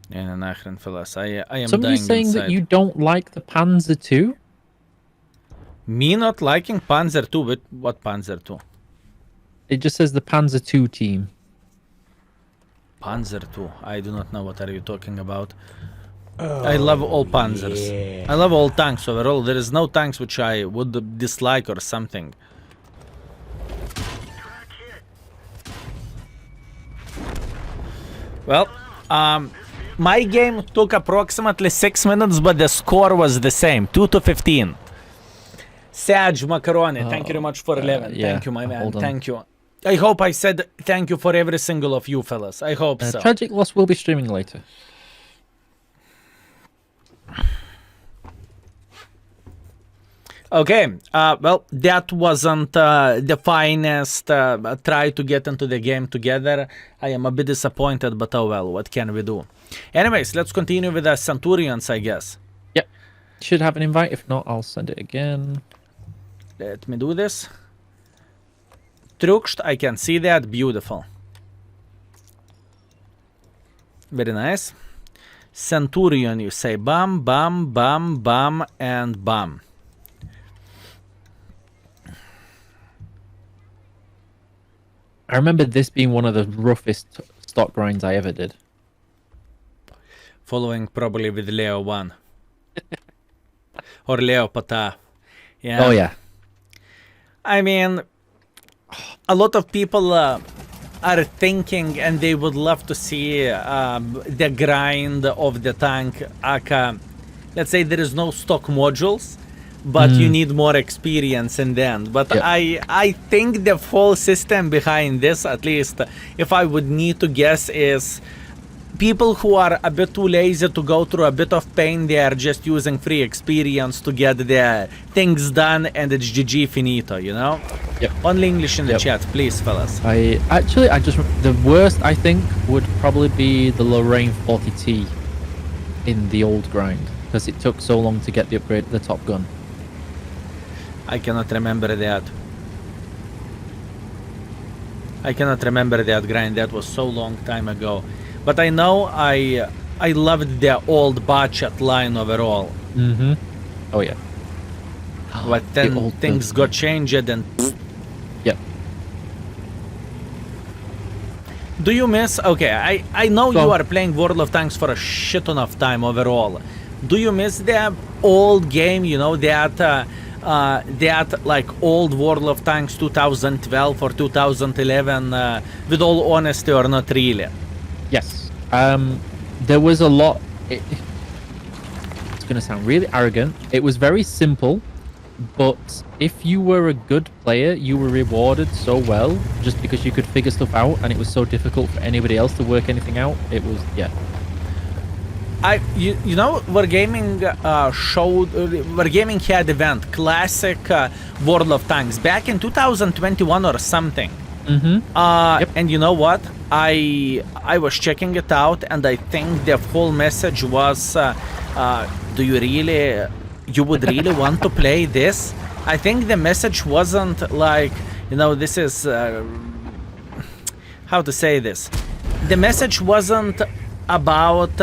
[SPEAKER 1] Yeah, nachren, fellas. I am
[SPEAKER 2] Somebody's
[SPEAKER 1] dying
[SPEAKER 2] saying
[SPEAKER 1] inside.
[SPEAKER 2] that you don't like the Panzer II?
[SPEAKER 1] Me not liking Panzer II, but what Panzer II?
[SPEAKER 2] It just says the Panzer II team.
[SPEAKER 1] Panzer II. I do not know what are you talking about. I love all Panzers. I love all tanks overall. There is no tanks which I would dislike or something. Well, my game took approximately 6 minutes, but the score was the same, 2-15. Saj Macaroni, thank you very much for 11.
[SPEAKER 2] yeah,
[SPEAKER 1] Thank you, my man.
[SPEAKER 2] hold on.
[SPEAKER 1] Thank you. I hope I said thank you for every single of you fellas. I hope so.
[SPEAKER 2] Tragic Loss will be streaming later.
[SPEAKER 1] Okay, well, that wasn't the finest try to get into the game together. I am a bit disappointed, but oh well, what can we do? Anyways, let's continue with the Centurions, I guess.
[SPEAKER 2] Yep. Should have an invite. If not, I'll send it again.
[SPEAKER 1] Let me do this. Truxt, I can see that. Beautiful. Very nice. Centurion, you say bam, bam, bam, bam, and bam.
[SPEAKER 2] I remember this being one of the roughest stock grinds I ever did.
[SPEAKER 1] Following probably with Leo 1. Or Leo Pata. Yeah.
[SPEAKER 2] Oh, yeah.
[SPEAKER 1] I mean, a lot of people are thinking and they would love to see the grind of the tank. Aka, let's say there is no stock modules, but you need more experience in the end. But
[SPEAKER 2] Yep.
[SPEAKER 1] I think the full system behind this, at least if I would need to guess, is people who are a bit too lazy to go through a bit of pain. They are just using free experience to get their things done, and it's GG finito, you know?
[SPEAKER 2] Yep.
[SPEAKER 1] Only English in the
[SPEAKER 2] Yep.
[SPEAKER 1] chat, please, fellas.
[SPEAKER 2] The worst I think would probably be the Lorraine 40T in the old grind, because it took so long to get the upgrade to the Top Gun.
[SPEAKER 1] I cannot remember that. I cannot remember that grind. That was so long time ago. But I know I loved the old Bachat line overall.
[SPEAKER 2] Mm-hmm. Oh yeah.
[SPEAKER 1] But
[SPEAKER 2] The
[SPEAKER 1] then
[SPEAKER 2] old
[SPEAKER 1] things got changed and
[SPEAKER 2] Yep.
[SPEAKER 1] do you miss? Okay, I know
[SPEAKER 2] Go
[SPEAKER 1] you
[SPEAKER 2] on.
[SPEAKER 1] are playing World of Tanks for a shit ton of time overall. Do you miss the old game? You know that that like old World of Tanks 2012 or 2011, with all honesty, or not really?
[SPEAKER 2] Yes. There was a lot. It's going to sound really arrogant. It was very simple, but if you were a good player, you were rewarded so well just because you could figure stuff out, and it was so difficult for anybody else to work anything out. It was, yeah.
[SPEAKER 1] You know, Wargaming Wargaming had event classic World of Tanks back in 2021 or something.
[SPEAKER 2] Yep.
[SPEAKER 1] And you know what? I was checking it out, and I think the whole message was, do you would really want to play this? I think the message wasn't like, you know, this is how to say this. The message wasn't about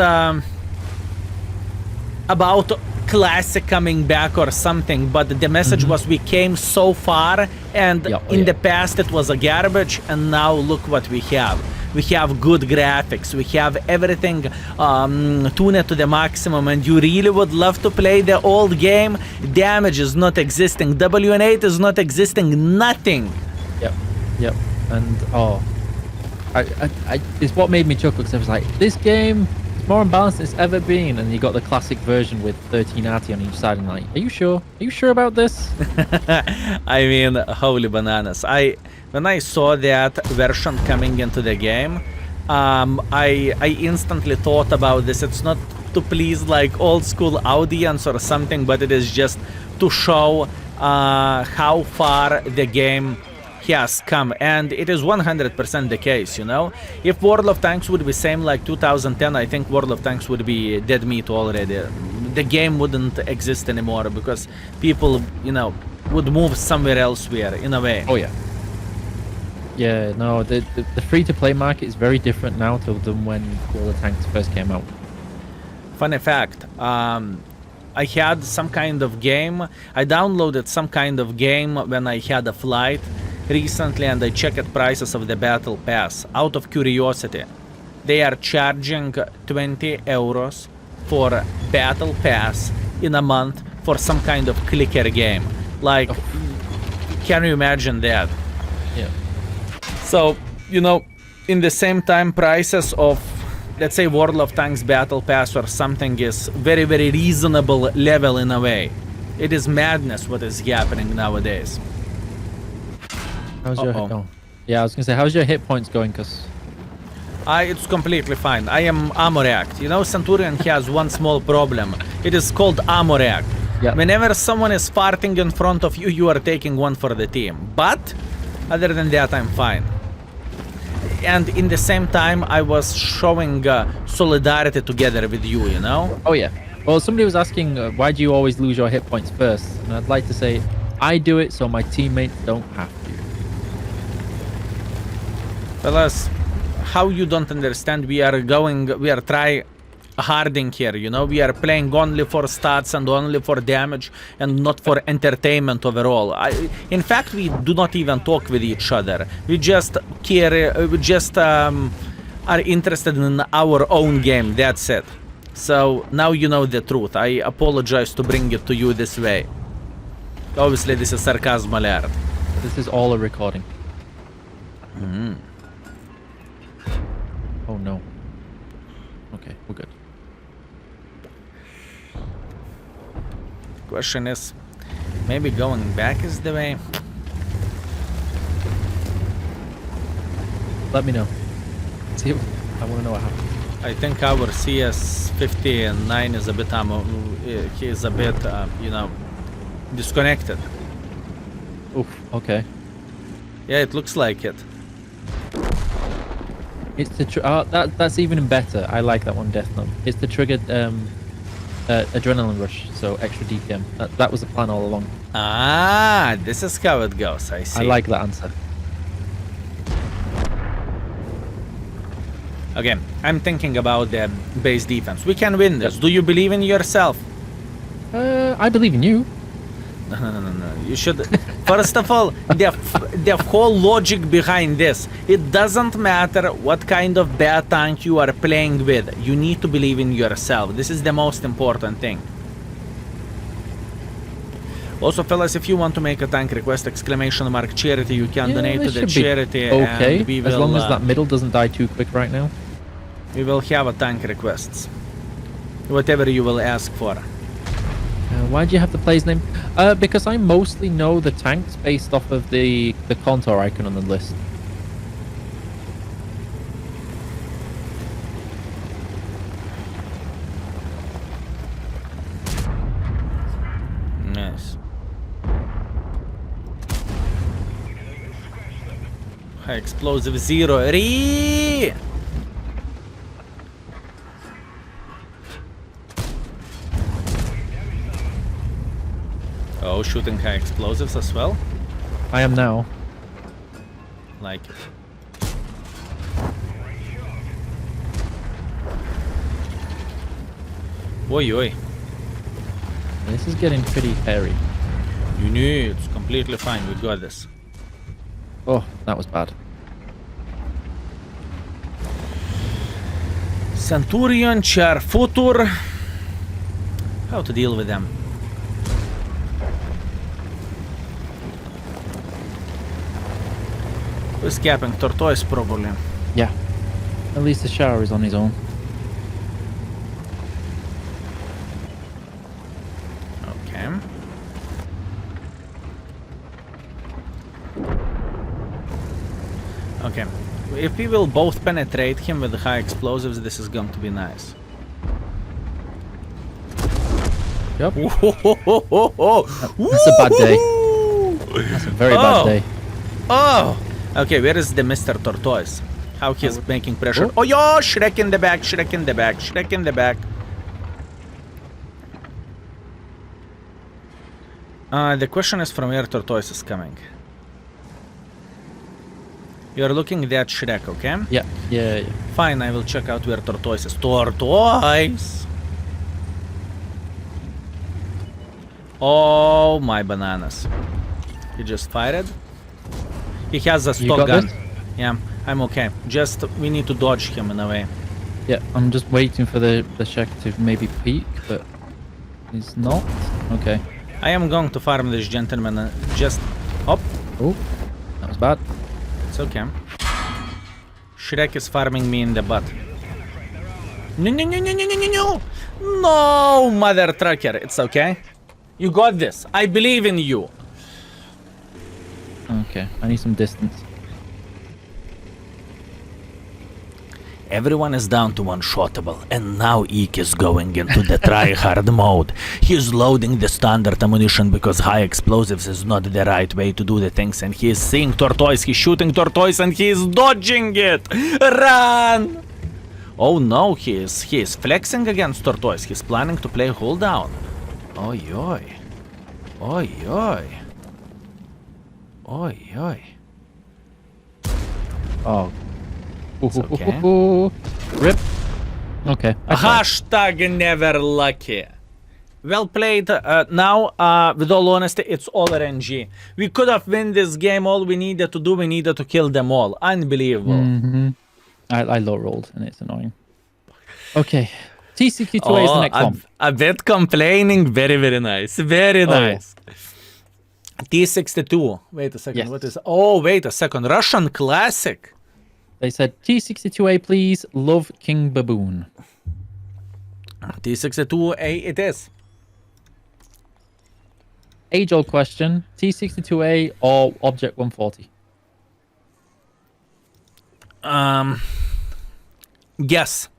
[SPEAKER 1] classic coming back or something, but the message was we came so far, and in the past it was a garbage, and now look what we have. We have good graphics, we have everything tuned to the maximum, and you really would love to play the old game. Damage is not existing, WN8 is not existing, nothing.
[SPEAKER 2] Yep. And it's what made me chuckle, because I was like, this game is more unbalanced than it's ever been, and you got the classic version with 13 RT on each side, and like, are you sure? Are you sure about this?
[SPEAKER 1] I mean, holy bananas. When I saw that version coming into the game, I instantly thought about this. It's not to please like old school audience or something, but it is just to show how far the game has come, and it is 100% the case, you know. If World of Tanks would be same like 2010, I think World of Tanks would be dead meat already. The game wouldn't exist anymore because people, you know, would move somewhere elsewhere in a way.
[SPEAKER 2] Oh yeah. Yeah, no, the free-to-play market is very different now than when World of Tanks first came out.
[SPEAKER 1] Funny fact, I had some kind of game, I downloaded some kind of game when I had a flight recently, and I checked prices of the battle pass. Out of curiosity, they are charging 20 euros for battle pass in a month for some kind of clicker game. Like, can you imagine that?
[SPEAKER 2] Yeah.
[SPEAKER 1] So, you know, in the same time, prices of, let's say, World of Tanks Battle Pass or something is very, very reasonable level in a way. It is madness what is happening nowadays.
[SPEAKER 2] How's your yeah, I was gonna say, how's your hit points going? Cause
[SPEAKER 1] it's completely fine. I am Amoract. You know, Centurion has one small problem. It is called Amoract.
[SPEAKER 2] Yeah.
[SPEAKER 1] Whenever someone is farting in front of you, you are taking one for the team. But other than that, I'm fine. And in the same time, I was showing solidarity together with you, you know?
[SPEAKER 2] Oh yeah. Well, somebody was asking, why do you always lose your hit points first? And I'd like to say, I do it so my teammates don't have to.
[SPEAKER 1] Fellas, how you don't understand? We are tryharding here, you know? We are playing only for stats and only for damage and not for entertainment overall. In fact, we do not even talk with each other. We just care, we just are interested in our own game, that's it. So now you know the truth. I apologize to bring it to you this way. Obviously, this is sarcasm alert.
[SPEAKER 2] This is all a recording. Oh no. Okay, we're good.
[SPEAKER 1] Question is, maybe going back is the way.
[SPEAKER 2] Let me know. See, I want to know what happened.
[SPEAKER 1] I think our CS59 is a bit he is a bit you know, disconnected.
[SPEAKER 2] Oof. Okay.
[SPEAKER 1] Yeah, it looks like it.
[SPEAKER 2] It's the that's even better. I like that one, Death Note. It's the triggered adrenaline rush, so extra DPM. That was the plan all along.
[SPEAKER 1] Ah, this is how it goes. I see.
[SPEAKER 2] I like that answer.
[SPEAKER 1] Again, I'm thinking about the base defense. We can win this. Do you believe in yourself?
[SPEAKER 2] I believe in you.
[SPEAKER 1] No. You should. First of all, the whole logic behind this. It doesn't matter what kind of bad tank you are playing with. You need to believe in yourself. This is the most important thing. Also, fellas, if you want to make a tank request, exclamation mark charity, you can donate to
[SPEAKER 2] they
[SPEAKER 1] the
[SPEAKER 2] should be
[SPEAKER 1] charity.
[SPEAKER 2] okay,
[SPEAKER 1] And we will,
[SPEAKER 2] as long as that middle doesn't die too quick right now.
[SPEAKER 1] we will have a tank requests. Whatever you will ask for.
[SPEAKER 2] Why do you have the player's name? Because I mostly know the tanks based off of the contour icon on the list.
[SPEAKER 1] Nice. High explosive 0. Re! Oh, shooting high explosives as well?
[SPEAKER 2] I am now.
[SPEAKER 1] Like it. Oi, oi.
[SPEAKER 2] This is getting pretty hairy.
[SPEAKER 1] You knew it's completely fine. We got this.
[SPEAKER 2] Oh, that was bad.
[SPEAKER 1] Centurion, Char Futur. How to deal with them? Who's capping? Tortoise, probably.
[SPEAKER 2] Yeah. At least the shower is on his own.
[SPEAKER 1] Okay. Okay. If we will both penetrate him with the high explosives, this is going to be nice.
[SPEAKER 2] Yep.
[SPEAKER 1] That's
[SPEAKER 2] a bad day. That's a very bad day.
[SPEAKER 1] Oh! Okay, where is the Mr. Tortoise? How he's making pressure?
[SPEAKER 2] Oh.
[SPEAKER 1] Oh, yo! Shrek in the back, Shrek in the back, Shrek in the back. The question is from where Tortoise is coming. You're looking at Shrek, okay?
[SPEAKER 2] Yeah.
[SPEAKER 1] Fine, I will check out where Tortoise is. Tortoise! Oh my bananas. He just fired. He has a
[SPEAKER 2] You
[SPEAKER 1] stock
[SPEAKER 2] got
[SPEAKER 1] gun.
[SPEAKER 2] this?
[SPEAKER 1] Yeah, I'm okay. Just, we need to dodge him in a way.
[SPEAKER 2] Yeah, I'm just waiting for the check to maybe peek, but he's not. Okay.
[SPEAKER 1] I am going to farm this gentleman. Just... Hop.
[SPEAKER 2] Oh, that was bad.
[SPEAKER 1] It's okay. Shrek is farming me in the butt. No, no, no, no, no, no, no, no! No, mother trucker. It's okay. You got this. I believe in you.
[SPEAKER 2] Okay, I need some distance.
[SPEAKER 1] Everyone is down to one-shottable, and now Eek is going into the try-hard mode. He's loading the standard ammunition because high explosives is not the right way to do the things, and he is seeing Tortoise, he's shooting Tortoise, and he is dodging it! Run! Oh no, he is flexing against Tortoise. He's planning to play hold down. Oi oi. Oi oi. Oi oi.
[SPEAKER 2] Oh.
[SPEAKER 1] It's okay.
[SPEAKER 2] Rip. Okay. I tried.
[SPEAKER 1] Hashtag never lucky. Well played. Now, with all honesty, it's all RNG. We could have win this game. All we needed to do, we needed to kill them all. Unbelievable.
[SPEAKER 2] Mm-hmm. I low rolled and it's annoying. Okay. T62A is the next one.
[SPEAKER 1] A bit complaining. Very, very nice. Very nice. T62. Wait a second.
[SPEAKER 2] Yes.
[SPEAKER 1] What is... Oh, wait a second. Russian classic.
[SPEAKER 2] They said T62A, please. Love King Baboon.
[SPEAKER 1] T62A it is.
[SPEAKER 2] Age-old question. T62A or Object 140?
[SPEAKER 1] Guess.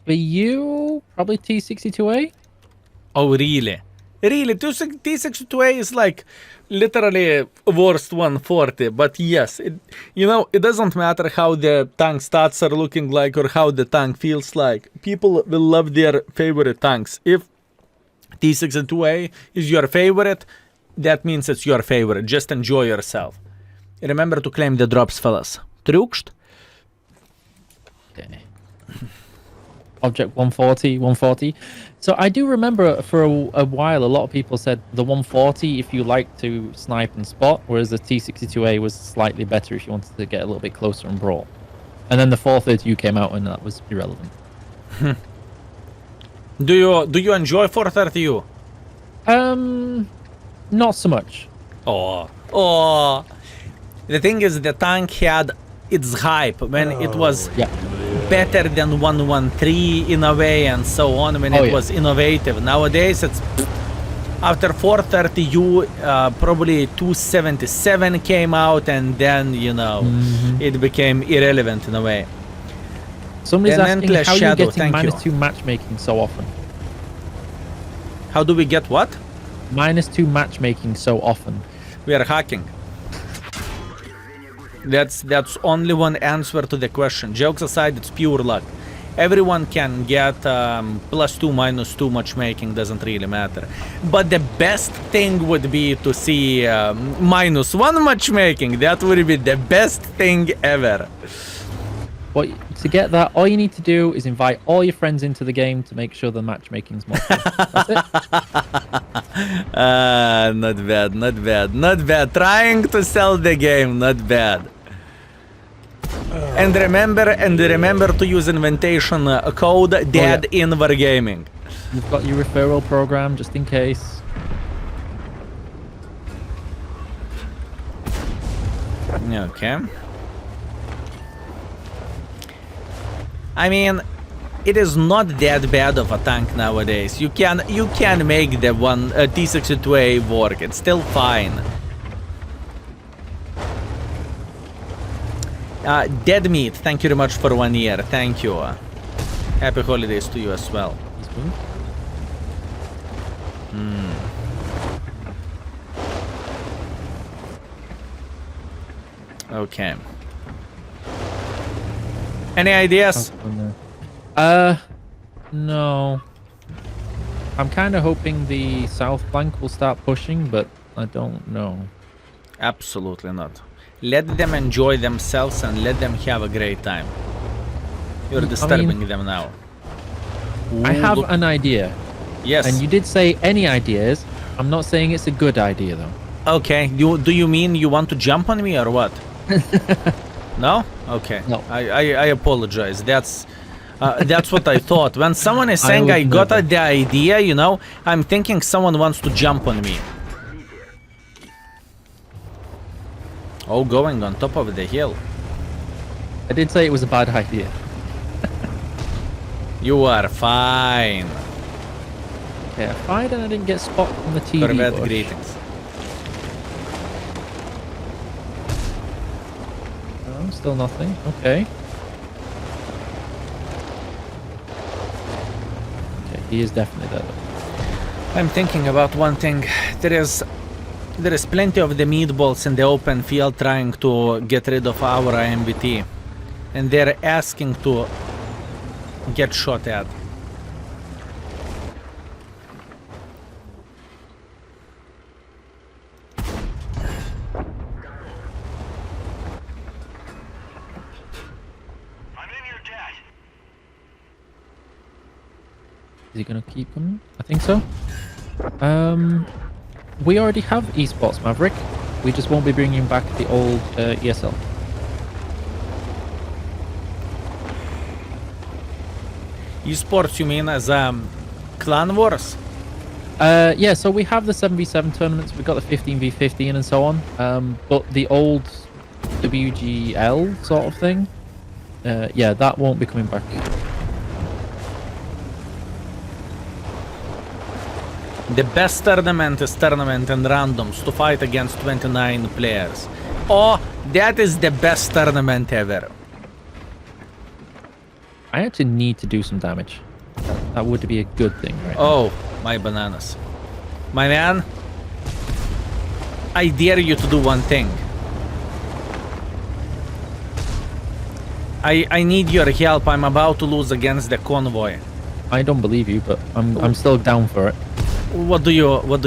[SPEAKER 2] For you, probably T62A?
[SPEAKER 1] Oh, really? Really? T62A is like literally worst 140, but yes, it doesn't matter how the tank stats are looking like or how the tank feels like. People will love their favorite tanks. If T62A is your favorite, that means it's your favorite. Just enjoy yourself. Remember to claim the drops, fellas. Trukst?
[SPEAKER 2] Okay. Object 140. So I do remember for a while, a lot of people said the 140 if you like to snipe and spot, whereas the T62A was slightly better if you wanted to get a little bit closer and brawl. And then the 432 came out and that was irrelevant.
[SPEAKER 1] Do you enjoy 430U?
[SPEAKER 2] Not so much.
[SPEAKER 1] Oh. The thing is, the tank had its hype when it was
[SPEAKER 2] Yeah.
[SPEAKER 1] better than 113 in a way, and so on, when it was innovative. Nowadays, it's after 430 U, probably 277 came out, and then, you know, it became irrelevant in a way.
[SPEAKER 2] Somebody's asking
[SPEAKER 1] Relentless
[SPEAKER 2] how you're
[SPEAKER 1] Shadow,
[SPEAKER 2] getting
[SPEAKER 1] thank you.
[SPEAKER 2] -2 matchmaking so often.
[SPEAKER 1] How do we get what?
[SPEAKER 2] -2 matchmaking so often.
[SPEAKER 1] We are hacking. That's only one answer to the question. Jokes aside, it's pure luck. Everyone can get +2, -2 matchmaking, doesn't really matter. But the best thing would be to see -1 matchmaking. That would be the best thing ever.
[SPEAKER 2] But to get that, all you need to do is invite all your friends into the game to make sure the matchmaking's more fun. That's it.
[SPEAKER 1] Not bad, not bad, not bad. Trying to sell the game, not bad. And remember to use invitation code DAD in Wargaming.
[SPEAKER 2] You've got your referral program just in case.
[SPEAKER 1] Okay. I mean, it is not that bad of a tank nowadays. You can make the one T62A work. It's still fine. Dead Meat, thank you very much for 1 year. Thank you. Happy holidays to you as well. Okay. Any ideas?
[SPEAKER 2] No. I'm kind of hoping the south flank will start pushing, but I don't know.
[SPEAKER 1] Absolutely not. Let them enjoy themselves and let them have a great time. You're disturbing them now.
[SPEAKER 2] I have an idea.
[SPEAKER 1] Yes.
[SPEAKER 2] And you did say any ideas. I'm not saying it's a good idea, though.
[SPEAKER 1] Okay. Do you mean you want to jump on me or what? No? Okay.
[SPEAKER 2] No.
[SPEAKER 1] I apologize. That's what I thought. When someone is saying I got the idea, you know, I'm thinking someone wants to jump on me. Oh, going on top of the hill.
[SPEAKER 2] I did say it was a bad idea.
[SPEAKER 1] You are fine.
[SPEAKER 2] Okay, I fired and I didn't get spot on the TV
[SPEAKER 1] Corvette
[SPEAKER 2] bush.
[SPEAKER 1] greetings.
[SPEAKER 2] Oh, still nothing. Okay. Okay, he is definitely there.
[SPEAKER 1] I'm thinking about one thing. There is plenty of the meatballs in the open field trying to get rid of our MBT. And they're asking to get shot at.
[SPEAKER 2] Is he gonna keep coming? I think so. We already have esports Maverick. We just won't be bringing back the old ESL.
[SPEAKER 1] Esports, you mean as Clan Wars?
[SPEAKER 2] Yeah, so we have the 7v7 tournaments, we've got the 15v15 and so on, but the old WGL sort of thing, yeah, that won't be coming back.
[SPEAKER 1] The best tournament is tournament and randoms to fight against 29 players. Oh, that is the best tournament ever.
[SPEAKER 2] I actually need to do some damage. That would be a good thing, right?
[SPEAKER 1] Oh, my bananas. My man, I dare you to do one thing. I need your help. I'm about to lose against the convoy.
[SPEAKER 2] I don't believe you, but I'm still down for it.
[SPEAKER 1] What do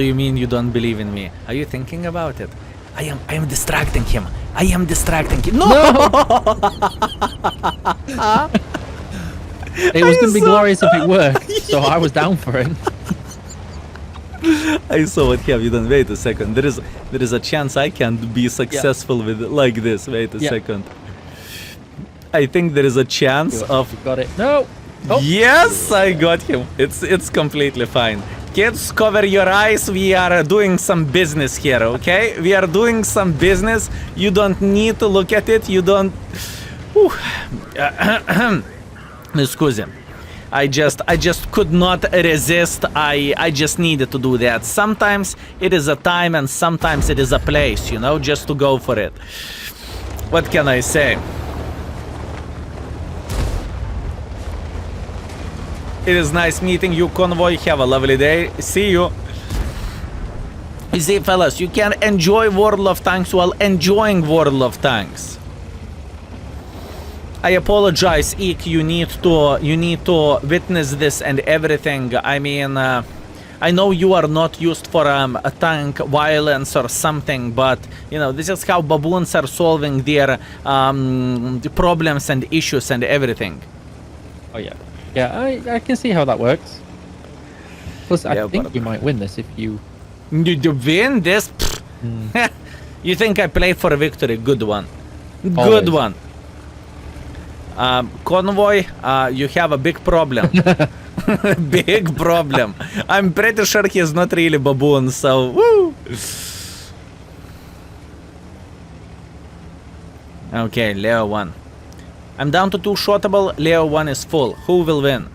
[SPEAKER 1] you mean you don't believe in me? Are you thinking about it? I am distracting him. I am distracting him. No!
[SPEAKER 2] It was gonna be glorious if it worked, so I was down for it.
[SPEAKER 1] I saw what have you done. Wait a second. There is a chance I can be successful with it like this. Wait a second. I think there is a chance of
[SPEAKER 2] You got it. No! Oh.
[SPEAKER 1] Yes, I got him. It's completely fine. Kids, cover your eyes. We are doing some business here, okay? We are doing some business. You don't need to look at it. You don't... Scusi. I just could not resist. I just needed to do that. Sometimes it is a time and sometimes it is a place, you know, just to go for it. What can I say? It is nice meeting you, Convoy. Have a lovely day. See you. You see, fellas, you can enjoy World of Tanks while enjoying World of Tanks. I apologize, Eek. You need to witness this and everything. I mean, I know you are not used for a tank violence or something, but you know this is how baboons are solving their problems and issues and everything.
[SPEAKER 2] Oh yeah. Yeah, I can see how that works. Plus, I
[SPEAKER 1] Yeah,
[SPEAKER 2] think
[SPEAKER 1] but-
[SPEAKER 2] you might win this if you...
[SPEAKER 1] You win this? You think I play for a victory? Good one. Good
[SPEAKER 2] Always.
[SPEAKER 1] one. Convoy, you have a big problem. Big problem. I'm pretty sure he's not really baboon, so woo. Okay, Leo 1. I'm down to 2 shotable. Leo 1 is full. Who will win?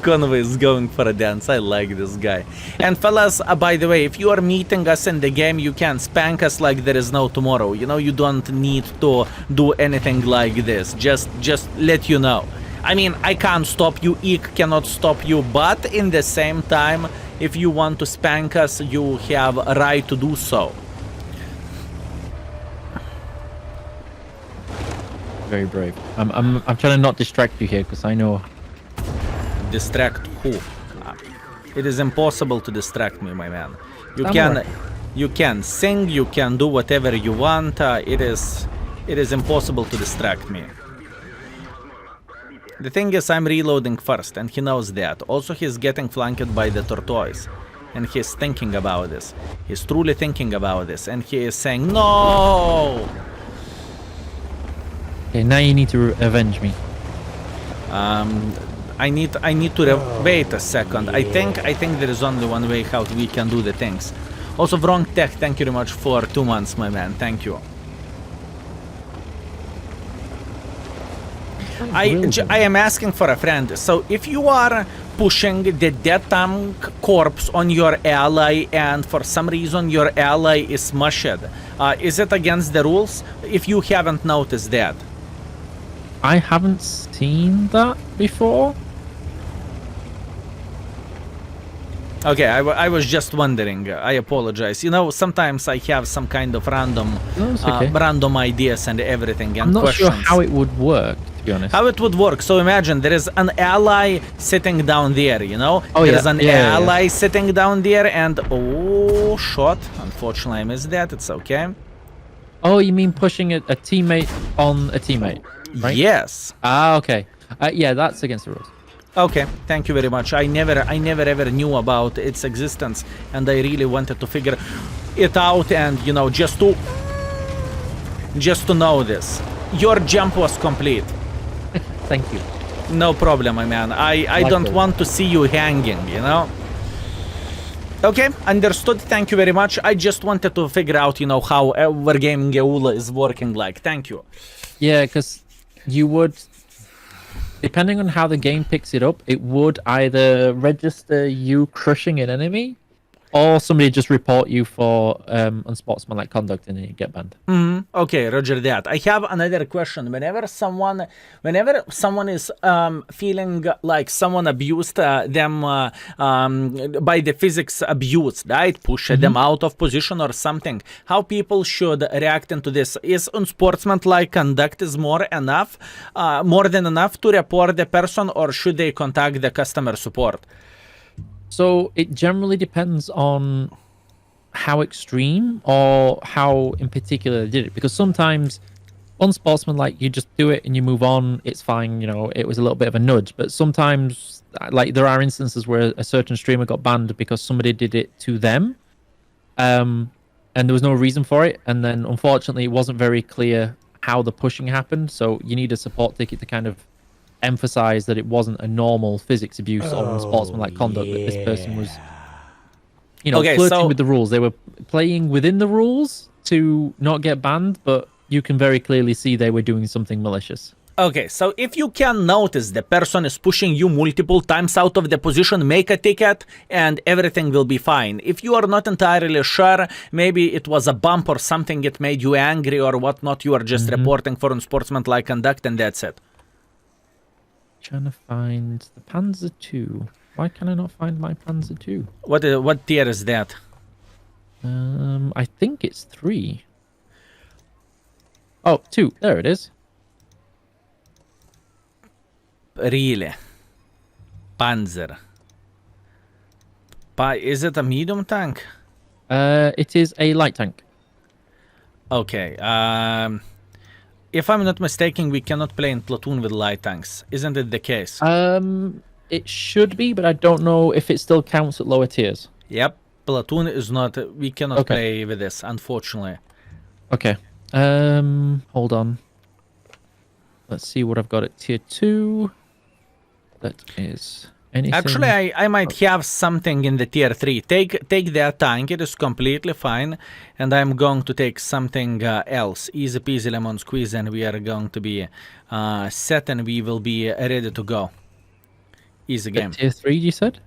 [SPEAKER 1] Conway is going for a dance. I like this guy. And fellas, by the way, if you are meeting us in the game, you can spank us like there is no tomorrow. You know, you don't need to do anything like this. Just let you know. I mean, I can't stop you. Eek cannot stop you. But in the same time, if you want to spank us, you have a right to do so.
[SPEAKER 2] Very brave. I'm trying to not distract you here because I know...
[SPEAKER 1] Distract who? It is impossible to distract me, my man.
[SPEAKER 2] I'm
[SPEAKER 1] You can sing, you can do whatever you want. It is impossible to distract me. The thing is, I'm reloading first, and he knows that. Also, he's getting flanked by the tortoise, and he's thinking about this. He's truly thinking about this, and he is saying, "No!"
[SPEAKER 2] Okay, now you need to avenge me.
[SPEAKER 1] I need to wait a second. I think there is only one way how we can do the things. Also, Wrong Tech, thank you very much for 2 months, my man. Thank you. I am asking for a friend. So if you are pushing the dead tank corpse on your ally and for some reason your ally is smushed, is it against the rules? If you haven't noticed that.
[SPEAKER 2] I haven't seen that before.
[SPEAKER 1] Okay, I was just wondering. I apologize. You know, sometimes I have some kind of random,
[SPEAKER 2] No, it's okay.
[SPEAKER 1] random ideas and everything and
[SPEAKER 2] I'm not
[SPEAKER 1] questions.
[SPEAKER 2] sure how it would work, to be honest.
[SPEAKER 1] How it would work. So imagine there is an ally sitting down there, you know?
[SPEAKER 2] Oh,
[SPEAKER 1] There
[SPEAKER 2] yeah.
[SPEAKER 1] is an
[SPEAKER 2] Yeah.
[SPEAKER 1] ally sitting down there and... Oh, shot. Unfortunately, I missed that. It's okay.
[SPEAKER 2] Oh, you mean pushing a teammate on a teammate? Right?
[SPEAKER 1] Yes.
[SPEAKER 2] Ah, okay. Yeah, that's against the rules.
[SPEAKER 1] Okay, thank you very much. I never ever knew about its existence, and I really wanted to figure it out and, you know, just to know this. Your jump was complete.
[SPEAKER 2] Thank you.
[SPEAKER 1] No problem, my man. I don't
[SPEAKER 2] Likewise.
[SPEAKER 1] want to see you hanging, you know? Okay, understood. Thank you very much. I just wanted to figure out, you know, how Wargaming EULA is working like. Thank you.
[SPEAKER 2] Yeah, because you would, depending on how the game picks it up, it would either register you crushing an enemy, or somebody just report you for unsportsmanlike conduct and you get banned.
[SPEAKER 1] Okay, roger that. I have another question. Whenever someone is feeling like someone abused them by the physics abuse, right? Push them out of position or something. How people should react into this? Is unsportsmanlike conduct is more than enough to report the person, or should they contact the customer support?
[SPEAKER 2] So it generally depends on how extreme or how in particular they did it, because sometimes unsportsmanlike, you just do it and you move on, it's fine, you know, it was a little bit of a nudge. But sometimes, like, there are instances where a certain streamer got banned because somebody did it to them, and there was no reason for it, and then unfortunately it wasn't very clear how the pushing happened, so you need a support ticket to kind of emphasize that it wasn't a normal physics abuse or unsportsmanlike conduct, that this person was, you know,
[SPEAKER 1] Okay,
[SPEAKER 2] flirting
[SPEAKER 1] so-
[SPEAKER 2] with the rules. They were playing within the rules to not get banned, but you can very clearly see they were doing something malicious.
[SPEAKER 1] Okay, so if you can notice the person is pushing you multiple times out of the position, make a ticket and everything will be fine. If you are not entirely sure, maybe it was a bump or something, it made you angry or whatnot, you are just reporting for unsportsmanlike conduct and that's it.
[SPEAKER 2] Trying to find the Panzer II. Why can I not find my Panzer II?
[SPEAKER 1] What tier is that?
[SPEAKER 2] I think it's 3. Oh, 2. There it is.
[SPEAKER 1] Really? Panzer. Is it a medium tank?
[SPEAKER 2] It is a light tank.
[SPEAKER 1] Okay. If I'm not mistaken, we cannot play in Platoon with light tanks. Isn't it the case?
[SPEAKER 2] It should be, but I don't know if it still counts at lower tiers.
[SPEAKER 1] Yep. Platoon is not... We cannot play with this, unfortunately.
[SPEAKER 2] Okay. Hold on. Let's see what I've got at tier 2. That is anything.
[SPEAKER 1] Actually, I might have something in the tier 3. Take that tank, it is completely fine. And I'm going to take something else. Easy peasy lemon squeeze, and we are going to be set and we will be ready to go. Easy game.
[SPEAKER 2] Tier 3, you said?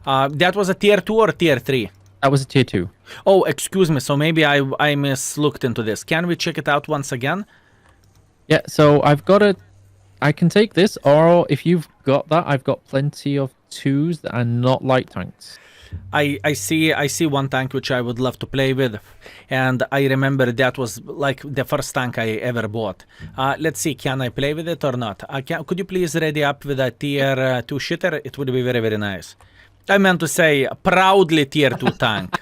[SPEAKER 1] That was a tier 2 or tier 3?
[SPEAKER 2] That was a tier 2.
[SPEAKER 1] Oh, excuse me, so maybe I mislooked into this. Can we check it out once again?
[SPEAKER 2] Yeah, so I've got a... I can take this, or if you've got that, I've got plenty of 2s that are not light tanks.
[SPEAKER 1] I see one tank which I would love to play with, and I remember that was like the first tank I ever bought. Let's see, can I play with it or not? Could you please ready up with a tier 2 shitter? It would be very, very nice. I meant to say proudly tier 2 tank.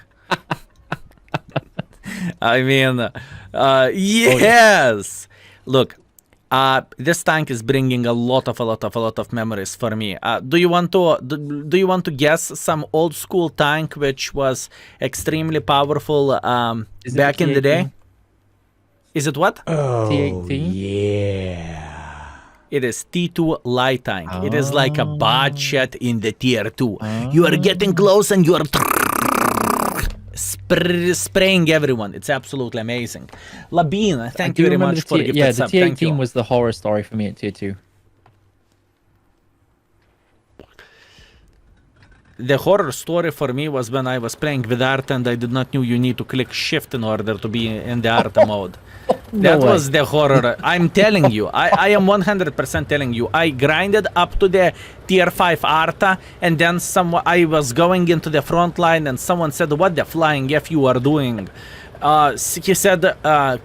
[SPEAKER 1] I mean, yes. Look, this tank is bringing a lot of memories for me. Do you want to guess some old school tank which was extremely powerful back in the day? Is it what?
[SPEAKER 3] Oh,
[SPEAKER 2] T18?
[SPEAKER 3] yeah.
[SPEAKER 1] It is T2 light tank. It is like a bot shot in the tier 2. You are getting close and you are spraying everyone. It's absolutely amazing. Labine, thank you very much for gifting
[SPEAKER 2] the
[SPEAKER 1] sub. Thank you.
[SPEAKER 2] T18 was the horror story for me at tier 2.
[SPEAKER 1] The horror story for me was when I was playing with art and I did not know you need to click shift in order to be in the art mode. That was the horror. I'm telling you. I am 100% telling you. I grinded up to the tier 5 Arta, and then I was going into the front line and someone said, what the flying F you are doing? He said,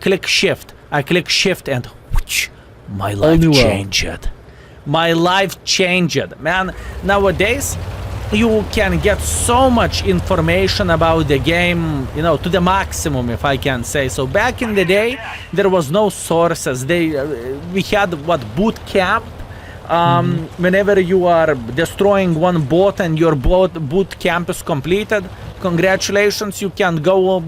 [SPEAKER 1] click shift. I click shift and whoosh, my life changed. My life changed. Man, nowadays, you can get so much information about the game, you know, to the maximum, if I can say so. Back in the day, there was no sources. We had boot camp. Whenever you are destroying one bot and your boot camp is completed, congratulations, you can go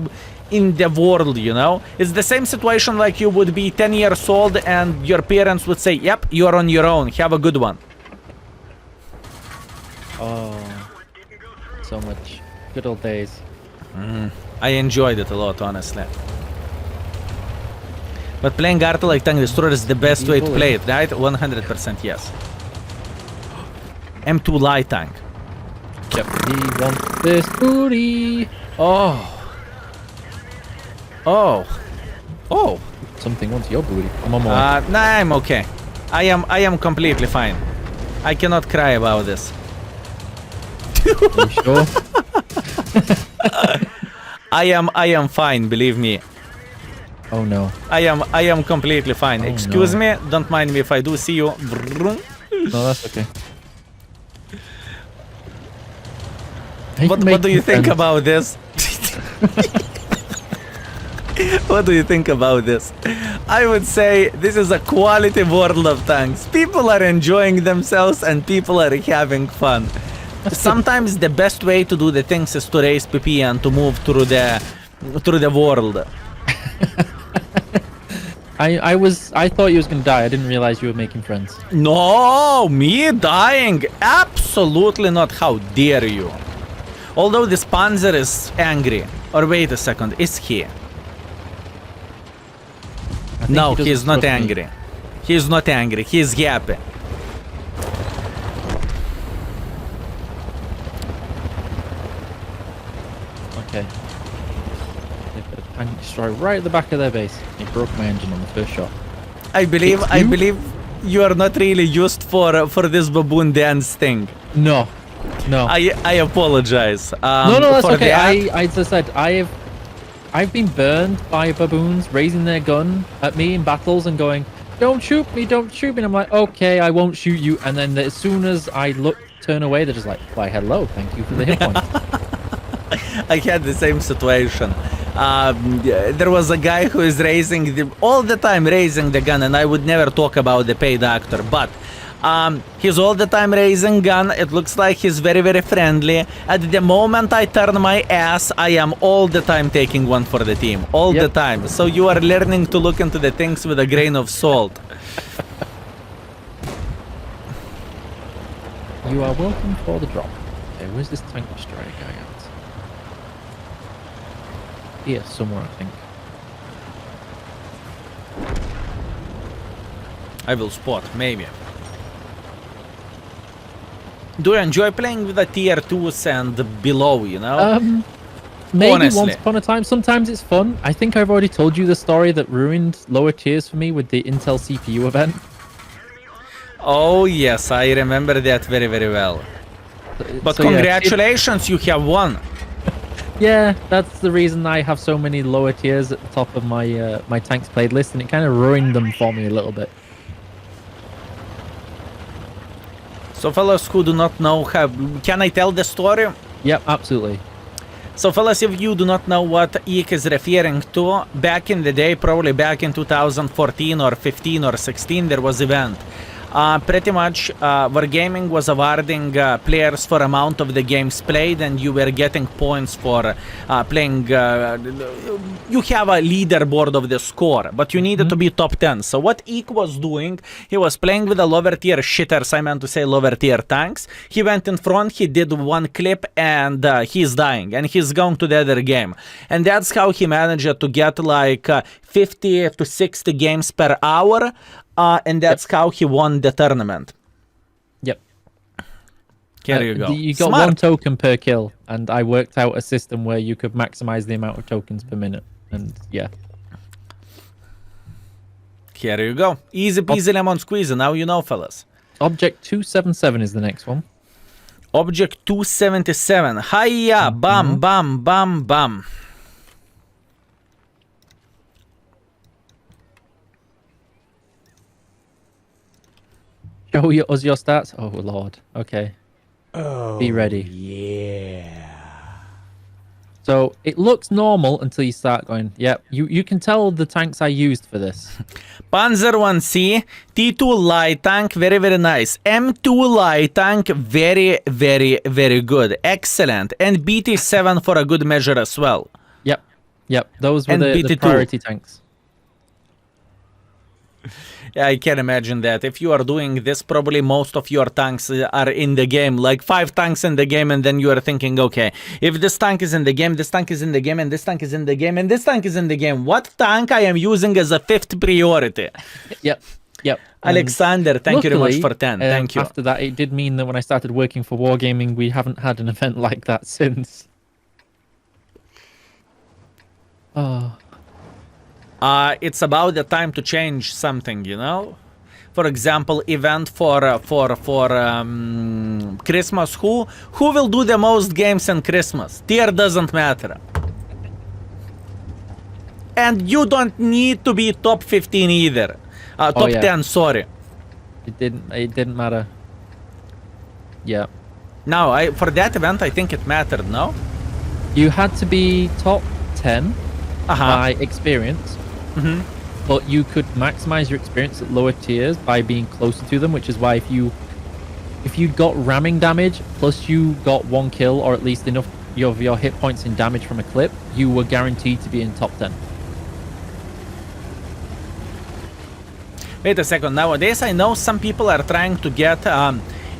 [SPEAKER 1] in the world, you know. It's the same situation like you would be 10 years old and your parents would say, yep, you're on your own, have a good one.
[SPEAKER 2] Oh, so much. Good old days.
[SPEAKER 1] I enjoyed it a lot, honestly. But playing Arta like Tank Destroyer is the best way to play it, right? 100% yes. M2 light tank.
[SPEAKER 2] Yep. He wants this booty.
[SPEAKER 1] Oh. Oh. Oh.
[SPEAKER 2] Something wants your booty. Come on, more.
[SPEAKER 1] Nah, I'm okay. I am completely fine. I cannot cry about this.
[SPEAKER 2] Are you sure?
[SPEAKER 1] I am fine, believe me.
[SPEAKER 2] Oh no.
[SPEAKER 1] I am completely fine. Excuse me, don't mind me if I do see you.
[SPEAKER 2] No, that's okay.
[SPEAKER 1] What do you think about this? What do you think about this? I would say this is a quality world of tanks. People are enjoying themselves and people are having fun. Sometimes the best way to do the things is to raise PP and to move through the world.
[SPEAKER 2] I thought you was gonna die. I didn't realize you were making friends.
[SPEAKER 1] No, me dying? Absolutely not. How dare you? Although this Panzer is angry. Or wait a second, is he?
[SPEAKER 2] I think
[SPEAKER 1] No,
[SPEAKER 2] he
[SPEAKER 1] he is
[SPEAKER 2] doesn't
[SPEAKER 1] not
[SPEAKER 2] trust me.
[SPEAKER 1] angry. He is not angry. He is happy.
[SPEAKER 2] Okay. They put a tank destroyer right at the back of their base. He broke my engine on the first shot.
[SPEAKER 1] I believe you are not really used for this baboon dance thing.
[SPEAKER 2] No. No.
[SPEAKER 1] I apologize.
[SPEAKER 2] No, that's
[SPEAKER 1] for
[SPEAKER 2] okay.
[SPEAKER 1] that.
[SPEAKER 2] I just said I've been burned by baboons raising their gun at me in battles and going, "Don't shoot me, don't shoot me." And I'm like, "Okay, I won't shoot you." And then as soon as I turn away, they're just like, "Why, hello, thank you for the hit point."
[SPEAKER 1] I had the same situation. There was a guy who is all the time raising the gun, and I would never talk about the paid actor, but he's all the time raising gun. It looks like he's very, very friendly. At the moment I turn my ass, I am all the time taking one for the team. All the time. So you are learning to look into the things with a grain of salt.
[SPEAKER 2] You are welcome for the drop. Okay, where's this tank destroyer guy at? Here, somewhere, I think.
[SPEAKER 1] I will spot, maybe. Do you enjoy playing with the tier 2s and below, you know?
[SPEAKER 2] Maybe
[SPEAKER 1] Honestly.
[SPEAKER 2] once upon a time. Sometimes it's fun. I think I've already told you the story that ruined lower tiers for me with the Intel CPU event.
[SPEAKER 1] Oh yes, I remember that very, very well. But
[SPEAKER 2] So, yeah,
[SPEAKER 1] congratulations, you have won.
[SPEAKER 2] Yeah, that's the reason I have so many lower tiers at the top of my my tanks played list, and it kind of ruined them for me a little bit.
[SPEAKER 1] So fellas who do not know how... Can I tell the story?
[SPEAKER 2] Yep, absolutely.
[SPEAKER 1] So fellas, if you do not know what Eek is referring to, back in the day, probably back in 2014 or 15 or 16, there was event. Pretty much, Wargaming was awarding players for amount of the games played, and you were getting points for playing. You have a leaderboard of the score, but you needed to be top 10. So what Eek was doing, he was playing with the lower tier shitters, I meant to say lower tier tanks. He went in front, he did one clip, and he's dying, and he's going to the other game. And that's how he managed to get like 50 to 60 games per hour. And that's how he won the tournament.
[SPEAKER 2] Yep.
[SPEAKER 1] Here you go.
[SPEAKER 2] You got
[SPEAKER 1] Smart.
[SPEAKER 2] one token per kill, and I worked out a system where you could maximize the amount of tokens per minute. And yeah.
[SPEAKER 1] Here you go. Easy peasy lemon squeezy. Now you know, fellas.
[SPEAKER 2] Object 277 is the next one.
[SPEAKER 1] Object 277. Hiya! Bam, bam, bam, bam.
[SPEAKER 2] Show us your stats. Oh lord. Okay.
[SPEAKER 3] Oh,
[SPEAKER 2] Be ready.
[SPEAKER 3] yeah.
[SPEAKER 2] So it looks normal until you start going. Yep. You can tell the tanks I used for this.
[SPEAKER 1] Panzer 1C, T2 light tank, very, very nice. M2 light tank, very, very, very good. Excellent. And BT7 for a good measure as well.
[SPEAKER 2] Yep. Yep. Those were
[SPEAKER 1] And
[SPEAKER 2] the
[SPEAKER 1] BT2.
[SPEAKER 2] priority tanks.
[SPEAKER 1] Yeah, I can imagine that. If you are doing this, probably most of your tanks are in the game. Like 5 tanks in the game, and then you are thinking, okay, if this tank is in the game, this tank is in the game, and this tank is in the game, and this tank is in the game, what tank I am using as a 5th priority?
[SPEAKER 2] Yep. Yep.
[SPEAKER 1] Alexander, thank you very much for 10.
[SPEAKER 2] Luckily,
[SPEAKER 1] Thank you.
[SPEAKER 2] After that, it did mean that when I started working for Wargaming, we haven't had an event like that since. Oh.
[SPEAKER 1] It's about the time to change something, you know? For example, event for Christmas. Who will do the most games in Christmas? Tier doesn't matter. And you don't need to be top 15 either. Top
[SPEAKER 2] yeah.
[SPEAKER 1] 10, sorry.
[SPEAKER 2] It didn't matter. Yeah.
[SPEAKER 1] Now, for that event, I think it mattered, no?
[SPEAKER 2] You had to be top 10 by experience. But you could maximize your experience at lower tiers by being closer to them, which is why if you got ramming damage plus you got 1 kill or at least enough of your hit points in damage from a clip, you were guaranteed to be in top 10.
[SPEAKER 1] Wait a second. Nowadays, I know some people are trying to get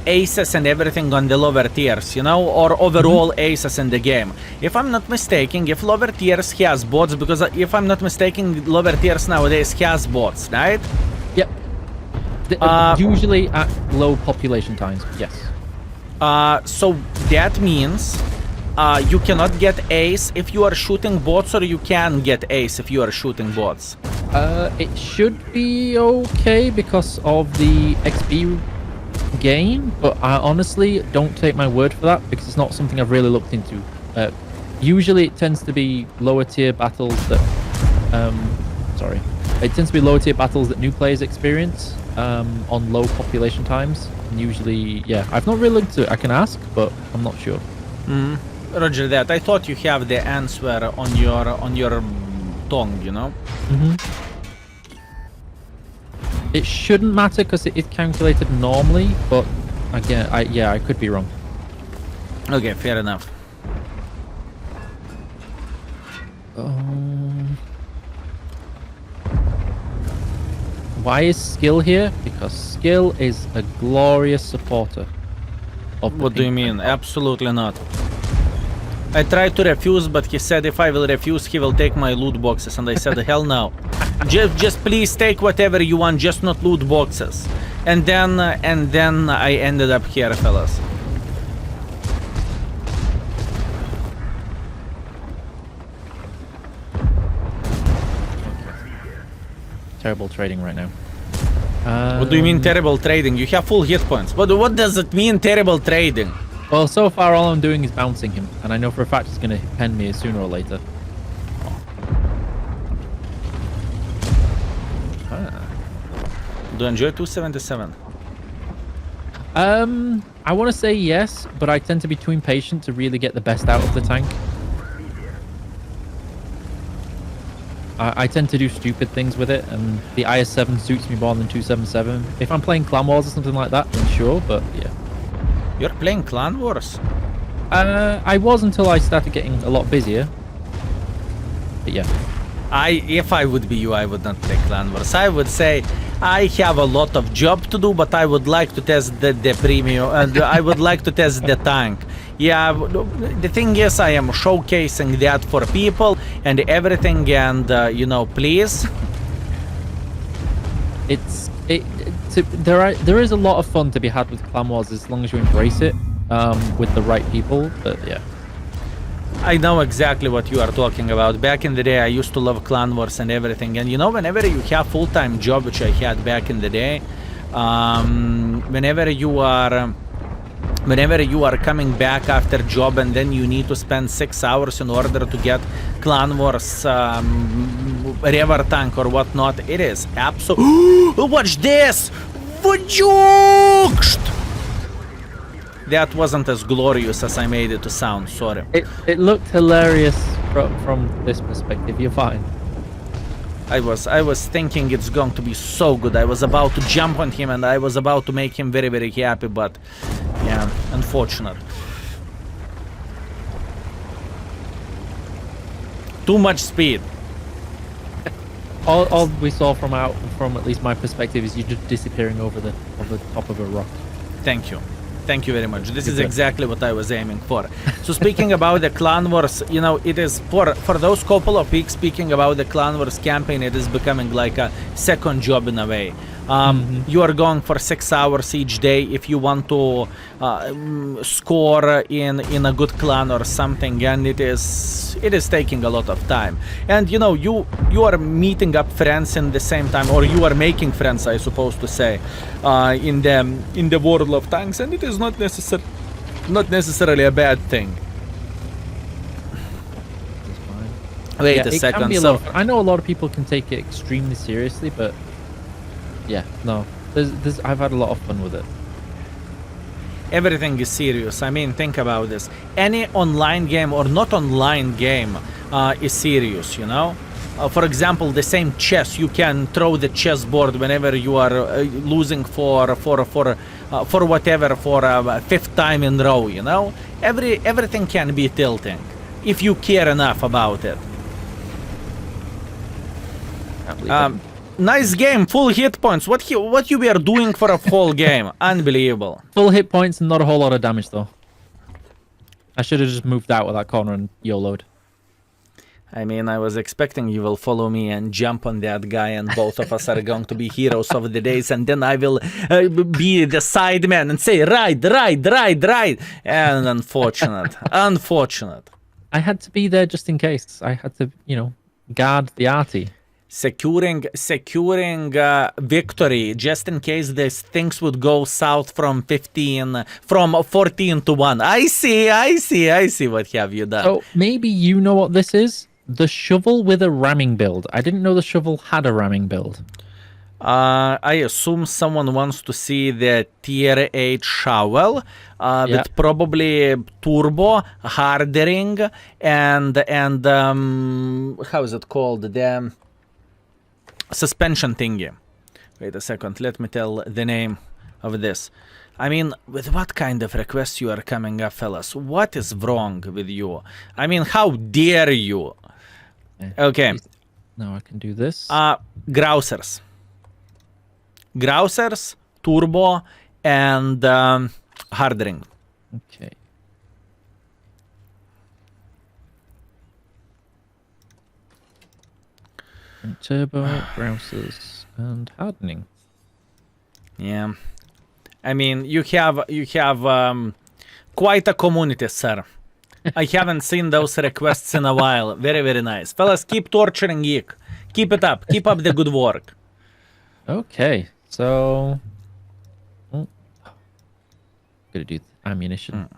[SPEAKER 1] aces and everything on the lower tiers, you know, or overall aces in the game. If I'm not mistaken, if lower tiers has bots, because if I'm not mistaken, lower tiers nowadays has bots, right?
[SPEAKER 2] Yep. Usually at low population times, yes.
[SPEAKER 1] So that means you cannot get ace if you are shooting bots, or you can get ace if you are shooting bots.
[SPEAKER 2] It should be okay because of the XP gain, but I honestly don't take my word for that because it's not something I've really looked into. Usually it tends to be lower tier battles that it tends to be lower tier battles that new players experience on low population times. And usually, yeah, I've not really looked into it. I can ask, but I'm not sure.
[SPEAKER 1] Roger that. I thought you have the answer on your tongue, you know.
[SPEAKER 2] It shouldn't matter because it is calculated normally, but again, I could be wrong.
[SPEAKER 1] Okay, fair enough.
[SPEAKER 2] Why is Skill here? Because Skill is a glorious supporter of the
[SPEAKER 1] What do you
[SPEAKER 2] pink
[SPEAKER 1] mean?
[SPEAKER 2] tank.
[SPEAKER 1] Absolutely not. I tried to refuse, but he said if I will refuse, he will take my loot boxes, and I said, hell no. Just please take whatever you want, just not loot boxes. And then I ended up here, fellas.
[SPEAKER 2] Terrible trading right now.
[SPEAKER 1] What do you mean terrible trading? You have full hit points. But what does it mean terrible trading?
[SPEAKER 2] Well, so far all I'm doing is bouncing him, and I know for a fact he's going to pen me sooner or later.
[SPEAKER 1] Do you enjoy 277?
[SPEAKER 2] I want to say yes, but I tend to be too impatient to really get the best out of the tank. I tend to do stupid things with it, and the IS-7 suits me more than 277. If I'm playing Clan Wars or something like that, then sure, but yeah.
[SPEAKER 1] You're playing Clan Wars?
[SPEAKER 2] I was until I started getting a lot busier. But yeah.
[SPEAKER 1] If I would be you, I would not play Clan Wars. I would say I have a lot of job to do, but I would like to test the premium, and I would like to test the tank. Yeah, the thing is, I am showcasing that for people and everything, and you know, please.
[SPEAKER 2] There is a lot of fun to be had with Clan Wars as long as you embrace it with the right people. But yeah.
[SPEAKER 1] I know exactly what you are talking about. Back in the day, I used to love Clan Wars and everything. And you know, whenever you have full-time job, which I had back in the day, whenever you are coming back after job and then you need to spend 6 hours in order to get Clan Wars river tank or whatnot, it is absolutely. Watch this! Вджукшт! That wasn't as glorious as I made it to sound, sorry.
[SPEAKER 2] It looked hilarious from this perspective. You're fine.
[SPEAKER 1] I was thinking it's going to be so good. I was about to jump on him and I was about to make him very, very happy, but yeah, unfortunate. Too much speed.
[SPEAKER 2] All we saw from at least my perspective is you just disappearing over the top of a rock.
[SPEAKER 1] Thank you. Thank you very much. This is exactly what I was aiming for. So speaking about the Clan Wars, you know, it is for those couple of weeks, speaking about the Clan Wars campaign, it is becoming like a second job in a way. You are going for 6 hours each day if you want to score in a good clan or something, and it is taking a lot of time. And you know, you are meeting up friends in the same time, or you are making friends, I suppose to say, in the world of tanks, and it is not necessarily a bad thing. Wait a second. So
[SPEAKER 2] I know a lot of people can take it extremely seriously, but yeah, no. I've had a lot of fun with it.
[SPEAKER 1] Everything is serious. I mean, think about this. Any online game or not online game is serious, you know? For example, the same chess, you can throw the chessboard whenever you are losing for whatever, for a fifth time in a row, you know? Everything can be tilting if you care enough about it. Nice game, full hit points. What you were doing for a whole game? Unbelievable.
[SPEAKER 2] Full hit points and not a whole lot of damage, though. I should have just moved out of that corner and YOLO'd.
[SPEAKER 1] I mean, I was expecting you will follow me and jump on that guy, and both of us are going to be heroes of the days, and then I will be the side man and say, ride. And unfortunate.
[SPEAKER 2] I had to be there just in case. I had to, you know, guard the arty.
[SPEAKER 1] Securing victory just in case these things would go south from 14 to 1. I see what have you done.
[SPEAKER 2] So maybe you know what this is? The shovel with a ramming build. I didn't know the shovel had a ramming build.
[SPEAKER 1] I assume someone wants to see the tier 8 shovel with probably turbo, hardening, and how is it called? The suspension thingy. Wait a second, let me tell the name of this. I mean, with what kind of requests you are coming up, fellas? What is wrong with you? I mean, how dare you? Okay.
[SPEAKER 2] Now I can do this.
[SPEAKER 1] Grousers, turbo, and hardening.
[SPEAKER 2] Okay. And turbo, grousers, and hardening.
[SPEAKER 1] Yeah. I mean, you have quite a community, sir. I haven't seen those requests in a while. Very, very nice. Fellas, keep torturing Eek. Keep it up. Keep up the good work.
[SPEAKER 2] Okay, so... Oh. Gotta do ammunition.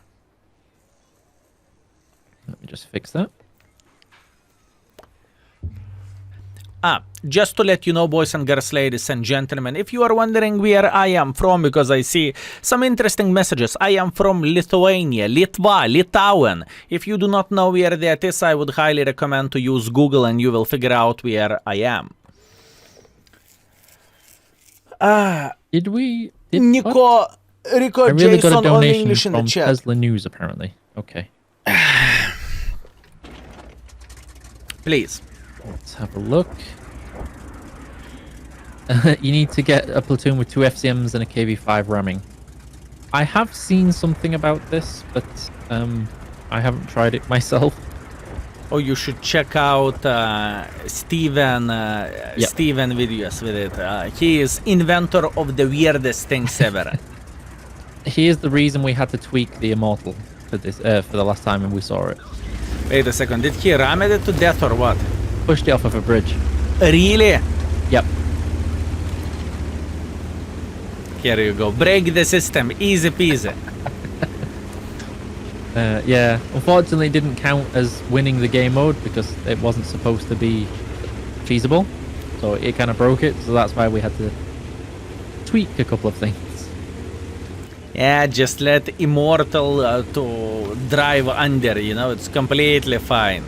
[SPEAKER 2] Let me just fix that.
[SPEAKER 1] Just to let you know, boys and girls, ladies and gentlemen, if you are wondering where I am from, because I see some interesting messages, I am from Lithuania, Litauen. If you do not know where that is, I would highly recommend to use Google and you will figure out where I am. Rico
[SPEAKER 2] I really
[SPEAKER 1] Jason
[SPEAKER 2] got a
[SPEAKER 1] on
[SPEAKER 2] donation
[SPEAKER 1] English in the
[SPEAKER 2] from
[SPEAKER 1] chat.
[SPEAKER 2] Tesla News, apparently. Okay.
[SPEAKER 1] Please.
[SPEAKER 2] Let's have a look. You need to get a platoon with 2 FCMs and a KV-5 ramming. I have seen something about this, but I haven't tried it myself.
[SPEAKER 1] Oh, you should check out Steven videos with it. He is inventor of the weirdest things ever.
[SPEAKER 2] He is the reason we had to tweak the Immortal for this for the last time when we saw it.
[SPEAKER 1] Wait a second, did he ram it to death or what?
[SPEAKER 2] Pushed it off of a bridge.
[SPEAKER 1] Really?
[SPEAKER 2] Yep.
[SPEAKER 1] Here you go. Break the system. Easy peasy.
[SPEAKER 2] Yeah, unfortunately it didn't count as winning the game mode because it wasn't supposed to be feasible. So it kind of broke it, so that's why we had to tweak a couple of things.
[SPEAKER 1] Yeah, just let Immortal to drive under, you know, it's completely fine.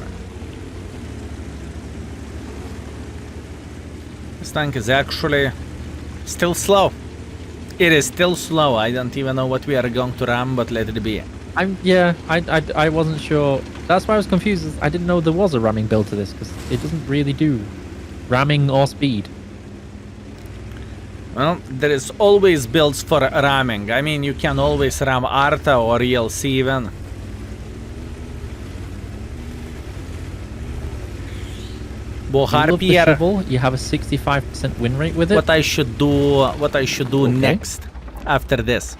[SPEAKER 1] This tank is actually still slow. It is still slow. I don't even know what we are going to ram, but let it be.
[SPEAKER 2] I wasn't sure. That's why I was confused. I didn't know there was a ramming build to this because it doesn't really do ramming or speed.
[SPEAKER 1] Well, there is always builds for ramming. I mean, you can always ram Arta or ELC even.
[SPEAKER 2] Boharpier. You have a 65% win rate with it.
[SPEAKER 1] What I should do next after this.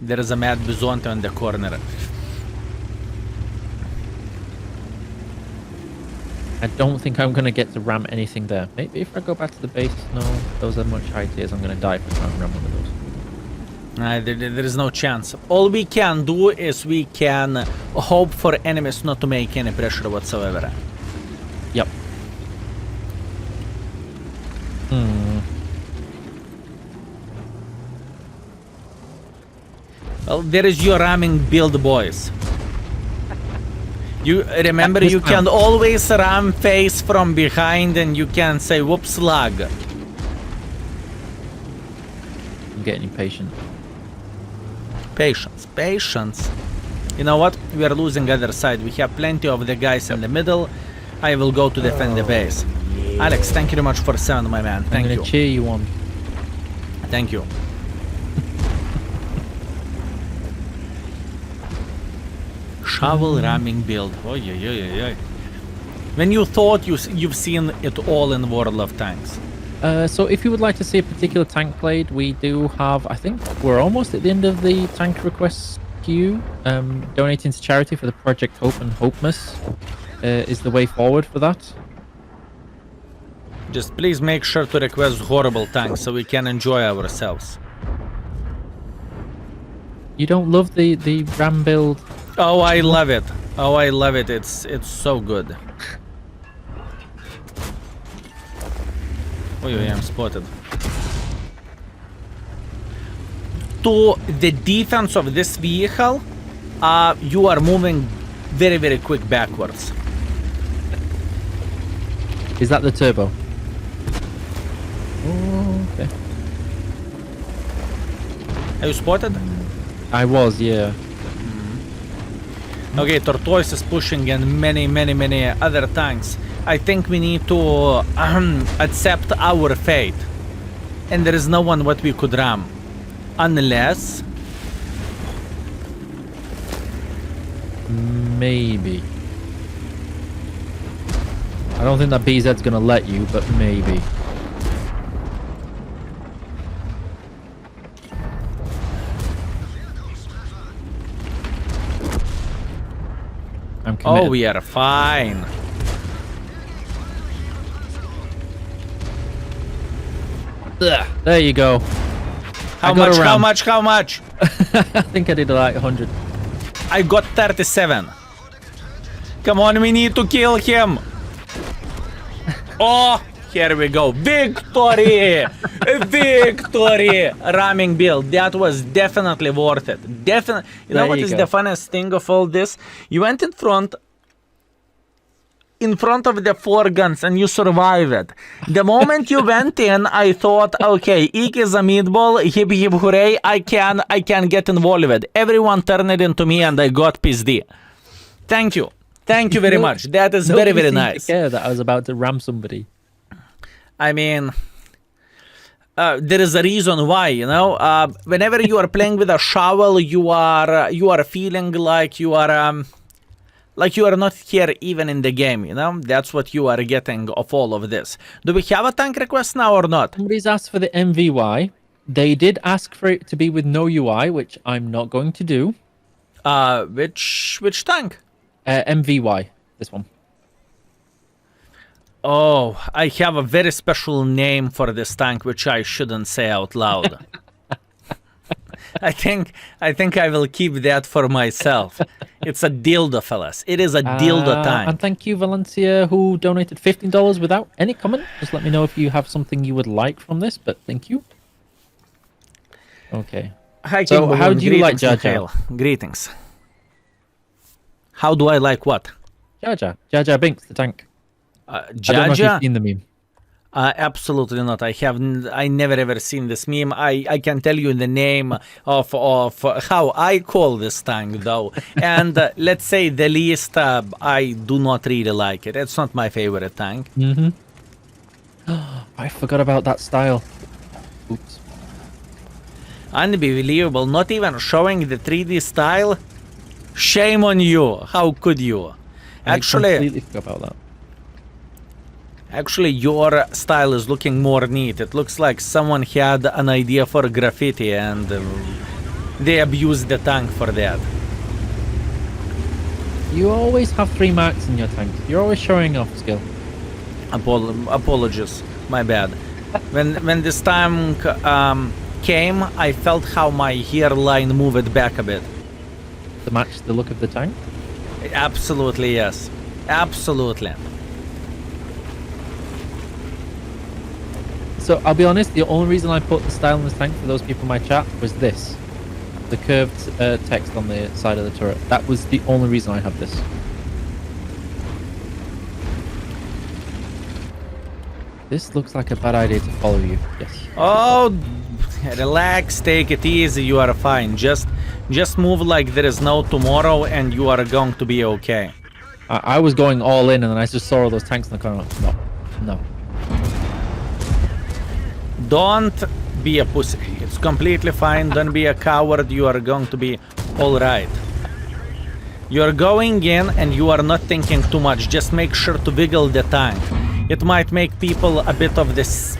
[SPEAKER 1] There is a mad Bizonte on the corner.
[SPEAKER 2] I don't think I'm going to get to ram anything there. Maybe if I go back to the base, no, those are much high tiers. I'm going to die if I try and ram one of those.
[SPEAKER 1] There is no chance. All we can do is we can hope for enemies not to make any pressure whatsoever.
[SPEAKER 2] Yep.
[SPEAKER 1] Well, there is your ramming build, boys. You remember, you can always ram face from behind and you can say, whoops, lag.
[SPEAKER 2] I'm getting impatient.
[SPEAKER 1] Patience. You know what? We are losing other side. We have plenty of the guys in the middle. I will go to defend the base. Alex, thank you very much for 7, my man.
[SPEAKER 2] I'm
[SPEAKER 1] Thank
[SPEAKER 2] gonna
[SPEAKER 1] you.
[SPEAKER 2] cheer you on.
[SPEAKER 1] Thank you. Shovel ramming build. Oy, oy, oy, oy, oy. When you thought you've seen it all in World of Tanks.
[SPEAKER 2] So if you would like to see a particular tank played, we do have, I think we're almost at the end of the tank request queue. Donating to charity for the Project Hope and Hopemas is the way forward for that.
[SPEAKER 1] Just please make sure to request horrible tanks so we can enjoy ourselves.
[SPEAKER 2] You don't love the ram build?
[SPEAKER 1] Oh, I love it. Oh, I love it. It's so good. Oh, yeah, I'm spotted. To the defense of this vehicle, you are moving very, very quick backwards.
[SPEAKER 2] Is that the turbo? Oh, okay.
[SPEAKER 1] Are you spotted?
[SPEAKER 2] I was, yeah.
[SPEAKER 1] Okay, Tortoise is pushing and many other tanks. I think we need to accept our fate. And there is no one what we could ram. Unless...
[SPEAKER 2] Maybe. I don't think that BZ's gonna let you, but maybe. I'm committed.
[SPEAKER 1] Oh, we are fine.
[SPEAKER 2] Ugh, there you go.
[SPEAKER 1] How
[SPEAKER 2] I got
[SPEAKER 1] much,
[SPEAKER 2] a
[SPEAKER 1] how
[SPEAKER 2] ram.
[SPEAKER 1] much, how much?
[SPEAKER 2] I think I did like 100.
[SPEAKER 1] I got 37. Come on, we need to kill him. Oh, here we go. Victory! Victory! Ramming build. That was definitely worth it. Definitely. You know
[SPEAKER 2] There
[SPEAKER 1] what
[SPEAKER 2] you
[SPEAKER 1] is
[SPEAKER 2] go.
[SPEAKER 1] the funniest thing of all this? You went in front of the 4 guns and you survived it. The moment you went in, I thought, okay, Eek is a meatball, hip hip hooray, I can get involved. Everyone turned it into me and I got PSD. Thank you. Thank you very much. That is very,
[SPEAKER 2] Nobody
[SPEAKER 1] very
[SPEAKER 2] seemed to
[SPEAKER 1] nice.
[SPEAKER 2] care that I was about to ram somebody.
[SPEAKER 1] I mean, there is a reason why, you know. Whenever you are playing with a shovel, you are feeling like you are not here even in the game, you know. That's what you are getting of all of this. Do we have a tank request now or not?
[SPEAKER 2] Somebody's asked for the MVY. They did ask for it to be with no UI, which I'm not going to do.
[SPEAKER 1] Which tank?
[SPEAKER 2] MVY, this one.
[SPEAKER 1] Oh, I have a very special name for this tank, which I shouldn't say out loud. I think I will keep that for myself. It's a dildo, fellas. It is a dildo tank.
[SPEAKER 2] And thank you, Valencia, who donated $15 without any comment. Just let me know if you have something you would like from this, but thank you. Okay.
[SPEAKER 1] Hi,
[SPEAKER 2] So
[SPEAKER 1] King
[SPEAKER 2] how
[SPEAKER 1] Balloon.
[SPEAKER 2] do you like
[SPEAKER 1] Greetings,
[SPEAKER 2] Jar Jar?
[SPEAKER 1] Mikhail. Greetings. How do I like what?
[SPEAKER 2] Jar Jar. Jar Jar Binks, the tank. I don't know
[SPEAKER 1] Jar
[SPEAKER 2] if
[SPEAKER 1] Jar?
[SPEAKER 2] you've seen the meme.
[SPEAKER 1] Absolutely not. I never ever seen this meme. I can tell you the name of how I call this tank though. And let's say the least, I do not really like it. It's not my favorite tank.
[SPEAKER 2] I forgot about that style. Oops.
[SPEAKER 1] Unbelievable. Not even showing the 3D style. Shame on you. How could you?
[SPEAKER 2] I
[SPEAKER 1] Actually,
[SPEAKER 2] completely forgot about that.
[SPEAKER 1] Actually, your style is looking more neat. It looks like someone had an idea for graffiti and they abused the tank for that.
[SPEAKER 2] You always have 3 marks in your tank. You're always showing off, Skill.
[SPEAKER 1] Apologies, my bad. When this tank came, I felt how my hairline moved back a bit.
[SPEAKER 2] To match the look of the tank.
[SPEAKER 1] Absolutely, yes. Absolutely.
[SPEAKER 2] So I'll be honest, the only reason I put the style in this tank for those people in my chat was this. The curved text on the side of the turret. That was the only reason I have this. This looks like a bad idea to follow you. Yes.
[SPEAKER 1] Oh, relax, take it easy, you are fine. Just move like there is no tomorrow and you are going to be okay.
[SPEAKER 2] I was going all in, and then I just saw all those tanks in the corner. No, no.
[SPEAKER 1] Don't be a pussy. It's completely fine. Don't be a coward. You are going to be all right. You're going in and you are not thinking too much. Just make sure to wiggle the tank. It might make people a bit of this.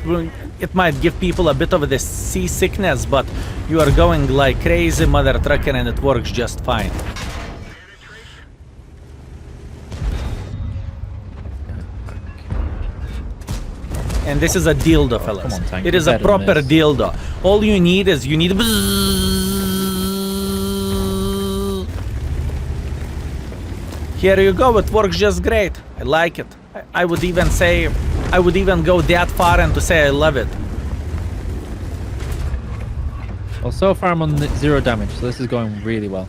[SPEAKER 1] It might give people a bit of this seasickness, but you are going like crazy mother trucker and it works just fine. And this is a dildo, fellas.
[SPEAKER 2] Come on, tank,
[SPEAKER 1] It is
[SPEAKER 2] you're
[SPEAKER 1] a
[SPEAKER 2] better than
[SPEAKER 1] proper
[SPEAKER 2] this.
[SPEAKER 1] dildo. All you need is Here you go. It works just great. I like it. I would even say, I would even go that far and to say I love it.
[SPEAKER 2] Well, so far I'm on 0 damage, so this is going really well.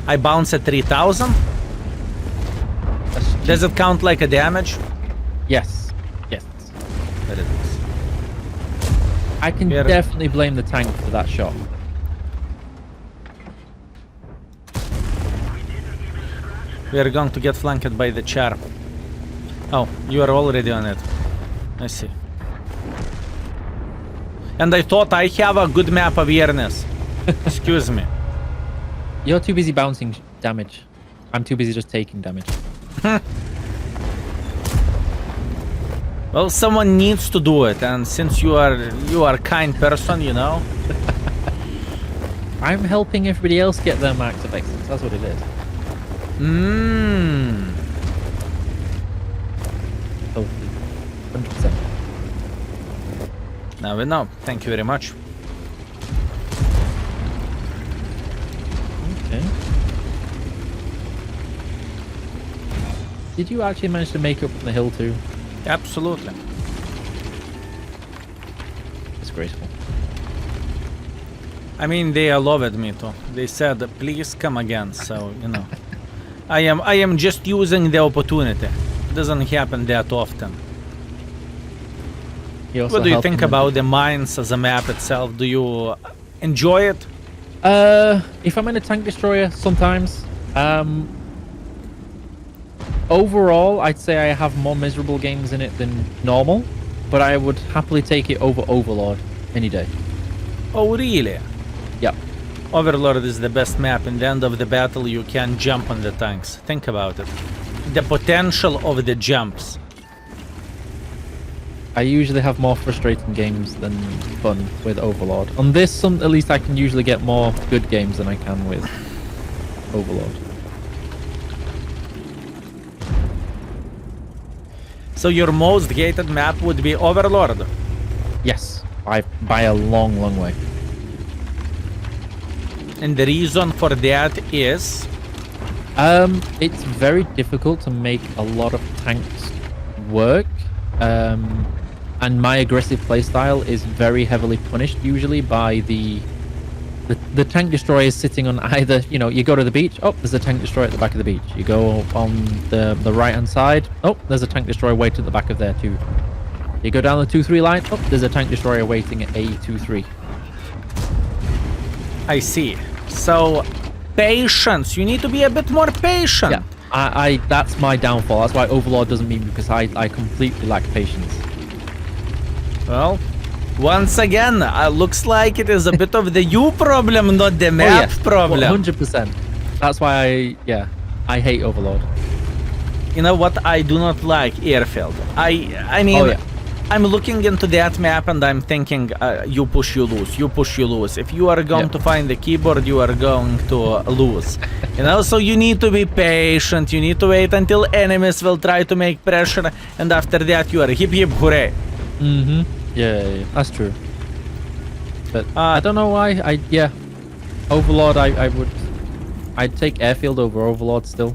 [SPEAKER 1] I bounce at 3,000.
[SPEAKER 2] That's
[SPEAKER 1] Does it count like a damage?
[SPEAKER 2] Yes. Yes.
[SPEAKER 1] But it is.
[SPEAKER 2] I can
[SPEAKER 1] Here.
[SPEAKER 2] definitely blame the tank for that shot.
[SPEAKER 1] We are going to get flanked by the char. Oh, you are already on it. I see. And I thought I have a good map awareness. Excuse me.
[SPEAKER 2] You're too busy bouncing damage. I'm too busy just taking damage.
[SPEAKER 1] Well, someone needs to do it, and since you are a kind person, you know.
[SPEAKER 2] I'm helping everybody else get their max of excellence. That's what it is. Totally. 100%.
[SPEAKER 1] Now we know. Thank you very much.
[SPEAKER 2] Okay. Did you actually manage to make up from the hill too?
[SPEAKER 1] Absolutely.
[SPEAKER 2] Disgraceful.
[SPEAKER 1] I mean, they loved me too. They said, "Please come again." So you know, I am just using the opportunity. It doesn't happen that often. What do you think about the mines as a map itself? Do you enjoy it?
[SPEAKER 2] If I'm in a tank destroyer, sometimes. Overall, I'd say I have more miserable games in it than normal, but I would happily take it over Overlord any day.
[SPEAKER 1] Oh, really?
[SPEAKER 2] Yep.
[SPEAKER 1] Overlord is the best map. In the end of the battle, you can jump on the tanks. Think about it. The potential of the jumps.
[SPEAKER 2] I usually have more frustrating games than fun with Overlord. On this, at least I can usually get more good games than I can with Overlord.
[SPEAKER 1] So your most hated map would be Overlord.
[SPEAKER 2] Yes, by a long, long way.
[SPEAKER 1] And the reason for that is...
[SPEAKER 2] It's very difficult to make a lot of tanks work. And my aggressive playstyle is very heavily punished usually by the tank destroyers sitting on either, you know, you go to the beach, oh, there's a tank destroyer at the back of the beach. You go on the right hand side, oh, there's a tank destroyer waiting at the back of there too. You go down the 2-3 line, oh, there's a tank destroyer waiting at A23.
[SPEAKER 1] I see. So, patience. You need to be a bit more patient.
[SPEAKER 2] Yeah, I that's my downfall. That's why Overlord doesn't mean, because I completely lack patience.
[SPEAKER 1] Well, once again, looks like it is a bit of the you problem, not the map problem.
[SPEAKER 2] 100%. That's why I hate Overlord.
[SPEAKER 1] You know what? I do not like Airfield. I mean, I'm looking into that map and I'm thinking, you push, you lose. You push, you lose. If you are going to find the keyboard, you are going to lose. You know, so you need to be patient. You need to wait until enemies will try to make pressure, and after that you are hip hip hooray.
[SPEAKER 2] Mm-hmm. Yeah, that's true. But I don't know why. Overlord. I'd take Airfield over Overlord still.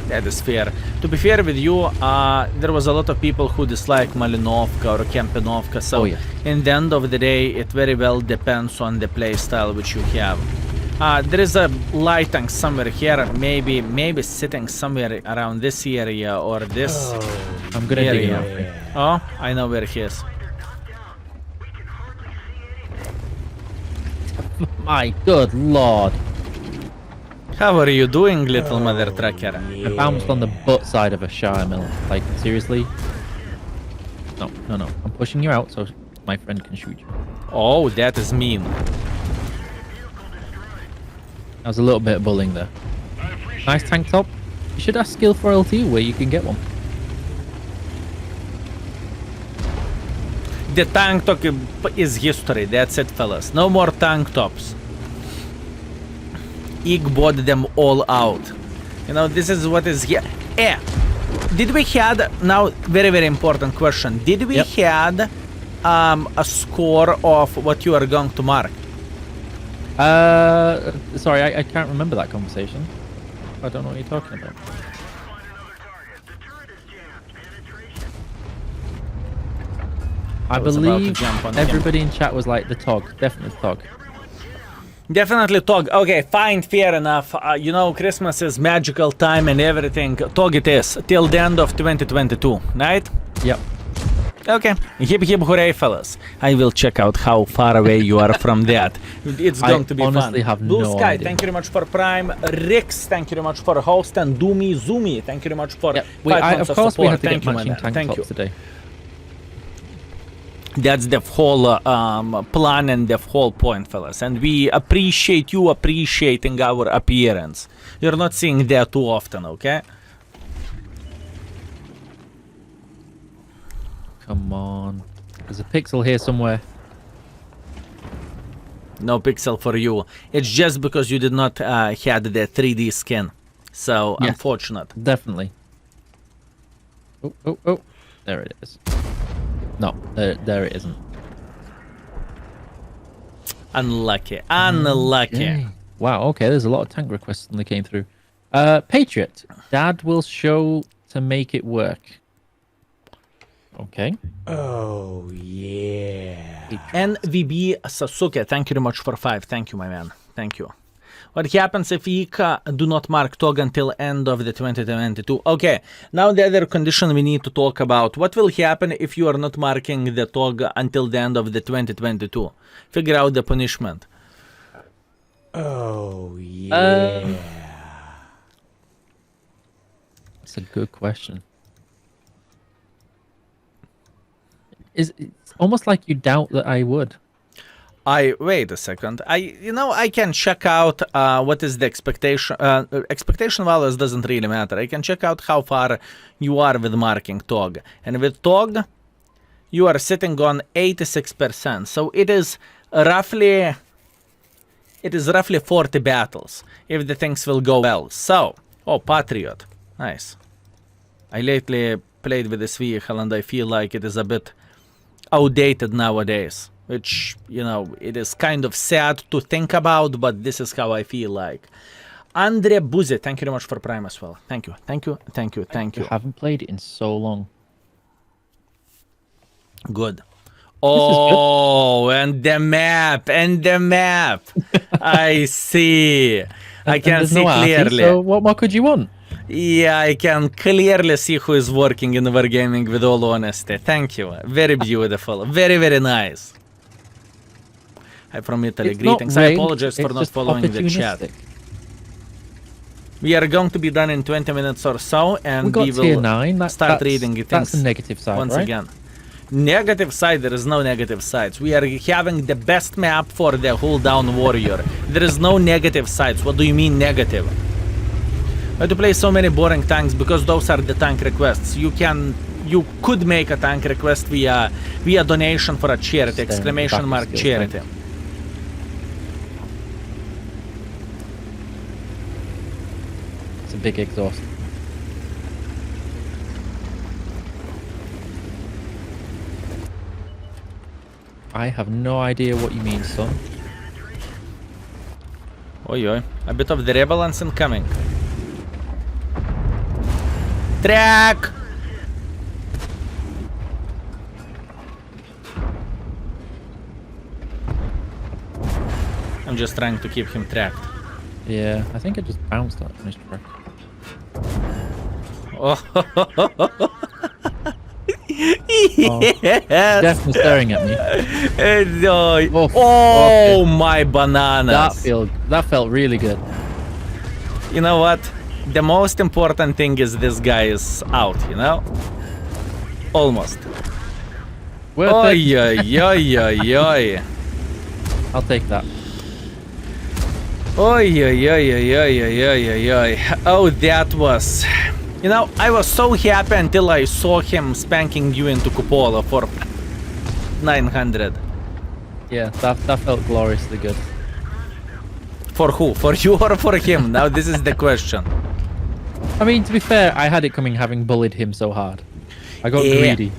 [SPEAKER 1] That is fair. To be fair with you, there was a lot of people who dislike Malinovka or Kempenovka, so in the end of the day, it very well depends on the playstyle which you have. There is a light tank somewhere here, maybe sitting somewhere around this area or this
[SPEAKER 2] I'm gonna dig
[SPEAKER 1] area.
[SPEAKER 2] him out.
[SPEAKER 1] Oh, I know where he is.
[SPEAKER 2] My good lord.
[SPEAKER 1] How are you doing, little mother trucker?
[SPEAKER 2] I bounced on the butt side of a shower mill. Like, seriously? No. I'm pushing you out so my friend can shoot you.
[SPEAKER 1] Oh, that is mean.
[SPEAKER 2] That was a little bit of bullying there. Nice tank top. You should ask Skill4ltu where you can get one.
[SPEAKER 1] The tank top is history. That's it, fellas. No more tank tops. Eek bought them all out. You know, this is what is here. Did we had, now very, very important question. Did we had a score of what you are going to mark?
[SPEAKER 2] Sorry, I can't remember that conversation. I don't know what you're talking about. I
[SPEAKER 1] was about to
[SPEAKER 2] believe
[SPEAKER 1] jump on
[SPEAKER 2] everybody in chat was like the TOG, definitely TOG.
[SPEAKER 1] Definitely TOG. Okay, fine, fair enough. You know, Christmas is magical time and everything. TOG it is, till the end of 2022, right?
[SPEAKER 2] Yep.
[SPEAKER 1] Okay. Hip hip hooray, fellas. I will check out how far away you are from that. It's going to be fun.
[SPEAKER 2] I honestly have
[SPEAKER 1] Blue
[SPEAKER 2] no
[SPEAKER 1] Sky,
[SPEAKER 2] idea.
[SPEAKER 1] thank you very much for Prime. Rix, thank you very much for host. And Doomy Zoomy, thank you very much for 5 months
[SPEAKER 2] of course
[SPEAKER 1] support.
[SPEAKER 2] we had to
[SPEAKER 1] Thank
[SPEAKER 2] get
[SPEAKER 1] you,
[SPEAKER 2] matching
[SPEAKER 1] man.
[SPEAKER 2] tank
[SPEAKER 1] Thank
[SPEAKER 2] tops
[SPEAKER 1] you.
[SPEAKER 2] today.
[SPEAKER 1] That's the whole plan and the whole point, fellas. And we appreciate you appreciating our appearance. You're not seeing that too often, okay?
[SPEAKER 2] Come on. There's a pixel here somewhere.
[SPEAKER 1] No pixel for you. It's just because you did not had the 3D skin. So,
[SPEAKER 2] Yes.
[SPEAKER 1] unfortunate.
[SPEAKER 2] Definitely. Oh. There it is. No, there it isn't.
[SPEAKER 1] Unlucky. Unlucky.
[SPEAKER 2] Okay. Wow, okay, there's a lot of tank requests when they came through. Patriot, Dad will show to make it work. Okay.
[SPEAKER 3] Oh, yeah.
[SPEAKER 1] NVB Sasuke, thank you very much for 5. Thank you, my man. Thank you. What happens if Ika do not mark TOG until end of the 2022? Okay, now the other condition we need to talk about. What will happen if you are not marking the TOG until the end of the 2022? Figure out the punishment.
[SPEAKER 3] Oh, yeah.
[SPEAKER 2] That's a good question. It's almost like you doubt that I would.
[SPEAKER 1] Wait a second. I can check out what is the expectation. Expectation values doesn't really matter. I can check out how far you are with marking TOG. And with TOG, you are sitting on 86%. So it is roughly 40 battles if the things will go well. So, Patriot. Nice. I lately played with this vehicle and I feel like it is a bit outdated nowadays. Which, you know, it is kind of sad to think about, but this is how I feel like. Andre Buze, thank you very much for Prime as well. Thank you.
[SPEAKER 2] I haven't played it in so long.
[SPEAKER 1] Good. Oh, and the map. I see. I can
[SPEAKER 2] there's
[SPEAKER 1] see
[SPEAKER 2] no arty,
[SPEAKER 1] clearly.
[SPEAKER 2] so what more could you want?
[SPEAKER 1] Yeah, I can clearly see who is working in Wargaming, with all honesty. Thank you. Very beautiful. Very, very nice. Hi from Italy.
[SPEAKER 2] It's
[SPEAKER 1] Greetings.
[SPEAKER 2] not
[SPEAKER 1] I
[SPEAKER 2] rigged,
[SPEAKER 1] apologize for
[SPEAKER 2] it's
[SPEAKER 1] not
[SPEAKER 2] just
[SPEAKER 1] following the chat.
[SPEAKER 2] opportunistic.
[SPEAKER 1] We are going to be done in 20 minutes or so, and
[SPEAKER 2] We got
[SPEAKER 1] we
[SPEAKER 2] tier
[SPEAKER 1] will
[SPEAKER 2] 9.
[SPEAKER 1] start reading things
[SPEAKER 2] That's the negative side,
[SPEAKER 1] once
[SPEAKER 2] right?
[SPEAKER 1] again. Negative side, there is no negative sides. We are having the best map for the hold down warrior. There is no negative sides. What do you mean negative? Why to play so many boring tanks? Because those are the tank requests. You could make a tank request via donation for a charity, exclamation mark charity.
[SPEAKER 2] It's a big exhaust. I have no idea what you mean, son.
[SPEAKER 1] Oi, a bit of the relevance incoming. Track! I'm just trying to keep him tracked.
[SPEAKER 2] Yeah, I think it just bounced that finished track.
[SPEAKER 1] Oh,
[SPEAKER 2] Yes. Definitely staring at me.
[SPEAKER 1] No.
[SPEAKER 2] Oh,
[SPEAKER 1] Oh,
[SPEAKER 2] okay.
[SPEAKER 1] my bananas.
[SPEAKER 2] That felt really good.
[SPEAKER 1] You know what? The most important thing is this guy is out, you know? Almost.
[SPEAKER 2] Worth
[SPEAKER 1] Oi,
[SPEAKER 2] it.
[SPEAKER 1] oi, oi, oi, oi.
[SPEAKER 2] I'll take that.
[SPEAKER 1] Oi, oi, oi, oi, oi, oi, oi, oi, oi. Oh, that was... You know, I was so happy until I saw him spanking you into cupola for 900.
[SPEAKER 2] Yeah, that felt gloriously good.
[SPEAKER 1] For who? For you or for him? Now this is the question.
[SPEAKER 2] I mean, to be fair, I had it coming having bullied him so hard. I got
[SPEAKER 1] Yeah.
[SPEAKER 2] greedy.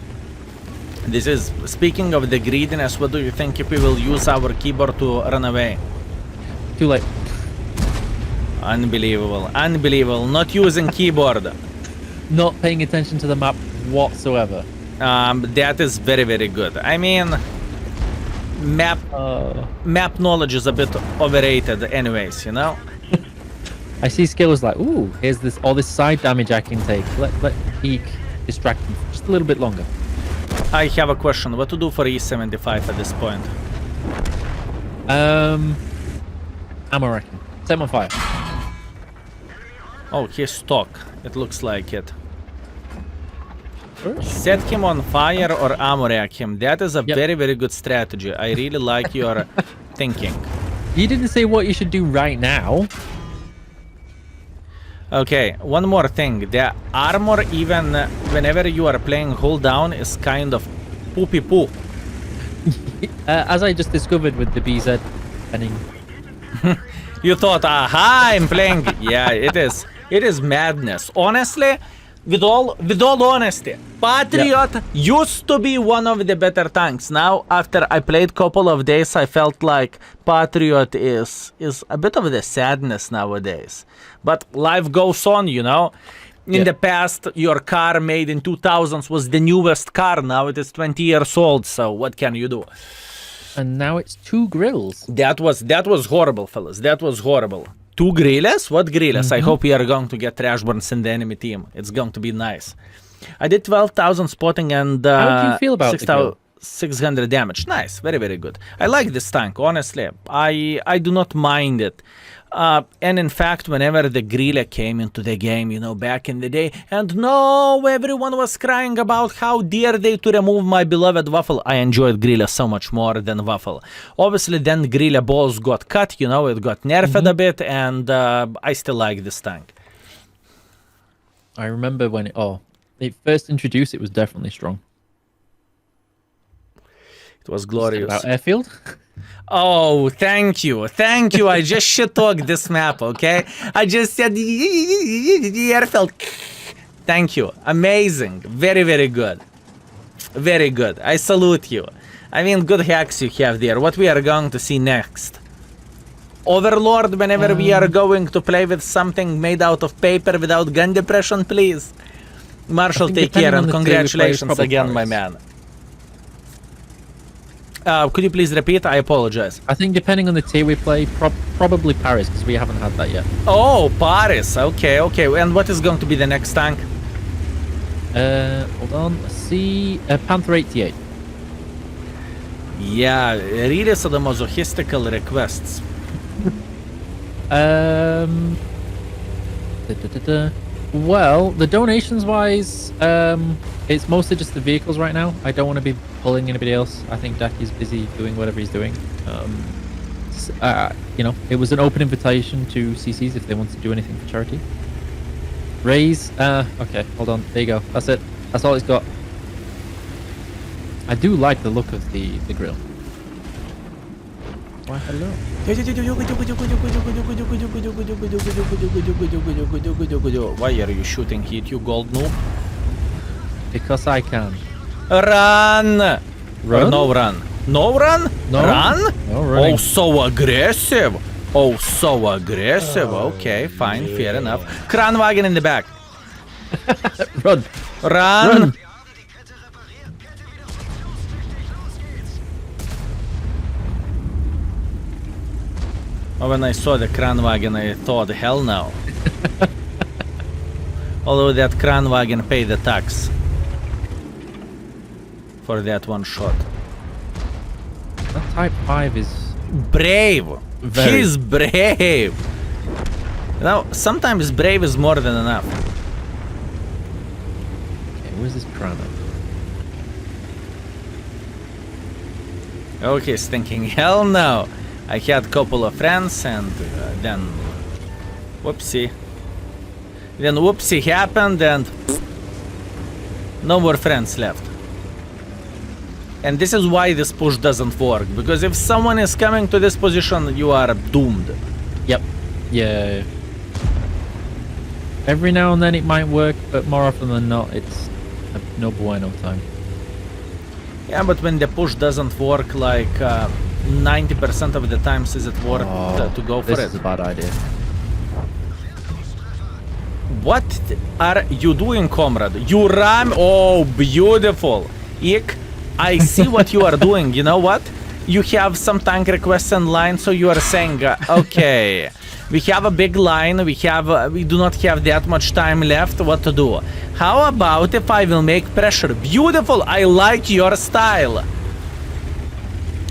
[SPEAKER 1] This is... Speaking of the greediness, what do you think if we will use our keyboard to run away?
[SPEAKER 2] Too late.
[SPEAKER 1] Unbelievable. Unbelievable. Not using keyboard.
[SPEAKER 2] Not paying attention to the map whatsoever.
[SPEAKER 1] That is very, very good. I mean... Map knowledge is a bit overrated anyways, you know?
[SPEAKER 2] I see Skill was like, ooh, here's this all this side damage I can take. Let Eek distract him just a little bit longer.
[SPEAKER 1] I have a question. What to do for E75 at this point?
[SPEAKER 2] Ammo reckon. Set him on fire.
[SPEAKER 1] Oh, he's stuck. It looks like it. Set him on fire or ammo rack him. That is a
[SPEAKER 2] Yep.
[SPEAKER 1] very, very good strategy. I really like your thinking.
[SPEAKER 2] You didn't say what you should do right now.
[SPEAKER 1] Okay, one more thing. The armor, even whenever you are playing hold down, is kind of poopy poo.
[SPEAKER 2] As I just discovered with the BZ ending.
[SPEAKER 1] You thought, aha, I'm playing. Yeah, it is. It is madness. Honestly, with all honesty, Patriot used to be one of the better tanks. Now, after I played couple of days, I felt like Patriot is a bit of the sadness nowadays. But life goes on, you know. In the past, your car made in 2000s was the newest car. Now it is 20 years old. So what can you do?
[SPEAKER 2] And now it's 2 grills.
[SPEAKER 1] That was horrible, fellas. That was horrible. 2 grilles? What grilles? I hope we are going to get trash burns in the enemy team. It's going to be nice. I did 12,000 spotting and
[SPEAKER 2] How do you feel about the grill?
[SPEAKER 1] 600 damage. Nice. Very, very good. I like this tank, honestly. I do not mind it. And in fact, whenever the grille came into the game, you know, back in the day, and no, everyone was crying about how dare they to remove my beloved Waffle. I enjoyed grille so much more than Waffle. Obviously, then grille balls got cut, you know, it got nerfed a bit, and I still like this tank.
[SPEAKER 2] I remember when it first introduced, it was definitely strong.
[SPEAKER 1] It was glorious.
[SPEAKER 2] About airfield?
[SPEAKER 1] Oh, thank you. Thank you. I just shit-talked this map, okay? I just said the airfield. Thank you. Amazing. Very, very good. Very good. I salute you. I mean, good hacks you have there. What we are going to see next? Overlord, whenever we are going to play with something made out of paper without gun depression, please. Marshall, take care and congratulations again, my man. Could you please repeat? I apologize.
[SPEAKER 2] I think depending on the tier we play, probably Paris, because we haven't had that yet.
[SPEAKER 1] Oh, Paris. Okay, okay. And what is going to be the next tank?
[SPEAKER 2] Hold on. Let's see. Panther 88.
[SPEAKER 1] Yeah, really sadomasochistic requests.
[SPEAKER 2] Well, the donations wise, it's mostly just the vehicles right now. I don't want to be pulling anybody else. I think Daki's busy doing whatever he's doing. You know, it was an open invitation to CCs if they want to do anything for charity. Raise, okay, hold on. There you go. That's it. That's all it's got. I do like the look of the grill. Why, hello.
[SPEAKER 1] Why are you shooting at you, gold noob?
[SPEAKER 2] Because I can.
[SPEAKER 1] Run!
[SPEAKER 2] Run?
[SPEAKER 1] Or no run? No run?
[SPEAKER 2] No.
[SPEAKER 1] Run?
[SPEAKER 2] No running.
[SPEAKER 1] Oh, so aggressive. Oh, so aggressive. Okay, fine, fair enough. Kranwagen in the back.
[SPEAKER 2] Run.
[SPEAKER 1] Run!
[SPEAKER 2] Run.
[SPEAKER 1] Oh, when I saw the Kranwagen, I thought, hell no. Although that Kranwagen paid the tax for that one shot.
[SPEAKER 2] That Type 5 is...
[SPEAKER 1] Brave!
[SPEAKER 2] Very.
[SPEAKER 1] He's brave! You know, sometimes brave is more than enough.
[SPEAKER 2] Okay, where's this piranha?
[SPEAKER 1] Okay, he's thinking, hell no. I had a couple of friends and then whoopsie. Then whoopsie happened and no more friends left. And this is why this push doesn't work, because if someone is coming to this position, you are doomed.
[SPEAKER 2] Yep. Yeah. Every now and then it might work, but more often than not, it's a no bueno time.
[SPEAKER 1] Yeah, but when the push doesn't work, like 90% of the times is it worth to go for
[SPEAKER 2] This
[SPEAKER 1] it?
[SPEAKER 2] is a bad idea.
[SPEAKER 1] What are you doing, comrade? You ram. Oh, beautiful. Eek, I see what you are doing. You know what? You have some tank requests in line, so you are saying, okay, we have a big line. We do not have that much time left. What to do? How about if I will make pressure? Beautiful. I like your style.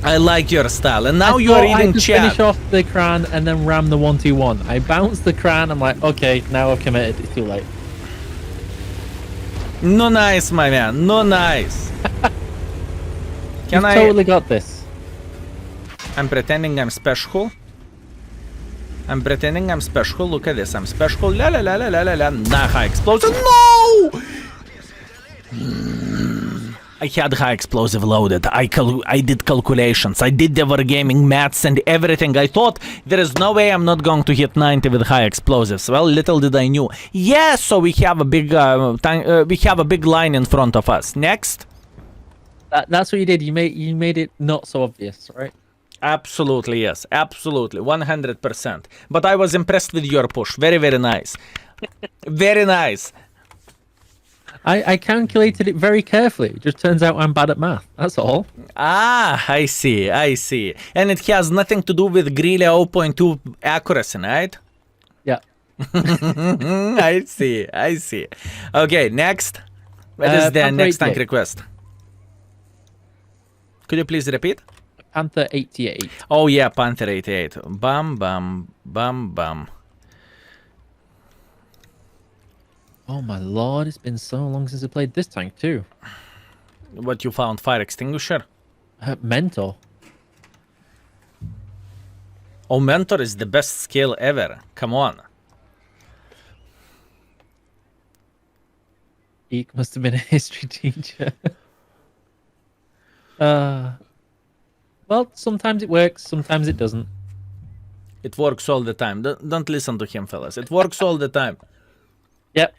[SPEAKER 1] I like your style. And now you are eating chat.
[SPEAKER 2] Finish off the Kran and then ram the 1-2-1. I bounced the Kran. I'm like, okay, now I've committed. It's too late.
[SPEAKER 1] No nice, my man. No nice.
[SPEAKER 2] You've totally got this.
[SPEAKER 1] I'm pretending I'm special. I'm pretending I'm special. Look at this. I'm special. La la la la la la la. Nah, high explosive. No! I had high explosive loaded. I did calculations. I did the wargaming maths and everything. I thought there is no way I'm not going to hit 90 with high explosives. Well, little did I knew. Yeah, so we have a big line in front of us. Next.
[SPEAKER 2] That's what you did. You made it not so obvious, right?
[SPEAKER 1] Absolutely, yes. Absolutely. 100%. But I was impressed with your push. Very, very nice. Very nice.
[SPEAKER 2] I calculated it very carefully. It just turns out I'm bad at math. That's all.
[SPEAKER 1] Ah, I see. I see. And it has nothing to do with Greeley 0.2 accuracy, right?
[SPEAKER 2] Yeah.
[SPEAKER 1] I see. I see. Okay, next. What is the next tank request? Could you please repeat?
[SPEAKER 2] Panther 88.
[SPEAKER 1] Oh yeah, Panther 88. Bam, bam, bam, bam.
[SPEAKER 2] Oh my lord, it's been so long since I played this tank too.
[SPEAKER 1] What you found? Fire extinguisher?
[SPEAKER 2] Mentor.
[SPEAKER 1] Oh, Mentor is the best skill ever. Come on.
[SPEAKER 2] Eek must have been a history teacher. Well, sometimes it works, sometimes it doesn't.
[SPEAKER 1] It works all the time. Don't listen to him, fellas. It works all the time.
[SPEAKER 2] Yep.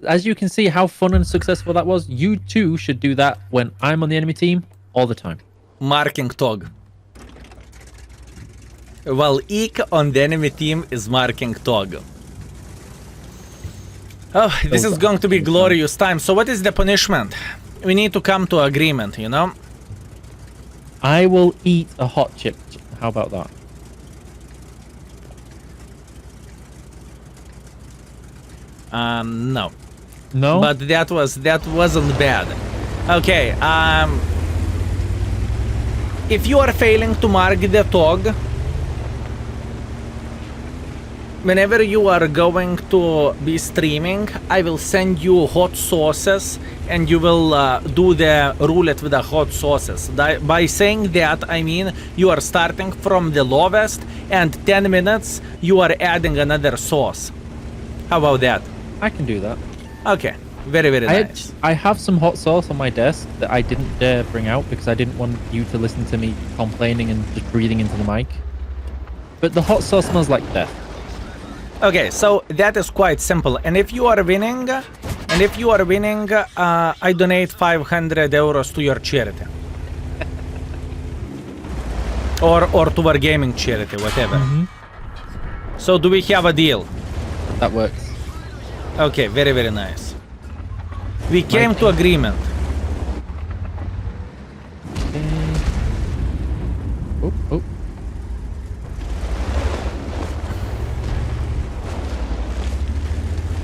[SPEAKER 2] As you can see how fun and successful that was, you too should do that when I'm on the enemy team all the time.
[SPEAKER 1] Marking Tog. While Eek on the enemy team is marking Tog. Oh, this is going to be glorious time. So what is the punishment? We need to come to agreement, you know?
[SPEAKER 2] I will eat a hot chip. How about that?
[SPEAKER 1] No.
[SPEAKER 2] No?
[SPEAKER 1] But that wasn't bad. Okay, if you are failing to mark the Tog, whenever you are going to be streaming, I will send you hot sauces and you will do the roulette with the hot sauces. By saying that, I mean you are starting from the lowest and 10 minutes you are adding another sauce. How about that?
[SPEAKER 2] I can do that.
[SPEAKER 1] Okay, very, very nice.
[SPEAKER 2] I have some hot sauce on my desk that I didn't dare bring out because I didn't want you to listen to me complaining and just breathing into the mic. But the hot sauce smells like death.
[SPEAKER 1] Okay, so that is quite simple. And if you are winning, I donate 500 euros to your charity. or to our gaming charity, whatever. So do we have a deal?
[SPEAKER 2] That works.
[SPEAKER 1] Okay, very, very nice. We came to agreement.
[SPEAKER 2] Oh, oh.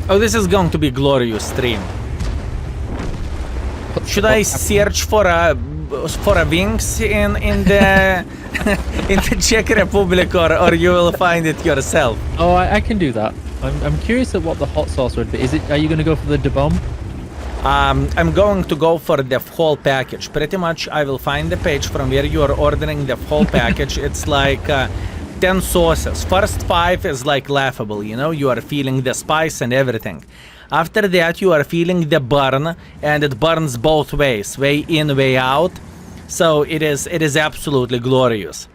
[SPEAKER 1] Oh, this is going to be glorious stream. Should I search for a wings in the in the Czech Republic, or you will find it yourself?
[SPEAKER 2] Oh, I can do that. I'm curious at what the hot sauce would be. Are you going to go for the de bomb?
[SPEAKER 1] I'm going to go for the whole package. Pretty much, I will find the page from where you are ordering the whole package. It's like 10 sauces. First 5 is like laughable, you know, you are feeling the spice and everything. After that, you are feeling the burn, and it burns both ways, way in, way out. So it is absolutely glorious.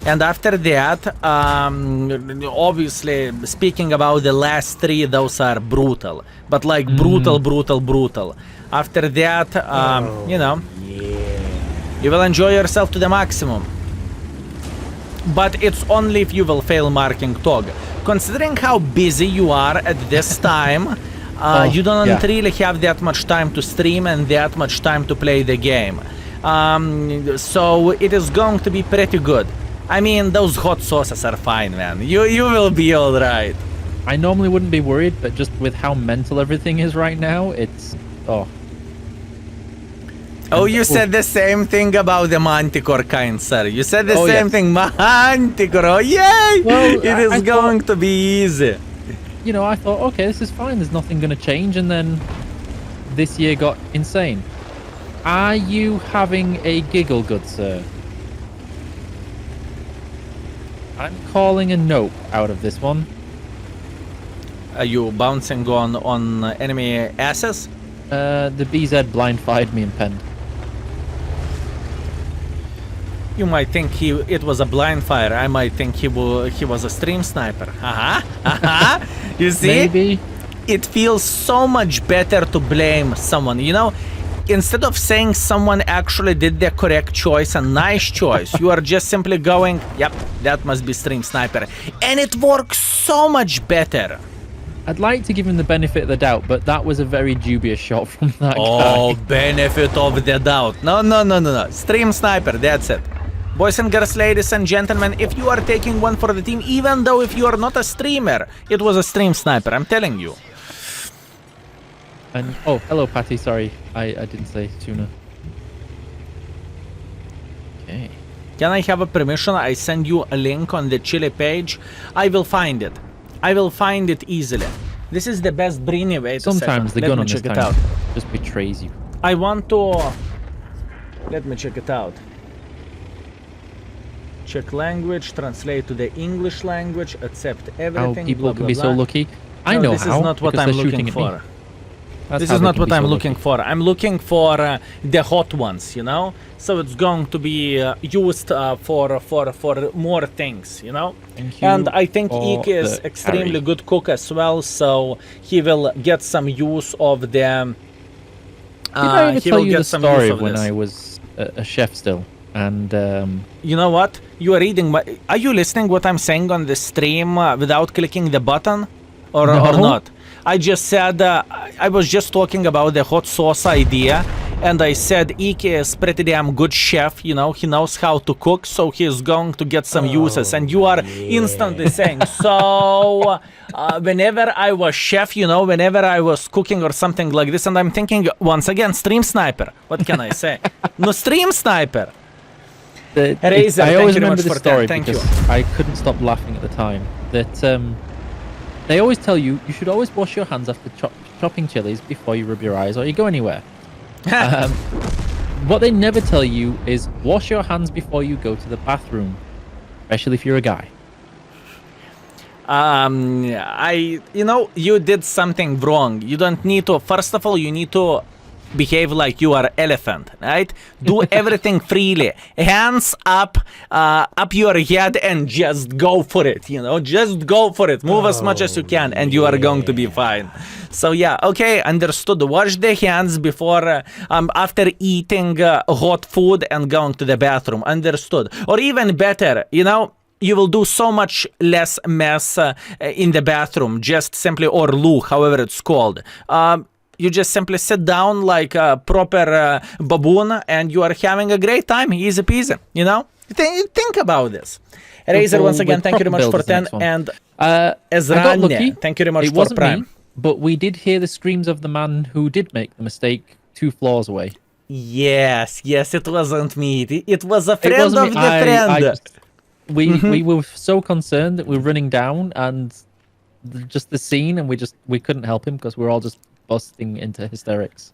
[SPEAKER 1] And after that, obviously, speaking about the last 3, those are brutal. But like brutal, brutal, brutal. After that, you know, you will enjoy yourself to the maximum. But it's only if you will fail marking Tog. Considering how busy you are at this time, you don't really have that much time to stream and that much time to play the game. So it is going to be pretty good. I mean, those hot sauces are fine, man. You will be alright.
[SPEAKER 2] I normally wouldn't be worried, but just with how mental everything is right now, it's...
[SPEAKER 1] Oh, you said the same thing about the Manticore, kind sir. You said the same thing, Manticore. Oh, yay!
[SPEAKER 2] Well,
[SPEAKER 1] it is going to be easy.
[SPEAKER 2] You know, I thought, okay, this is fine. There's nothing going to change. And then this year got insane. Are you having a giggle, good sir? I'm calling a nope out of this one.
[SPEAKER 1] Are you bouncing on enemy asses?
[SPEAKER 2] The BZ blind-fired me and penned.
[SPEAKER 1] You might think it was a blind fire. I might think he was a stream sniper. You see?
[SPEAKER 2] Maybe.
[SPEAKER 1] It feels so much better to blame someone, you know? Instead of saying someone actually did the correct choice, a nice choice, you are just simply going, yep, that must be stream sniper. And it works so much better.
[SPEAKER 2] I'd like to give him the benefit of the doubt, but that was a very dubious shot from that guy.
[SPEAKER 1] Oh, benefit of the doubt. No. Stream sniper, that's it. Boys and girls, ladies and gentlemen, if you are taking one for the team, even though if you are not a streamer, it was a stream sniper, I'm telling you.
[SPEAKER 2] And oh, hello, Patty. Sorry, I didn't say tuna. Okay.
[SPEAKER 1] Can I have a permission? I send you a link on the Chile page. I will find it. I will find it easily. This is the best Brini. Wait
[SPEAKER 2] Sometimes the gun on this
[SPEAKER 1] check it
[SPEAKER 2] time
[SPEAKER 1] out.
[SPEAKER 2] just betrays you.
[SPEAKER 1] I want to... Let me check it out. Check language, translate to the English language, accept everything.
[SPEAKER 2] How people
[SPEAKER 1] blah,
[SPEAKER 2] can
[SPEAKER 1] blah,
[SPEAKER 2] be
[SPEAKER 1] blah.
[SPEAKER 2] so lucky. I know
[SPEAKER 1] this
[SPEAKER 2] how.
[SPEAKER 1] is not what I'm looking for. This is not what I'm looking for. I'm looking for the hot ones, you know? So it's going to be used for more things, you know? And I think Eek is extremely good cook as well, so he will get some use of the...
[SPEAKER 2] Did I ever tell you the story of when I was a chef still? And
[SPEAKER 1] you know what? You are reading my... Are you listening what I'm saying on the stream without clicking the button? Or not? I just said, I was just talking about the hot sauce idea, and I said Ike is pretty damn good chef, you know, he knows how to cook, so he is going to get some uses, and you are instantly saying, so, whenever I was chef, you know, whenever I was cooking or something like this, and I'm thinking, once again, stream sniper, what can I say? No, stream sniper! Razor,
[SPEAKER 2] I always remember
[SPEAKER 1] the
[SPEAKER 2] the story
[SPEAKER 1] thank
[SPEAKER 2] because
[SPEAKER 1] you.
[SPEAKER 2] I couldn't stop laughing at the time. That they always tell you should always wash your hands after chopping chilies before you rub your eyes or you go anywhere. What they never tell you is wash your hands before you go to the bathroom, especially if you're a guy.
[SPEAKER 1] You know, you did something wrong. You don't need to. First of all, you need to behave like you are elephant, right? Do everything freely, hands up, up your head, and just go for it, you know, just go for it, move as much as you can, and you are going to be fine. So yeah, okay, understood. Wash the hands before after eating hot food and going to the bathroom, understood. Or even better, you know, you will do so much less mess in the bathroom, just simply, or loo, however it's called. You just simply sit down like a proper baboon, and you are having a great time, easy peasy, you know? Think about this. Razor, once again, thank you very much for 10, and Ezranya, thank you very much for Prime.
[SPEAKER 2] Me, but we did hear the screams of the man who did make the mistake 2 floors away.
[SPEAKER 1] Yes, it wasn't me. It was a friend of the friend.
[SPEAKER 2] We were so concerned that we were running down, and just the scene, and we couldn't help him because we're all just busting into hysterics.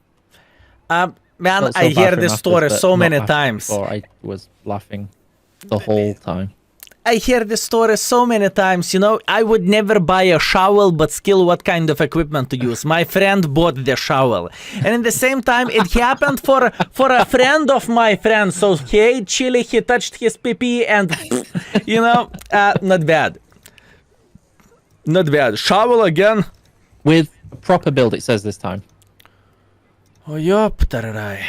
[SPEAKER 1] Man,
[SPEAKER 2] Felt so
[SPEAKER 1] I
[SPEAKER 2] bad
[SPEAKER 1] hear
[SPEAKER 2] for him
[SPEAKER 1] this
[SPEAKER 2] after,
[SPEAKER 1] story
[SPEAKER 2] but
[SPEAKER 1] so
[SPEAKER 2] not
[SPEAKER 1] many
[SPEAKER 2] after
[SPEAKER 1] times.
[SPEAKER 2] before. I was laughing the whole time.
[SPEAKER 1] I hear this story so many times. You know, I would never buy a shovel, but still, what kind of equipment to use? My friend bought the shovel, and at the same time, it happened for a friend of my friend. So he ate chili, he touched his pee, and you know, not bad. Not bad. Shovel again.
[SPEAKER 2] With a proper build, it says this time.
[SPEAKER 1] Oh, yup, tararai.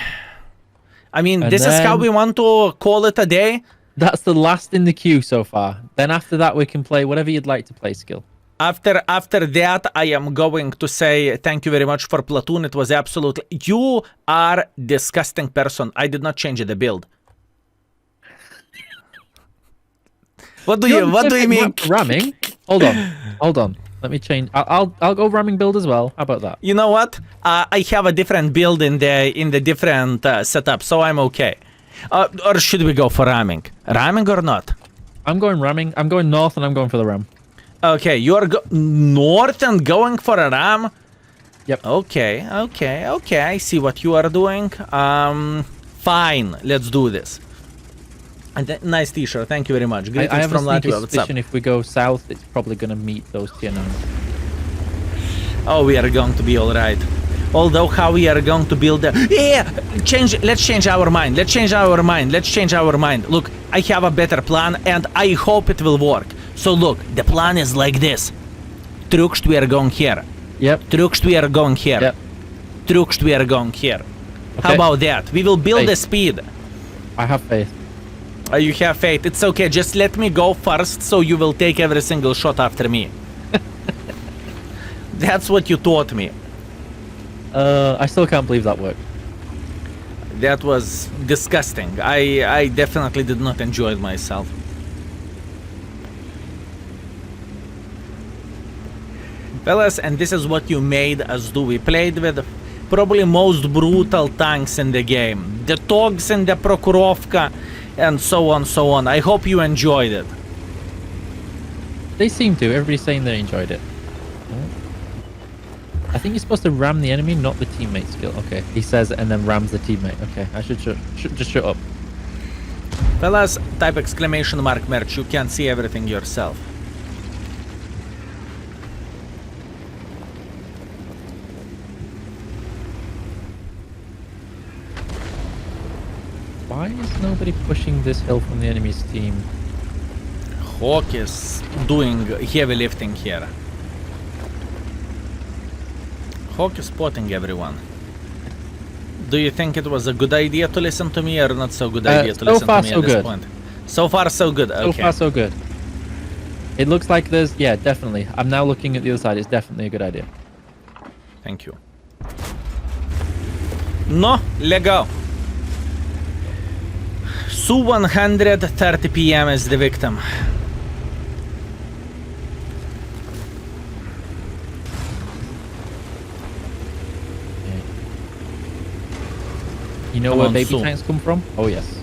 [SPEAKER 1] I mean,
[SPEAKER 2] And
[SPEAKER 1] this is how
[SPEAKER 2] then-
[SPEAKER 1] we want to call it a day.
[SPEAKER 2] That's the last in the queue so far. Then after that, we can play whatever you'd like to play, Skill.
[SPEAKER 1] After that, I am going to say thank you very much for Platoon. It was absolutely... You are disgusting person. I did not change the build. What do you mean?
[SPEAKER 2] Ramming? Hold on. Let me change. I'll go ramming build as well. How about that?
[SPEAKER 1] You know what? I have a different build in the different setup, so I'm okay. Or should we go for ramming? Ramming or not?
[SPEAKER 2] I'm going ramming. I'm going north, and I'm going for the ram.
[SPEAKER 1] Okay, you're north and going for a ram?
[SPEAKER 2] Yep.
[SPEAKER 1] Okay. I see what you are doing. Fine. Let's do this. And nice t-shirt. Thank you very much.
[SPEAKER 2] I
[SPEAKER 1] Greetings
[SPEAKER 2] have
[SPEAKER 1] from
[SPEAKER 2] a sneaky
[SPEAKER 1] Latvia. What's up?
[SPEAKER 2] suspicion if we go south, it's probably going to meet those tier 9s.
[SPEAKER 1] Oh, we are going to be all right. Although how we are going to build let's change our mind. Let's change our mind. Look, I have a better plan and I hope it will work. So look, the plan is like this. Trukst, we are going here.
[SPEAKER 2] Yep.
[SPEAKER 1] Trukst, we are going here.
[SPEAKER 2] Yep.
[SPEAKER 1] Trukst, we are going here. How
[SPEAKER 2] Okay.
[SPEAKER 1] about that? We will build the
[SPEAKER 2] Faith.
[SPEAKER 1] speed.
[SPEAKER 2] I have faith.
[SPEAKER 1] You have faith. It's okay. Just let me go first so you will take every single shot after me. That's what you taught me.
[SPEAKER 2] I still can't believe that worked.
[SPEAKER 1] That was disgusting. I definitely did not enjoy myself. Fellas, and this is what you made us do. We played with probably most brutal tanks in the game. The Togs and the Prokhorovka and so on. I hope you enjoyed it.
[SPEAKER 2] They seem to. Everybody's saying they enjoyed it. I think you're supposed to ram the enemy, not the teammate skill. Okay, he says and then rams the teammate. Okay, I should just shut up.
[SPEAKER 1] Fellas, type exclamation mark merch. You can see everything yourself.
[SPEAKER 2] Why is nobody pushing this hill from the enemy's team?
[SPEAKER 1] Hawk is doing heavy lifting here. Hawk is spotting everyone. Do you think it was a good idea to listen to me or not so good idea to
[SPEAKER 2] so
[SPEAKER 1] listen
[SPEAKER 2] far,
[SPEAKER 1] to me
[SPEAKER 2] so
[SPEAKER 1] at this
[SPEAKER 2] good.
[SPEAKER 1] point? So far, so good.
[SPEAKER 2] So
[SPEAKER 1] Okay.
[SPEAKER 2] far, so good. It looks like there's... Yeah, definitely. I'm now looking at the other side. It's definitely a good idea.
[SPEAKER 1] Thank you. No, let go. Su 130 PM is the victim.
[SPEAKER 2] You know
[SPEAKER 1] Come
[SPEAKER 2] where
[SPEAKER 1] on,
[SPEAKER 2] baby
[SPEAKER 1] Sue.
[SPEAKER 2] tanks come from? Oh, yes.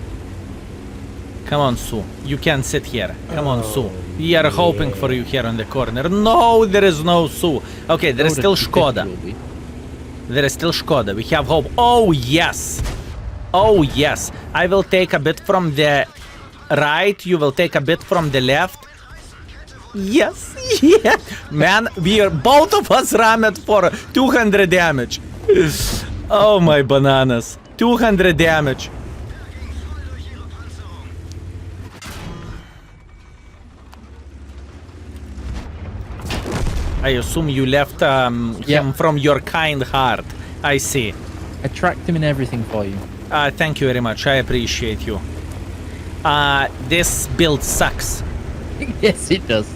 [SPEAKER 1] Come on, Sue. You can sit here. Come on, Sue. We are hoping for you here in the corner. No, there is no Sue. Okay, there is still Skoda. There is still Skoda. We have hope. Oh, yes. Oh, yes. I will take a bit from the right. You will take a bit from the left. Yes. Yeah. Man, we are both of us rammed for 200 damage. Oh, my bananas. 200 damage. I assume you left him from your kind heart. I see.
[SPEAKER 2] I tracked him in everything for you.
[SPEAKER 1] Thank you very much. I appreciate you. This build sucks.
[SPEAKER 2] Yes, it does.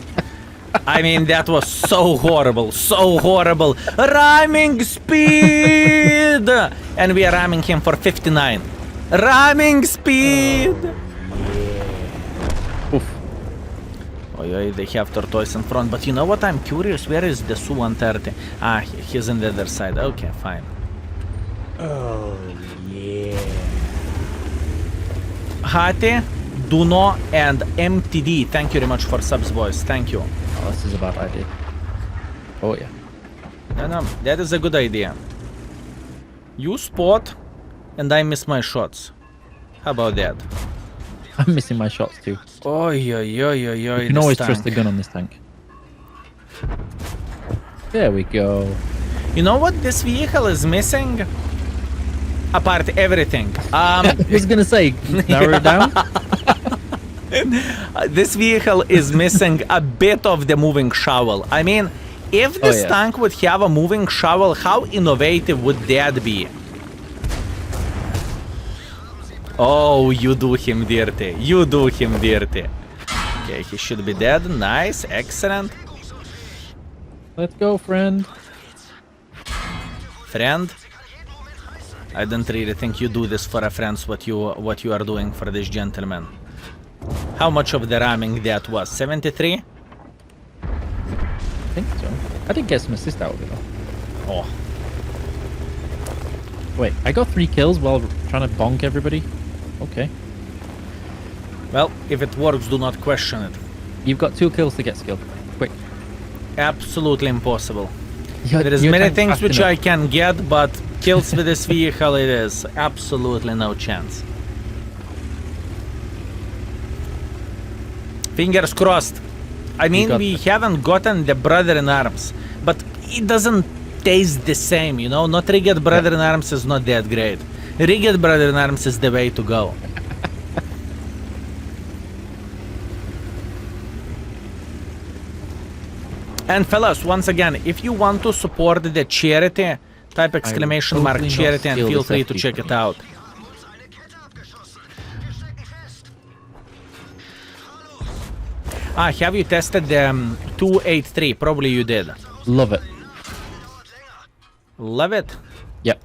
[SPEAKER 1] I mean, that was so horrible. So horrible. Ramming speed! And we are ramming him for 59. Ramming speed!
[SPEAKER 2] Oof.
[SPEAKER 1] Oh, yeah, they have tortoise in front. But you know what? I'm curious. Where is the Su 130? He's on the other side. Okay, fine.
[SPEAKER 3] Oh, yeah.
[SPEAKER 1] Hate, Duno, and MTD. Thank you very much for subs, boys. Thank you.
[SPEAKER 2] Oh, this is a bad idea. Oh yeah.
[SPEAKER 1] No, that is a good idea. You spot, and I miss my shots. How about that?
[SPEAKER 2] I'm missing my shots too.
[SPEAKER 1] Oi.
[SPEAKER 2] You can always trust the gun on this tank. There we go.
[SPEAKER 1] You know what this vehicle is missing? Apart everything.
[SPEAKER 2] I was gonna say, narrow it down.
[SPEAKER 1] This vehicle is missing a bit of the moving shovel. I mean, if this tank would have a moving shovel, how innovative would that be? Oh, you do him dirty. You do him dirty. Okay, he should be dead. Nice, excellent.
[SPEAKER 2] Let's go, friend.
[SPEAKER 1] Friend? I don't really think you do this for a friend, what you are doing for this gentleman. How much of the ramming that was? 73?
[SPEAKER 2] I think so. I did get some assist out of it though.
[SPEAKER 1] Oh.
[SPEAKER 2] Wait, I got 3 kills while trying to bonk everybody. Okay.
[SPEAKER 1] Well, if it works, do not question it.
[SPEAKER 2] You've got 2 kills to get skill. Quick.
[SPEAKER 1] Absolutely impossible. There is many things which I can get, but kills with this vehicle, it is absolutely no chance. Fingers crossed. I mean, we haven't gotten the Brother in Arms, but it doesn't taste the same, you know? Not Rigged Brother in Arms is not that great. Rigged Brother in Arms is the way to go. And fellas, once again, if you want to support the charity, type exclamation mark charity and feel free to check it out. Have you tested the 283? Probably you did.
[SPEAKER 2] Love it.
[SPEAKER 1] Love it?
[SPEAKER 2] Yep.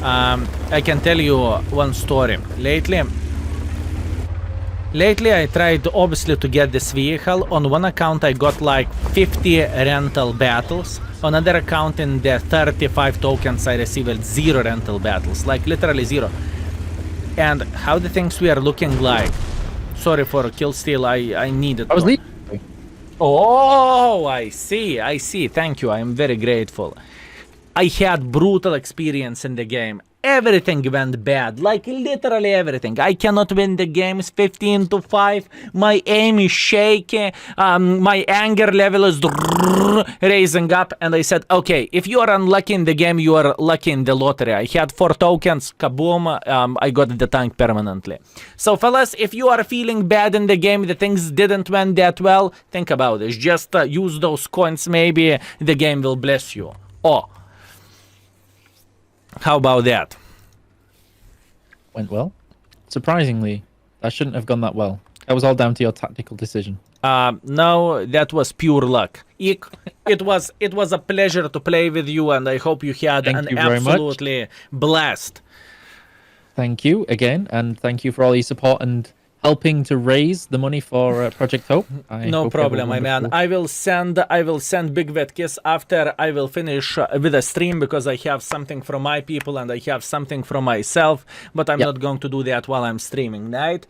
[SPEAKER 1] I can tell you one story. Lately I tried obviously to get this vehicle. On one account I got like 50 rental battles. On another account in the 35 tokens I received 0 rental battles. Like literally 0. And how the things we are looking like. Sorry for kill steal, I needed
[SPEAKER 2] I was leaving.
[SPEAKER 1] Oh, I see. Thank you, I am very grateful. I had brutal experience in the game. Everything went bad, like literally everything. I cannot win the games 15-5. My aim is shaky. My anger level is raising up. And I said, okay, if you are unlucky in the game, you are lucky in the lottery. I had 4 tokens, kaboom, I got the tank permanently. So fellas, if you are feeling bad in the game, the things didn't went that well, think about it. Just use those coins, maybe the game will bless you. Oh. How about that?
[SPEAKER 2] Went well. Surprisingly, that shouldn't have gone that well. That was all down to your tactical decision.
[SPEAKER 1] No, that was pure luck. It was a pleasure to play with you, and I hope you had an absolutely blast.
[SPEAKER 2] Thank you again, and thank you for all your support and helping to raise the money for Project Hope.
[SPEAKER 1] No problem, my man. I will send big wet kiss after I will finish with a stream, because I have something from my people and I have something from myself, but I'm not going to do that while I'm streaming, right?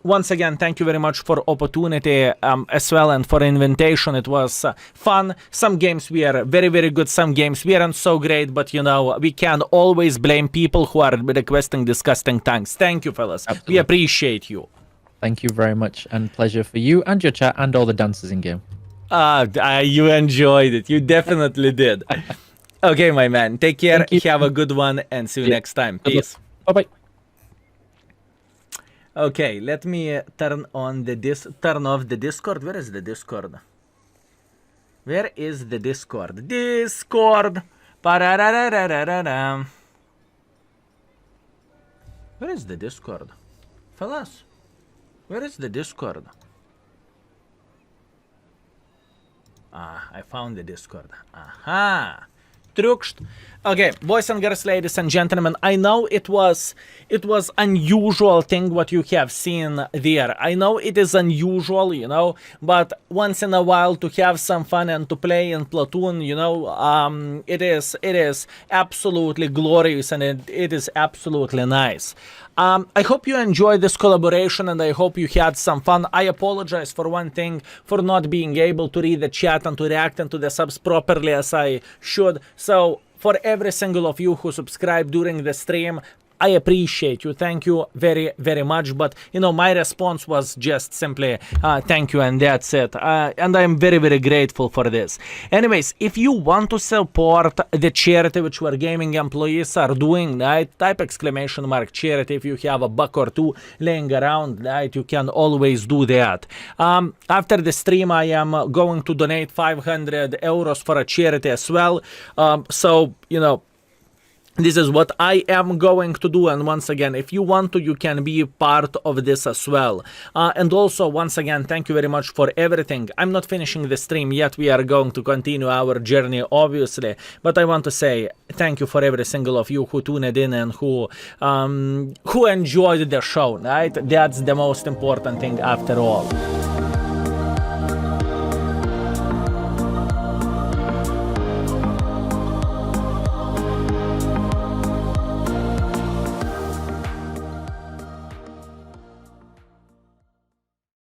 [SPEAKER 1] Once again, thank you very much for opportunity as well, and for invitation. It was fun. Some games were very, very good. Some games weren't so great, but you know, we can always blame people who are requesting disgusting tanks. Thank you, fellas. Absolutely. We appreciate you.
[SPEAKER 2] Thank you very much, and pleasure for you and your chat and all the dancers in game.
[SPEAKER 1] You enjoyed it. You definitely did. Okay, my man. Take care. Have a good one, and see you next time. Peace.
[SPEAKER 2] Bye-bye.
[SPEAKER 1] Okay, let me turn off the Discord. Where is the Discord? Where is the Discord? Discord! Where is the Discord? Fellas, where is the Discord? I found the Discord. Aha! Okay, boys and girls, ladies and gentlemen, I know it was unusual thing what you have seen there. I know it is unusual, you know, but once in a while to have some fun and to play in Platoon, you know, it is absolutely glorious, and it is absolutely nice. I hope you enjoyed this collaboration and I hope you had some fun. I apologize for one thing, for not being able to read the chat and to react to the subs properly as I should. So for every single of you who subscribed during the stream, I appreciate you. Thank you very, very much. But, you know, my response was just simply thank you and that's it. And I'm very, very grateful for this. Anyways, if you want to support the charity which our gaming employees are doing, right, type !charity if you have a buck or two laying around, right, you can always do that. After the stream, I am going to donate 500 euros for a charity as well. So, you know, this is what I am going to do, and once again, if you want to, you can be part of this as well. And also, once again, thank you very much for everything. I'm not finishing the stream yet. We are going to continue our journey, obviously. But I want to say thank you for every single of you who tuned in and who enjoyed the show, right? That's the most important thing after all.